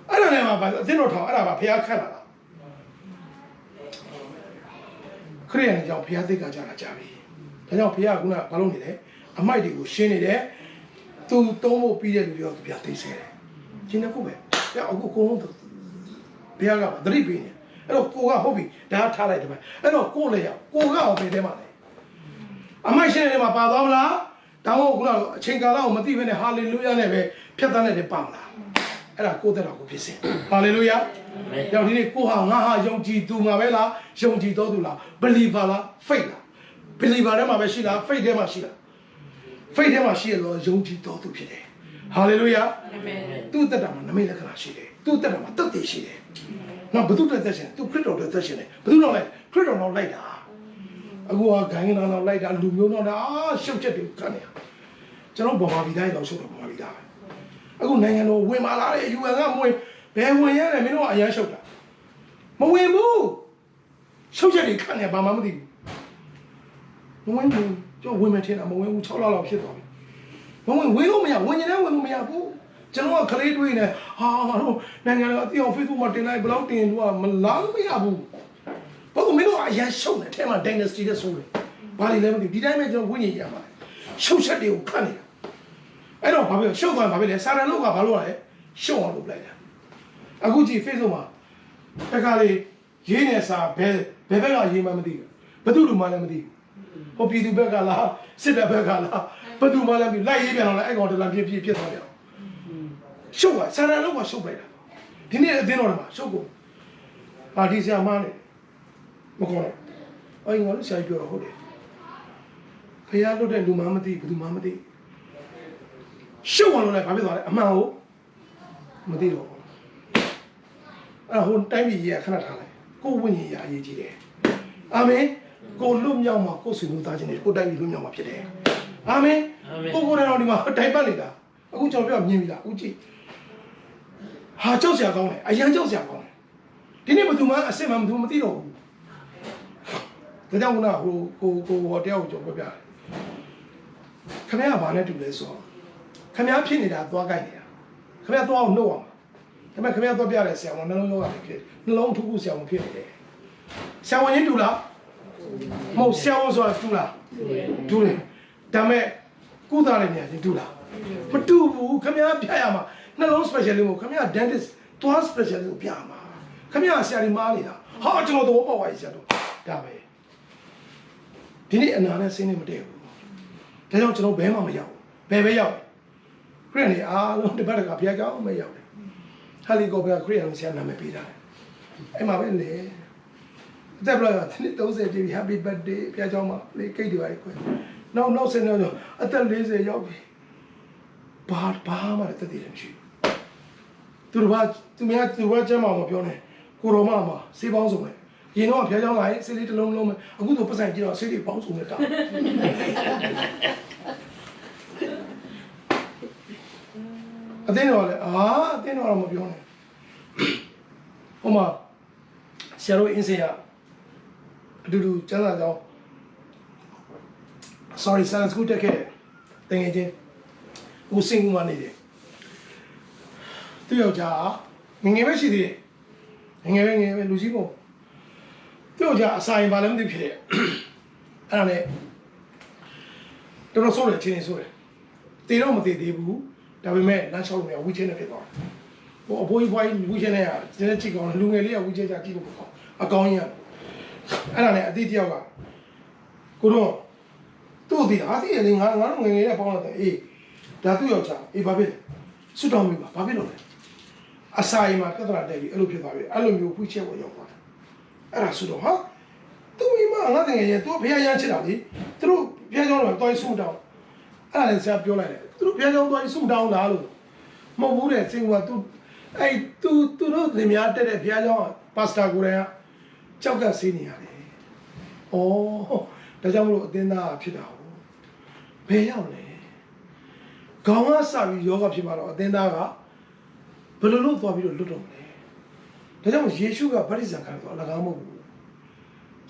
အဲ့ဒါနဲ့မှအသင်းတော်ထောင်အဲ့ဒါပါဖះခန့်လာတာခရိယန်ကြောင့်ဖះသိက္ခာကြတာကြာပြီဒါကြောင့်ဖះကခုနဘာလို့နေလဲအမိုက်တွေကိုရှင်းနေတယ်သူသုံးဖို့ပြီးတဲ့လူတွေတော့ပြန်သိစေတယ်ရှင်းနေခုပဲပြအခုကိုလုံးဖះကသတိပေးနေအဲ့တော့ကိုကဟုတ်ပြီဒါထားလိုက်တယ်ပဲအဲ့တော့ကိုလည်းရောက်ကိုကအောင်ပေးတယ်မှာလေအမိုက်ရှင်းနေမှာပါသွားမလားတောင်းခုနကအချိန်ကာလကိုမသိဘဲနဲ့ဟာလေလုယာနဲ့ပဲဖြတ်သန်းနေတယ်ပါမလားအဲ့ဒါကိုတဲ့တော်ကိုဖြစ်စေဟာလေလုယာကြောင့်ဒီနေ့ကိုဟာငါဟာယုံကြည်သူမှာပဲလားယုံကြည်တော်သူလား believer လား faith လား believer ထဲမှာပဲရှိလား faith ထဲမှာရှိလား faith ထဲမှာရှိရတော့ယုံကြည်တော်သူဖြစ်တယ်ဟာလေလုယာအာမင်သူ့တက်တာမှာနမိတ်လက္ခဏာရှိတယ်သူ့တက်တာမှာတတ်သိရှိတယ်နော်ဘုသူ့တက်သက်ရှင်သူခရစ်တော်တက်သက်ရှင်တယ်ဘုသူ့တော့လိုက်ခရစ်တော်တော့လိုက်တာအခုကဂိုင်းနာတော့လိုက်တာလူမျိုးတော့ရှုပ်ချက်တွေခံနေကျွန်တော်ဗမာပြည်တိုင်းတော့ရှုပ်တော့ဗမာပြည်သားအခုနိုင်ငံတော်ဝင်มาလာတဲ့ UN ကမဝင်ဘယ်ဝင်ရတယ်မင်းတို့ကအရန်ရှုပ်တာမဝင်ဘူးရှုပ်ချက်တွေခံနေဘာမှမသိဘူးမဝင်ဘူးကျွန်တော်ဝင်မထင်တာမဝင်ဘူး6လလောက်ဖြစ်သွားပြီမဝင်လို့မရဝင်နေတယ်ဝင်လို့မရဘူးကျွန်တော်ကကလေးတွေးနေဟာငါတို့နိုင်ငံတော်အတိအောင် Facebook မှာတင်လိုက်ဘယ်လောက်တင်လို့မလားမရဘူး ဘာလို့မင်းတို့အရန်ရှုံနေထဲမှာ dynasty တဲ့ဆိုးတယ်ဘာလို့လဲမသိဒီတိုင်းပဲကျွန်တော်ဝိညာဉ်ရမှာရှုပ်ချက်တွေကိုခတ်နေတာအဲ့တော့ဘာဖြစ်လဲရှုပ်သွားဘာဖြစ်လဲစာရန်လောကဘာလို့ရလဲရှုပ်အောင်လုပ်လိုက်တာအခုကြည့် Facebook မှာတခါလေရေးနေစာဘယ်ဘက်ကရေးမှမသိဘူးဘသူ့လူမှလည်းမသိဘူးဟိုပြည်သူဘက်ကလားစစ်တပ်ဘက်ကလားဘသူမှလည်းမသိလိုက်ရေးပြန်တော့လည်းအဲ့ကောင်တလာဖြစ်သွားတယ်ရှုပ်သွားစာရန်လောကရှုပ်လိုက်တာဒီနေ့အတင်းတော်မှာရှုပ်ကုန်ဟာဒီဆရာမနဲ့မကောင်းတော့အဲ့ငါလည်းဆရာကြီးပြောတော့ဟုတ်တယ်ဖះလွတ်တဲ့လူမှမသိဘယ်သူမှမသိရှုပ်အောင်လုပ်လိုက်ဘာဖြစ်သွားလဲအမှန်ကိုမသိတော့အဲ့ဟိုတိုင်းပြည်ကြီးကခဏထားလိုက်ကိုဝိညာဉ်ရာအရေးကြီးတယ်အာမင်ကိုလွတ်မြောက်မှာကိုဆွေမျိုးသားချင်းတွေကိုတိုင်းပြည်လွတ်မြောက်မှာဖြစ်တယ်အာမင်ကိုကိုယ်တော်ဒီမှာတိုင်းပတ်နေတာအခုကျွန်တော်ပြောမြင်ပြီလားအခုကြည့်ဟာကြောက်စရာကောင်းတယ်အရန်ကြောက်စရာကောင်းတယ်ဒီနေ့ဘယ်သူမှအစ်စ်မှမသိတော့ဘူးဒါကြောင့်ကဟိုဟိုတယောက်ကိုကျွန်တော်ပြောပြတယ်ခင်ဗျားကဘာနဲ့တူလဲဆိုတော့ခင်ဗျားဖြစ်နေတာသွားကြိုက်နေတာခင်ဗျားသွားအောင်နှုတ်အောင်ဒါပေမဲ့ခင်ဗျားသွားပြတဲ့ဆရာဝန်နှလုံးရောဂါဖြစ်နှလုံးထူးဆရာဝန်ဖြစ်နေတယ်ဆရာဝန်ချင်းတူလားမဟုတ်ဆရာဝန်ဆိုတာတူလားတူတယ်ဒါပေမဲ့ကုသတဲ့နေရာချင်းတူလားမတူဘူးခင်ဗျားပြရမှာနှလုံး specialist ကိုခင်ဗျား dentist သွား specialist ကိုပြမှာခင်ဗျားဆရာဒီမားနေတာဟာကျွန်တော်တော့ပေါ့ပါကြီးဆရာတို့ဒါပဲဒီနေ့အနာနဲ့ဆင်းနေမတည့်ဘူးဒါကြောင့်ကျွန်တော်ဘဲမှမရောက်ဘူးဘယ်ပဲရောက်ခရစ်နေအားလုံးတပတ်တကဘုရားကြောင့်မရောက်တယ်ဟာလီကောဘယ်ခရစ်အောင်ဆရာနာမည်ပေးတာအဲ့မှာပဲလေအသက်ဘယ်လောက်30တိ happy birthday ဘုရားကြောင့်မလေးကိတ်တွေပါခွဲနောက်ဆင်းတော့အသက်40ရောက်ပြီဘာမှလည်းတက်တည်တယ်မရှိဘူးသူကကျမ်းမာမပြောနဲ့ကိုရောမမှာစေးပေါင်းစုံပဲရင်တော့ဖျားချောင်းလာရင်ဆေးလေးတစ်လုံးလုံးမယ်အခုဆိုပတ်ဆိုင်ကြည့်တော့ဆေးလေးပေါင်းစုံနဲ့တာအတင်းတော့လေအတင်းတော့မပြောနဲ့ဟိုမှာဆရာတို့အင်းစင်ကအတူတူကျန်းစာကြောင်း sorry science school တက်ခဲ့တယ်ငယ်ချင်းဟိုစင်ကူမနေတယ်သူယောက်ျားငငယ်ပဲရှိသေးတယ်ငငယ်ပဲလူကြီးပေါ့သူ့ကြအဆိုင်ဘာလည်းမသိဖြစ်တယ်အဲ့ဒါနဲ့တော်ဆိုးတယ်ချင်းဆိုးတယ်တေတော့မသေးသေးဘူးဒါပေမဲ့လမ်းလျှောက်လို့ရဝီချင်းနဲ့ဖြစ်သွားတယ်ဟိုအဖိုးကြီးဖွားကြီးဝီချင်းနဲ့ကကျင်းတဲ့ချစ်ကောင်လူငယ်လေးကဝီချင်းကြကြည့်လို့ပေါ့အကောင်းကြီးအဲ့ဒါနဲ့အတိတယောက်ကကိုတော့သူ့ဒီအားဒီလေငါတို့ငယ်ငယ်နဲ့ပေါင်းတော့အေးဒါသူ့ယောက်ျားအေးဘာဖြစ်လဲဆွတ်တော်မိပါဘာဖြစ်လို့လဲအဆိုင်မှာပြဿနာတက်ပြီးအဲ့လိုဖြစ်သွားပြီအဲ့လိုမျိုးဖွင့်ချက်ဝရောက်သွားအဲ့ဒါဆိုတော့ဟာသူမိမငါတကယ်ရင်သူဘုရားရမ်းချစ်တာလေသူတို့ဘုရားကျောင်းတော့တွိုင်းဆုတောင်းအဲ့ဒါလည်းဆရာပြောလိုက်တယ်သူတို့ဘုရားကျောင်းတွိုင်းဆုတောင်းလားလို့မဟုတ်ဘူးတဲ့စင်ကသူအဲ့သူတို့လင်မယားတက်တဲ့ဘုရားကျောင်းပါစတာကိုယ်တိုင်ကကြောက်ကဆေးနေရတယ်ဩဒါကြောင့်မလို့အတင်းသားဖြစ်တာဟုတ်ဘယ်ရောက်လဲခေါင်းကစပြီးယောဂဖြစ်မှာတော့အတင်းသားကဘယ်လိုလုပ်သွားပြီးတော့လွတ်တော့မလဲဒါကြောင့်ယေရှုကဗတ္တိဇံခံတော့အလကားမဟုတ်ဘူး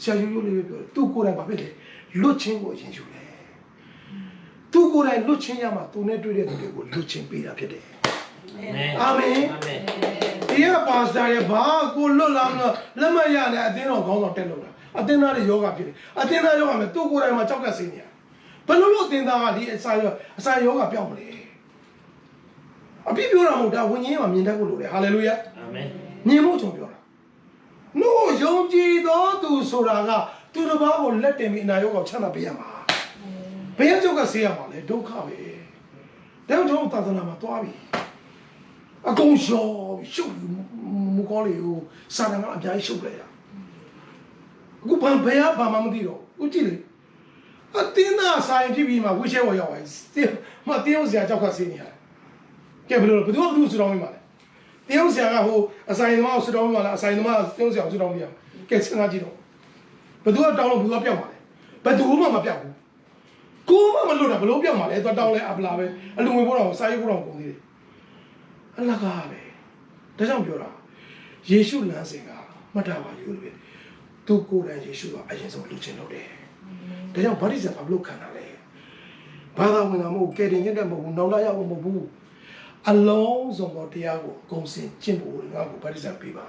ဆရာရိုးလေးပဲပြောသူကိုယ်တိုင်ဘာဖြစ်လဲလွတ်ချင်းကိုအရင်ယူတယ်သူကိုယ်တိုင်လွတ်ချင်းရမှာသူနဲ့တွေ့တဲ့သူတွေကိုလွတ်ချင်းပေးတာဖြစ်တယ်အာမင်ဒီကပါစတာရဲ့ဘာကိုလွတ်လာလို့လက်မရနဲ့အတင်းတော်ခေါင်းဆောင်တက်လို့တာအတင်းသားတွေယောဂဖြစ်တယ်အတင်းသားယောဂမယ်သူကိုယ်တိုင်မှာကြောက်ကစိနေရဘယ်လိုလုပ်အတင်းသားကဒီအစာယောဂပြောင်းမလဲအပြည့်ပြောတာမဟုတ်ဒါဝိညာဉ်မှာမြင်တတ်ဖို့လိုတယ်ဟာလေလုယာအာမင်မြင်ဖို့ကျွန်တော်ပြောတာနို့ယုံကြည်တော်သူဆိုတာကသူတစ်ပါးကိုလက်တင်ပြီးအနာရောဂါချမ်းသာပေးရမှာဘယ်ကြောက်ကဆေးရမှာလဲဒုက္ခပဲဒါကြောင့်ကျွန်တော်သာသနာမှာသွားပြီအကုန်ရှော့ရှုပ်မူကောလေးကိုစာတန်ကအများကြီးရှုပ်လိုက်တာအခုဘယ်ဘာမှမသိတော့ဦးကြည့်လေအတင်းသားဆိုင်ဖြစ်ပြီးမှဝိရှဲဝရောက်ပါမတင်းအောင်စရာကြောက်ကဆေးနေရတယ်ကဲဘယ်လိုဆူတောင်းမိမှာလဲတင်းအောင်စရာကဟိုအဆိုင်သမားကိုဆူတောင်းမိမှာလားအဆိုင်သမားတင်းအောင်စရာကိုဆူတောင်းမိရမှာကဲစဉ်းစားကြည့်တော့ဘယ်သူကတောင်းလို့ဘယ်သူကပြောက်မှာလဲဘယ်သူမှမပြောက်ဘူးကိုမှမလွတ်တာဘယ်လိုပြောက်မှာလဲသွားတောင်းလဲအပလာပဲအလူငွေပိုးတော်ကိုစာရေးပိုးတော်ကိုကုန်သေးတယ်အလကားပဲဒါကြောင့်ပြောတာယေရှုလမ်းစဉ်ကမှတ်တာပါယူလို့ပဲသူကိုယ်တိုင်ယေရှုကအရင်ဆုံးလူချင်းလုပ်တယ်ဒါကြောင့်ဗတ္တိဇံဘာလို့ခံတာလဲဘာသာဝင်တာမဟုတ်ကယ်တင်ခြင်းတဲ့မဟုတ်ဘူးနောက်လာရောက်မဟုတ်ဘူးအလုံးစုံသောတရားကိုအကုန်စင်ကျင့်ဖို့ငါ့ကိုဗတ္တိဇံပေးပါ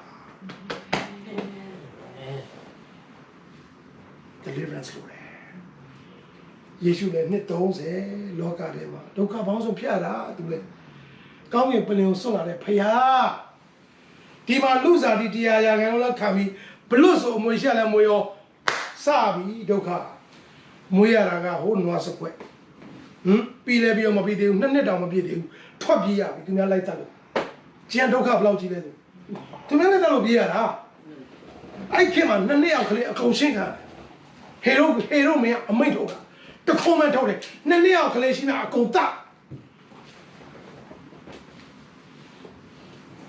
deliverance လို့လေယေရှုလည်းနှစ်30လောကထဲမှာဒုက္ခပေါင်းစုံဖြစ်ရတာသူလည်းကောင်းကင်ပလင်ကိုဆွတ်လာတဲ့ဖယားဒီမှာလူစားတီတရားရာခံလို့ခံပြီးဘလို့ဆိုအမွေရှာလဲမွေရောစပြီဒုက္ခမွေရတာကဟိုနွားစကွက်ပြီးလဲပြီးတော့မပြီးသေးဘူးနှစ်တောင်မပြည့်သေးဘူးထွက်ပြေးရပြီသူများလိုက်တတ်လို့ကျန်ဒုက္ခဘယ်လောက်ကြီးလဲသူများလိုက်တတ်လို့ပြေးရတာအဲ့ခင်မှာနှစ်ယောက်ကလေးအကုန်ရှင်းခံဟေရိုမင်းအမိတ်ထုတ်တာတခုံးမထုတ်တယ်နှစ်ယောက်ကလေးရှင်းတာအကုန်တ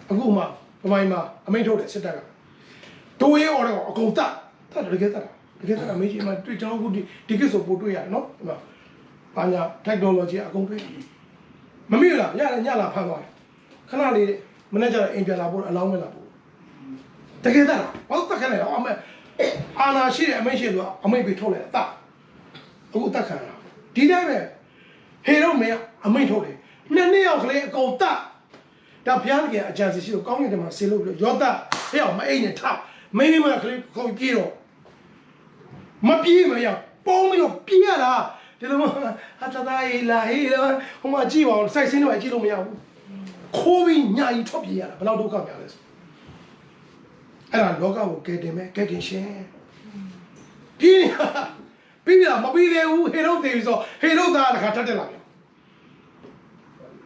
အခုမှဗမိုင်းမှာအမိတ်ထုတ်တယ်စစ်တပ်ကတိုးရဲအော်တော့အကုန်တတ်တကယ်တတ်မေးကြီးမှတွေ့ကျွန်တော်အခုဒီကိစ္စပို့တွေ့ရတယ်နော်ဒီမှာဘာညာ technology အကုန်တွေ့မမေ့လားညလာဖမ်းသွားတယ်ခဏလေးမနေ့ကျတော့အိမ်ပြန်လာဖို့အလောင်းမလာဘူးတကယ်တတ်ဘာလို့တက်ခနဲ့တော့အမေအာနာရှိတဲ့အမိတ်ရှိလို့အမိတ်ပြီးထုတ်လိုက်တာအခုတက်ခတာဒီတိုင်းပဲဟေတော့မင်းအမိတ်ထုတ်တယ်နှစ်ယောက်ကလေးအကုန်တတ်ဒါဖျားကြီးအကြံစီရှိလို့ကောင်းကင်ထဲမှာဆေးလို့ရောတတ်ဟဲ့အောင်မအိမ်နဲ့ထမင်းမကလေးကိုပြေးတော့မပြေးမရပုံးပြီးတော့ပြေးရတာဒီလိုဟာတသားရေးလာဟေးဟိုမှာကြည့်ပါဦးစိုက်စင်းတော့ကြည့်လို့မရဘူးခိုးပြီးညာကြီးထွက်ပြေးရတာဘယ်လောက်ဒုက္ခများလဲဆိုအဲ့ဒါလောကကိုကဲတင်မဲ့ကဲတင်ရှင်ပြေးပြီးတာမပြီးသေးဘူးဟေရုတ်သေးပြီဆိုဟေရုတ်သားတစ်ခါထပ်တက်လာပြန်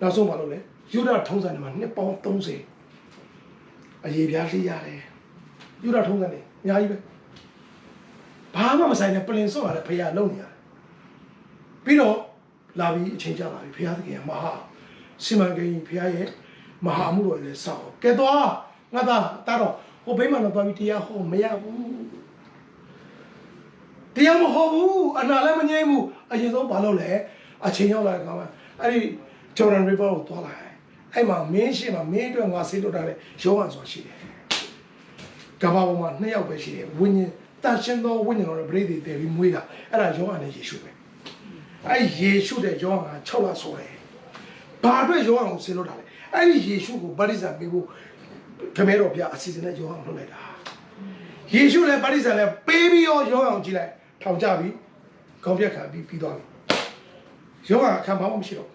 နောက်ဆုံးပါလို့လေယူဒထုံးစံတွေမှာနှစ်ပေါင်း30အရေးပြားလေးရတယ်ယူဒထုံးစံတွေအများကြီးပဲဘာမှမဆိုင်တဲ့ပလင်စွန့်ရတဲ့ဖရာလုံနေရတယ်ပြီးတော့လာပြီးအချိန်ကြာလာပြီဖရာသခင်ကမဟာစီမံကိန်းဖရာရဲ့မဟာမှုတော်လည်းစောင့်ကဲတော့ငါသားတာတော့ဟိုဘိမှန်တော့သွားပြီးတရားဟောမရဘူးတရားမဟောဘူးအနာလည်းမငြိမ်းဘူးအရင်ဆုံးဘာလုပ်လဲအချိန်ရောက်လာတဲ့ခါမှာအဲ့ဒီ Jordan River ကိုသွားလိုက်အဲ့မှာမင်းရှိမှာမင်းအတွက်ငါဆေးလွတ်တာလေယောဟန်ဆိုတာရှိတယ်ကမ္ဘာပေါ်မှာ2ယောက်ပဲရှိတယ်ဝိညာဉ်တန်ရှင်းသောဝိညာဉ်တော်ရဲ့ပရိသေတည်ပြီးမွေးတာအဲ့ဒါယောဟန်နဲ့ယေရှုပဲအဲ့ယေရှုတဲ့ယောဟန်က6လဆိုတယ်ဘာအတွက်ယောဟန်ကိုဆေးလွတ်တာလဲအဲ့ဒီယေရှုကိုဗတ္တိဇံပေးဖို့ခမဲတော်ပြအစီအစဉ်နဲ့ယောဟန်လုပ်လိုက်တာယေရှုလည်းဗတ္တိဇံလည်းပေးပြီးယောဟန်ကိုကြည့်လိုက်ထောင်ကြပြီးခေါင်းပြက်ခံပြီးသွားပြီယောဟန်ခံဘာမှမရှိတော့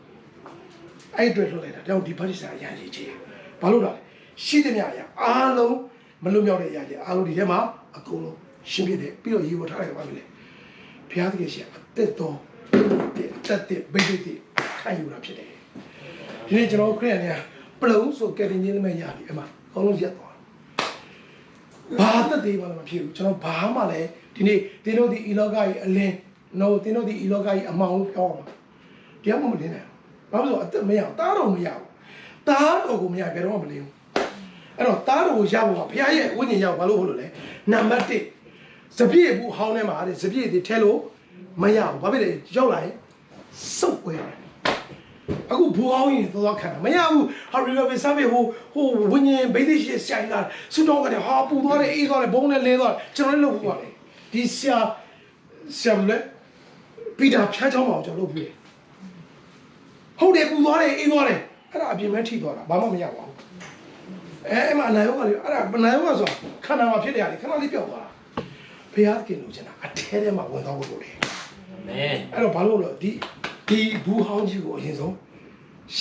အဲ့အတွက်လုပ်လိုက်တာတောင်ဒီဗတ္တိဇံအရန်ကြီးကြီးဘာလို့လဲရှိတဲ့မြအရာအားလုံးမလွတ်မြောက်တဲ့အရာကြီးအားလုံးဒီထဲမှာအကုန်လုံးရှင်းပြတယ်ပြီးတော့ရေဝထားလိုက်ပါပြီလေဘုရားသခင်ရှင်အသက်တော်တက်တဲ့ဗိဒ္ဓတိခံယူတာဖြစ်တယ်ဒီနေ့ကျွန်တော်ခရစ်ယာန်များပလုံဆိုကယ်တင်ခြင်းလည်းမရပြီအမှအကုန်လုံးရက်သွားဘာသက်သေးမှလည်းမဖြစ်ဘူးကျွန်တော်ဘာမှလည်းဒီနေ့တင်းတို့ဒီဤလောကကြီးအလင်းနော်တင်းတို့ဒီဤလောကကြီးအမှောင်ပြောင်းအောင်တရားမှမလင်းနိုင်ဘာလို့ဆိုအသက်မရတားတော်မရဘူးတားတော်ကိုမရဘယ်တော့မှမလင်းဘူးအဲ့တော့တားတော်ကိုရဖို့ကဘုရားရဲ့ဝိညာဉ်ရောက်ဘာလို့ဟုတ်လို့လဲနံပါတ်1စပြည့်ဘူးဟောင်းထဲမှာတဲ့စပြည့်တွေထဲလို့မရဘူးဘာဖြစ်လဲရောက်လာရင်စုပ်ွယ်အခုဘူအောင်ရင်သွားခံမရဘူးဟာရီပဲစားပဲဟိုဝိညာဉ်ဗိသိရှိဆိုင်လာစူတော့ကလည်းဟာပူသွားတယ်အေးသွားတယ်ဘုံနဲ့လဲသွားတယ်ကျွန်တော်လည်းလုပ်ဘူးပါလေဒီဆရာလည်းပီတာဖျားချောင်းမအောင်ကျွန်တော်လုပ်ဘူးဟုတ်တယ်ပူသွားတယ်အေးသွားတယ်အဲ့ဒါအပြင်မဲ့ထိသွားတာဘာမှမရပါဘူးအဲ့မှာအနာရောကလေအဲ့ဒါအနာရောကဆိုခန္ဓာမှာဖြစ်တယ်ခဏလေးပြောက်သွားတာဘုရားကင်လို့ချင်တာအထဲထဲမှာဝင်သွားဖို့လိုတယ်အာမင်အဲ့တော့ဘာလို့လဲဒီဘူးဟောင်းကြီးကိုအရင်ဆုံး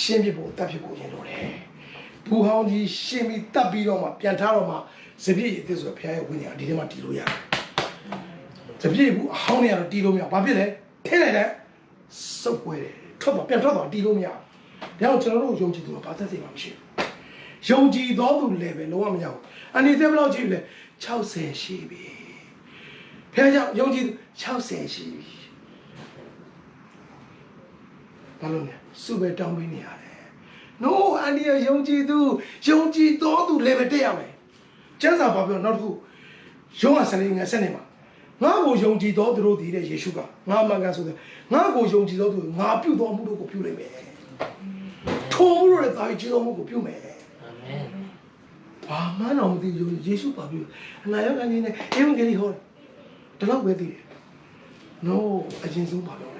ရှင်းပြဖို့တတ်ဖြစ်ဖို့ရင်လိုတယ်ဘူးဟောင်းကြီးရှင်းပြီးတတ်ပြီးတော့မှပြန်ထားတော့မှစပြည့်ရည်အစ်ဆိုဘုရားရဲ့ဝိညာဉ်ဒီထဲမှာတည်လို့ရတယ်စပြည့်ဘူးအဟောင်းနေရတော့တည်လို့မရဘာဖြစ်လဲထဲလိုက်တဲ့စုပ်ွယ်တယ်ထွက်တော့ပြန်ထွက်တော့တည်လို့မရဘူးဒါကြောင့်ကျွန်တော်တို့ယုံကြည်သူကဘာသက်သေမှမရှိဘူးယုံကြည်တော်သူလည်းပဲလုံးဝမရဘူးအနေနဲ့ဘယ်လောက်ကြည့်လဲ60ရှိပြီဘုရားကြောင့်ယုံကြည်60ရှိပြီဘာလို့လဲစုပဲတောင်းပေးနေရတယ် no အန်ဒီယုံကြည်သူယုံကြည်တော်သူလည်းပဲတက်ရမယ်ကျမ်းစာဘာပြောနောက်တစ်ခုယောဟန်15ငါဆက်နေမှာငါ့ကိုယုံကြည်တော်သူတို့တည်တဲ့ယေရှုကငါမှန်ကန်ဆိုတဲ့ငါ့ကိုယုံကြည်တော်သူငါပြုတော်မှုတို့ကိုပြုလိုက်မယ်ထိုမှုတို့ရဲ့တာကြီးတော်မှုကိုပြုမယ်အာမင်ဘာမှန်းတော့မသိဘူးယေရှုပါပြုအနာရောကနေနဲ့ဧဝံဂေလိဟောတလောက်ပဲသိတယ် no အရင်ဆုံးပါလို့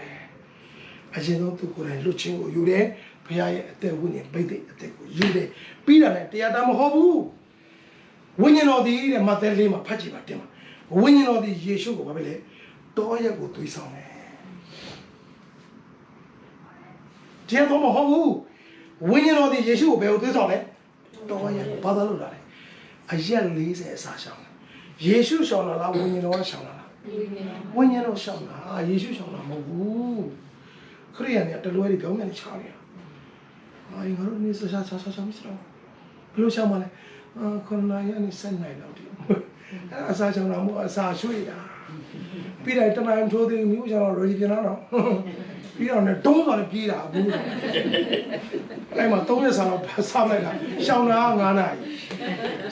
အရင်ဆုံးသူကိုယ်တိုင်လွတ်ချင်းကိုယူတယ်ဘုရားရဲ့အသက်ဝိညာဉ်ဗိသိက်အသက်ကိုယူတယ်ပြီးတာလည်းတရားတာမဟုတ်ဘူးဝိညာဉ်တော်ဒီတဲ့မဿဲလေးမှာဖတ်ကြည့်ပါတင်ပါဝိညာဉ်တော်ဒီယေရှုကိုဘာပဲလဲပ多一個對手咧。這樣講冇好，永遠我哋耶穌俾我對手咧，多一個巴得路嚟，係一理性殺傷。耶穌上嚟啦，永遠我上嚟啦，永遠我上嚟啊！耶穌上嚟冇好，佢哋人哋對路係表面嘅差嘅。啊，應該你是啥唔知道？比如想嘛咧，คนนายนี่เส้นไหนแล้วดิอาซาจังเราอาซาช่วยอ่ะပြီးတယ်တနိုင်ထိုးသေးမျိုးကျတော့ရိုကြီးပြန်တော့ပြီးတော့ねတုံးသွားတယ်ပြေးတာဘူးအဲ့မှာ3ရက်စာတော့စားလိုက်တာရှောင်းတာ9နာရီ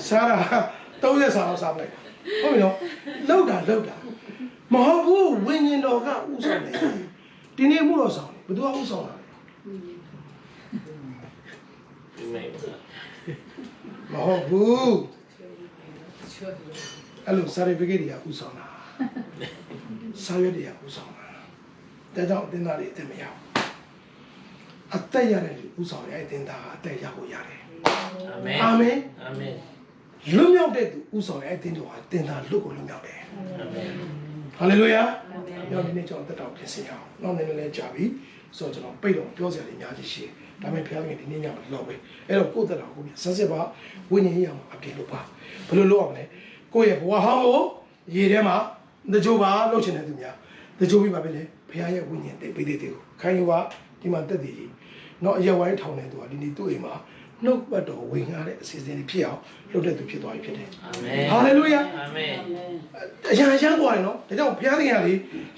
စားတာ3ရက်စာတော့စားလိုက်တာဟုတ်ပြီနော်လောက်တာမဟုတ်ဘူးဝိညာဉ်တော်ကဥဆောင်တယ်ဒီနေ့မှုတော့ဆောင်တယ်ဘယ်သူကဥဆောင်တာလဲမဟုတ်ဘူးအဲ့လို certificate တွေကဥဆောင်တာစာရွက်တွေကဥဆောင်တာဒါကြောင့်အသင်သားတွေအသက်မရဘူးအသက်ရတယ်ဥဆောင်ရတဲ့အသင်သားကအသက်ရဖို့ရတယ်အာမင်လွတ်မြောက်တဲ့သူဥဆောင်ရတဲ့အသင်တော်ဟာသင်သားလွတ်ကိုလွတ်မြောက်တယ်ဟာလေလုယာနောက်ဒီနေ့ကျွန်တော်တက်တော်ပြင်ဆင်ရအောင်နောက်နေ့လည်းကြာပြီဆိုတော့ကျွန်တော်ပိတ်တော့ပြောစရာတွေအများကြီးရှိတယ်ဒါပေမဲ့ဖျားခင်ဒီနေ့ညမှာလောက်ပဲအဲ့တော့ကိုယ့်တက်တော်ကိုပြန်ဆက်စစ်ပါဝိညာဉ်ရေးအောင်အပြည့်လုပ်ပါဘယ်လိုလုပ်အောင်လဲကိုယ့်ရဲ့ဘဝဟောင်းကိုရေထဲမှာတကြိုပါလှုပ်ချင်တဲ့သူများတကြိုပြီးပါပဲလေဖျားရဲ့ဝိညာဉ်တဲ့ပိသေးကိုခိုင်းယူပါဒီမှာတက်တည်ကြီးတော့အရက်ဝိုင်းထောင်နေသူကဒီနေ့သူ့အိမ်မှာနှုတ်ပတ်တော်ဝင်ရတဲ့အစီအစဉ်တွေဖြစ်အောင်လုပ်တဲ့သူဖြစ်သွားပြီဖြစ်တယ်အာမင်ဟာလေလုယာအာမင်အရာရမ်းသွားတယ်နော်ဒါကြောင့်ဘုရားသခင်ကလေ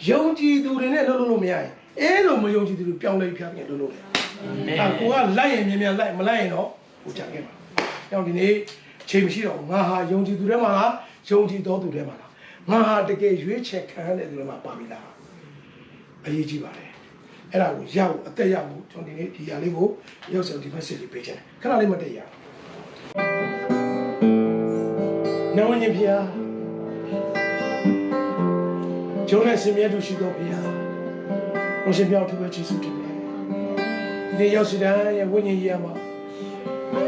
ယုံကြည်သူတွေနဲ့လုပ်လို့မရရင်အဲ့လိုမယုံကြည်သူတွေပြောင်းလဲဘုရားသခင်လုပ်လို့တယ်အာကိုကလိုက်ရင်မြန်လိုက်မလိုက်ရင်တော့ဟိုကြခဲ့ပါကြောင့်ဒီနေ့ချိန်မရှိတော့ငါဟာယုံကြည်သူတွေမှာလားယုံကြည်တော်သူတွေမှာလားငါဟာတကယ်ရွေးချယ်ခံရတဲ့သူတွေမှာပါပြီလားအရေးကြီးပါတယ်အဲ့ဒါကိုရဖို့အသက်ရဖို့ကျွန်တော်ဒီနေ့ဒီຢာလေးကိုရောက်စံဒီ message လေးပေးချင်တယ်ခဏလေးမတည့်ရအောင်နဝဉ္ဇဉ်ဖျားကျုံးနဲ့စင်မြဲတူရှိတော်ဖျားဘုရှင်ပြောင်းထူပဲကျေးဇူးတင်တယ်ဒီနေ့ရောက်စီတိုင်းရဲ့ဝိညာဉ်ကြီးရမှာ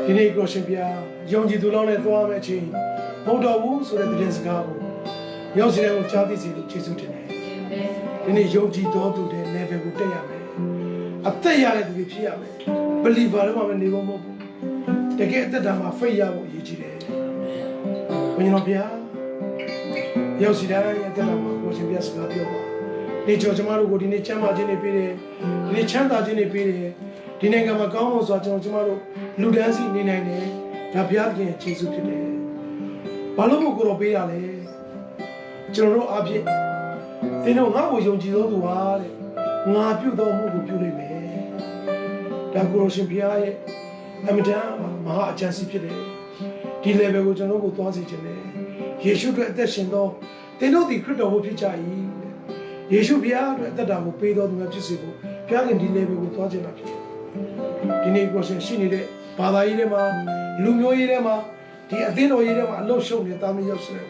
ဒီနေ့ကိုရှင်ဖျားယုံကြည်သူလောင်းနဲ့သွားမယ့်အချိန်မဟုတ်တော့ဘူးဆိုတဲ့သတင်းစကားကိုရောက်စီတိုင်းကိုကြားသိစေလို့ကျေးဇူးတင်တယ်ဒီနေ့ယုံကြည်တော်သူတဲ့ level ကိုတက်ရမယ်အသက်ရတဲ့သူတွေဖြစ်ရမယ် believer တွေမှာမနေဖို့မဟုတ်ဘူးတကယ်အသက်တာမှာ faith ရဖို့အရေးကြီးတယ်ဘုရားတော်ဘုရားရောက်စီတိုင်းရဲ့အသက်တာမှာကိုရှင်ဘုရားစကားပြောပါဒီကြောင့်ကျမတို့ကိုဒီနေ့ချမ်းသာခြင်းတွေပေးတယ်ဒီနေ့ချမ်းသာခြင်းတွေပေးတယ်ဒီနိုင်ငံမှာကောင်းမွန်စွာကျမတို့လူဒန်းစီနေနိုင်တယ်ဒါဘုရားခင်ကျေးဇူးဖြစ်တယ်ဘာလို့ကိုတော်ပေးရလဲကျွန်တော်တို့အဖြစ်သင်တို့ငါ့ကိုယုံကြည်သောသူဟာတဲ့ငါပြုတော်မှုကိုပြုနိုင်မယ်ဒါကိုရှင်ဘုရားရဲ့အမြဲတမ်းမဟာအကျဉ်းစီဖြစ်တယ်ဒီ level ကိုကျွန်တော်တို့သွားစေခြင်းနဲ့ယေရှုအတွက်အသက်ရှင်သောသင်တို့ဒီခရစ်တော်ကိုဖြစ်ကြ၏ယေရှုဘုရားအတွက်အသက်တာကိုပေးတော်သူများဖြစ်စေဖို့ဘုရားခင်ဒီ level ကိုသွားခြင်းတာဖြစ်ဒီနေ့ကိုရှင်ရှိနေတဲ့ဘာသာရေးထဲမှာလူမျိုးရေးထဲမှာဒီအသင်းတော်ရေးထဲမှာအလုပ်ရှုပ်နေတာမျိုးရောက်စေတယ်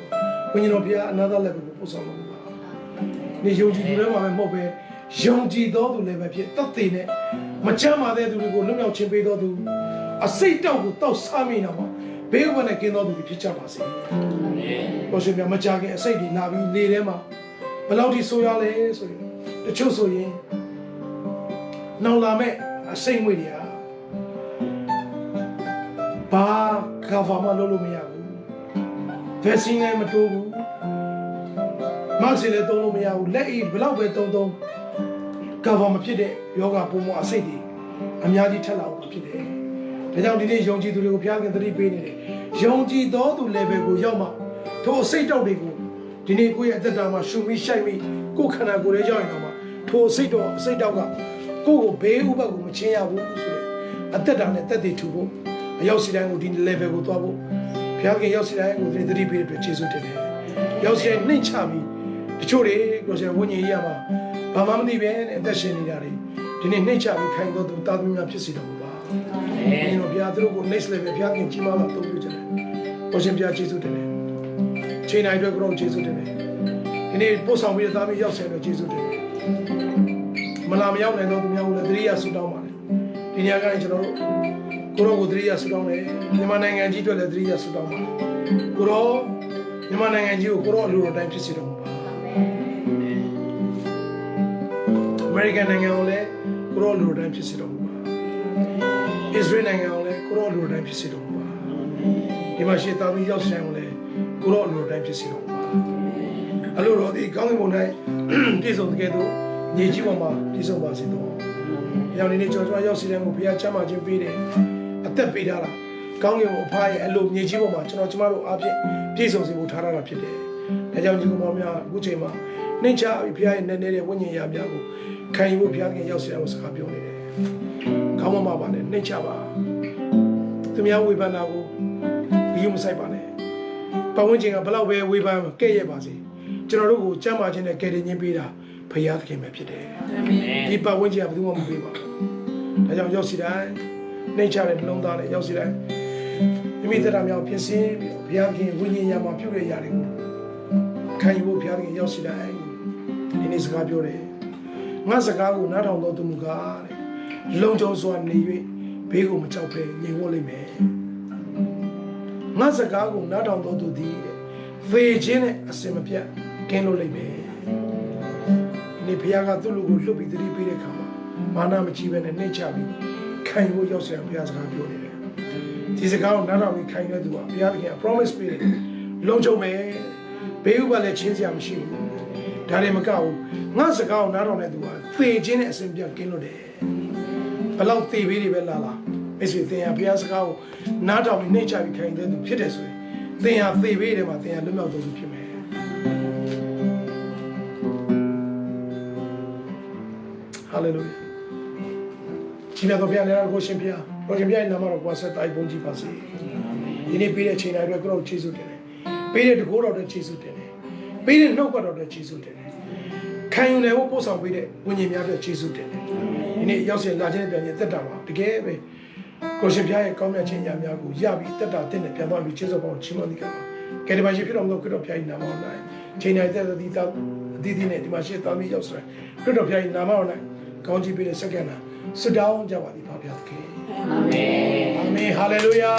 ဘုရားတော်ဘုရားအနာဂတ် level ကိုပို့ဆောင်လို့နေယုံကြည်သူတွေမှာပဲမဟုတ်ပဲယုံကြည်တော်သူလည်းပဲဖြစ်တတ်သိနဲ့မချမ်းသာတဲ့သူတွေကိုလွတ်မြောက်ခြင်းပေးတော်သူအစိတ်တောက်ကိုတောက်စားမိနေတာမှာဘေးဥပနဲ့ကင်းတော်သူတွေဖြစ်ကြပါစေအာမင်ဘုရားမြတ်မကြခင်အစိတ်တွေနာပြီးနေထဲမှာဘယ်လောက်ထိဆိုးရလဲဆိုရင်တချို့ဆိုရင်နောင်လာမဲ့အစိတ်ငွေတွေကဘာကဘာမှလုပ်လို့မရဘူးဗက်ဆီနဲ့မတိုးဘူးမဆီလည်းသုံးလို့မရဘူးလက်အိဘလောက်ပဲသုံးကာဗာမဖြစ်တဲ့ယောဂပုံမအစိတ်တွေအများကြီးထက်လာအောင်ဖြစ်တယ်ဒါကြောင့်ဒီနေ့ယုံကြည်သူတွေကိုဘုရားခင်သတိပေးနေတယ်ယုံကြည်တော်သူ level ကိုရောက်မှထိုအစိတ်တောက်တွေကိုဒီနေ့ကိုယ့်ရဲ့အသက်တာမှာရှုမိရှိုက်မိကိုယ်ခန္ဓာကိုယ်ရဲ့ရောက်ရင်တော့မှထိုအစိတ်တောက်ကကိုယ့်ကိုဘေးဥပတ်ကိုမချင်းရဘူးဆိုတဲ့အသက်တာနဲ့တက်တည်ထူဖို့အရောက်စီတိုင်းကိုဒီ level ကိုသွားဖို့ဘုရားခင်ရောက်စီတိုင်းကိုသတိပေးတဲ့အတွက်ကျေးဇူးတင်တယ်ရောက်စီတိုင်းနှိမ့်ချပြီးတချို့တွေကိုရှင်ဝိညာဉ်ရေးရမှာဘာမှမသိပဲနဲ့အသက်ရှင်နေတာတွေဒီနေ့နှိမ့်ချပြီးခိုင်တော်သူတာသမီးများဖြစ်စေတော်မူပါအာမင်ဘုရားသူတို့ကို next level ဘုရားခင်ကြီးမားလာတိုးပြကြတယ်ဘုရှင်ဘုရားကျေးဇူးတင်တယ်ချိန်တိုင်းအတွက်ကိုကျေးဇူးတင်တယ်ဒီနေ့ပို့ဆောင်ပြီးသားမီးရောက်ဆဲတော့ကျေးဇူးတင်တယ်မလာမရောက်နိုင်တော့သူများကိုလည်းသတိရဆုတောင်းပါတယ်ဒီညကနေကျွန်တော်တို့ကိုရောကိုသတိရဆုတောင်းတယ်မြန်မာနိုင်ငံကြီးအတွက်လည်းသတိရဆုတောင်းပါတယ်ကိုရောမြန်မာနိုင်ငံကြီးကိုကိုရောအလိုတော်တိုင်းဖြစ်စေတော်မူပါ American နိုင်ငံကိုလည်းကိုရောလူတိုင်းဖြစ်စေတော်မူပါ Israel နိုင်ငံကိုလည်းကိုရောလူတိုင်းဖြစ်စေတော်မူပါဒီမှာရှေ့သားပြီးရောက်ဆိုင်ကိုလည်းကိုရောလူတိုင်းဖြစ်စေတော်မူပါအလိုတော်ဒီကောင်းကင်ဘုံ၌ပြည့်စုံတဲ့ကဲ့သို့ညီကြီးပေါ်မှာပြည့်စုံပါစေတော်။ရောင်နေကြော်ကြွားရောက်စီတဲ့ကိုဘုရားချမ်းသာခြင်းပေးတယ်။အသက်ပေးထားတာကောင်းကင်ဘုံအဖားရဲ့အလိုညီကြီးပေါ်မှာကျွန်တော်ကျမတို့အားဖြင့်ပြည့်စုံစေဖို့ထားတာဖြစ်တယ်။ဒါကြောင့်ညီကောင်များအခုချိန်မှာနှိမ့်ချပြီးဘုရားရဲ့နေတဲ့ဝိညာဉ်ရာများကိုခံယူဖို့ဘုရားခင်ရောက်စီတဲ့ကိုစကားပြောနေတယ်။ကောင်းမပါနဲ့နှိမ့်ချပါ။သူများဝေဖန်တာကိုဘီယူမဆိုင်ပါနဲ့။ပတ်ဝန်းကျင်ကဘလောက်ပဲဝေဖန်ကဲ့ရဲ့ပါစေ။ကျွန်တော်တို့ကိုကြမ်းမာခြင်းနဲ့ကယ်တင်ခြင်းပေးတာဖယားသခင်ပဲဖြစ်တယ်ဒီပတ်ဝန်းကျင်ကဘယ်သူမှမပေးပါဘူးဒါကြောင့်ရောက်စီတိုင်းနှိမ့်ချတဲ့နှလုံးသားနဲ့ရောက်စီတိုင်းမိမိသက်တာများပြင်ဆင်ပြီးဘုရားခင်ဝိညာဉ်ရမှာပြုရရတယ်ခံယူဖို့ဘုရားခင်ရောက်စီတိုင်းဒီနေ့စကားပြောတယ်ငါစကားကိုနားထောင်တော်သူမူကားတဲ့လုံခြုံစွာနေ၍ဘေးကိုမကြောက်ဘဲငြိမ်ဝတ်လိမ့်မယ်ငါစကားကိုနားထောင်တော်သူသည်တဲ့ဖေခြင်းနဲ့အစင်မပြတ်ကင်းလို့လိမ့်မယ်ဒီဘုရားကသူ့လူကိုလှုပ်ပြီးတတိပေးတဲ့ခါမှာမာနမကြီးပဲနဲ့နှိမ့်ချပြီးခံယူရောက်ဆရာဘုရားစကားပြောနေတယ်ဒီစကားကိုနားထောင်ပြီးခံတဲ့သူကဘုရားသခင်က promise ပေးတယ်လုံခြုံမယ်ဘေးဥပါလည်းချင်းစရာမရှိဘူးဒါတွေမကဘူးငါစကားကိုနားထောင်တဲ့သူကသေခြင်းနဲ့အစဉ်ပြတ်ကင်းလို့တယ်ဘလောက်သေဘေးတွေပဲလာလာမိတ်ဆွေသင်ဟာဘုရားစကားကိုနားထောင်ပြီးနှိမ့်ချပြီးခံတဲ့သူဖြစ်တယ်ဆိုရင်သင်ဟာသေဘေးတွေမှာသင်ဟာလွတ်မြောက်တော်သူဖြစ်မယ်Hallelujah. ကြီးမြတ်သောဘုရားနဲ့ကိုရှင်ဘုရားကိုရှင်ဘုရားရဲ့နာမတော်ကိုဆက်တိုင်းပုံကြည့်ပါစေ။ဒီနေ့ပေးတဲ့ချိန်တိုင်းအတွက်ကိုရောယေရှုတင်တယ်။ပေးတဲ့တကိုးတော်အတွက်ယေရှုတင်တယ်။ပေးတဲ့နှုတ်ကတော်အတွက်ယေရှုတင်တယ်။ခံယူနိုင်ဖို့ပို့ဆောင်ပေးတဲ့ဝိညာဉ်များအတွက်ယေရှုတင်တယ်။ဒီနေ့ရောက်စဉ်လာခြင်းပြန်ခြင်းတက်တာပါတကယ်ပဲကိုရှင်ဘုရားရဲ့ကောင်းမြတ်ခြင်းညာများကိုရပြီးတက်တာတင်တယ်ပြန်သွားပြီးယေရှုပေါင်းချီးမွမ်းသည်ကပါ။ကဲဒီမှာရှိဖြစ်တော်မူသောခရစ်တော်ဘုရား၏နာမတော်၌ချိန်တိုင်းတက်သည်တောက်အသီးသီးနဲ့ဒီမှာရှိသားမီးရောက်ဆိုခရစ်တော်ဘုရား၏နာမတော်၌ကောင်းချီးပေးတဲ့စက္ကန့်နာဆုတောင်းကြပါသည်ဖခင်အာမင်အာမင်ဟာလေလုယာ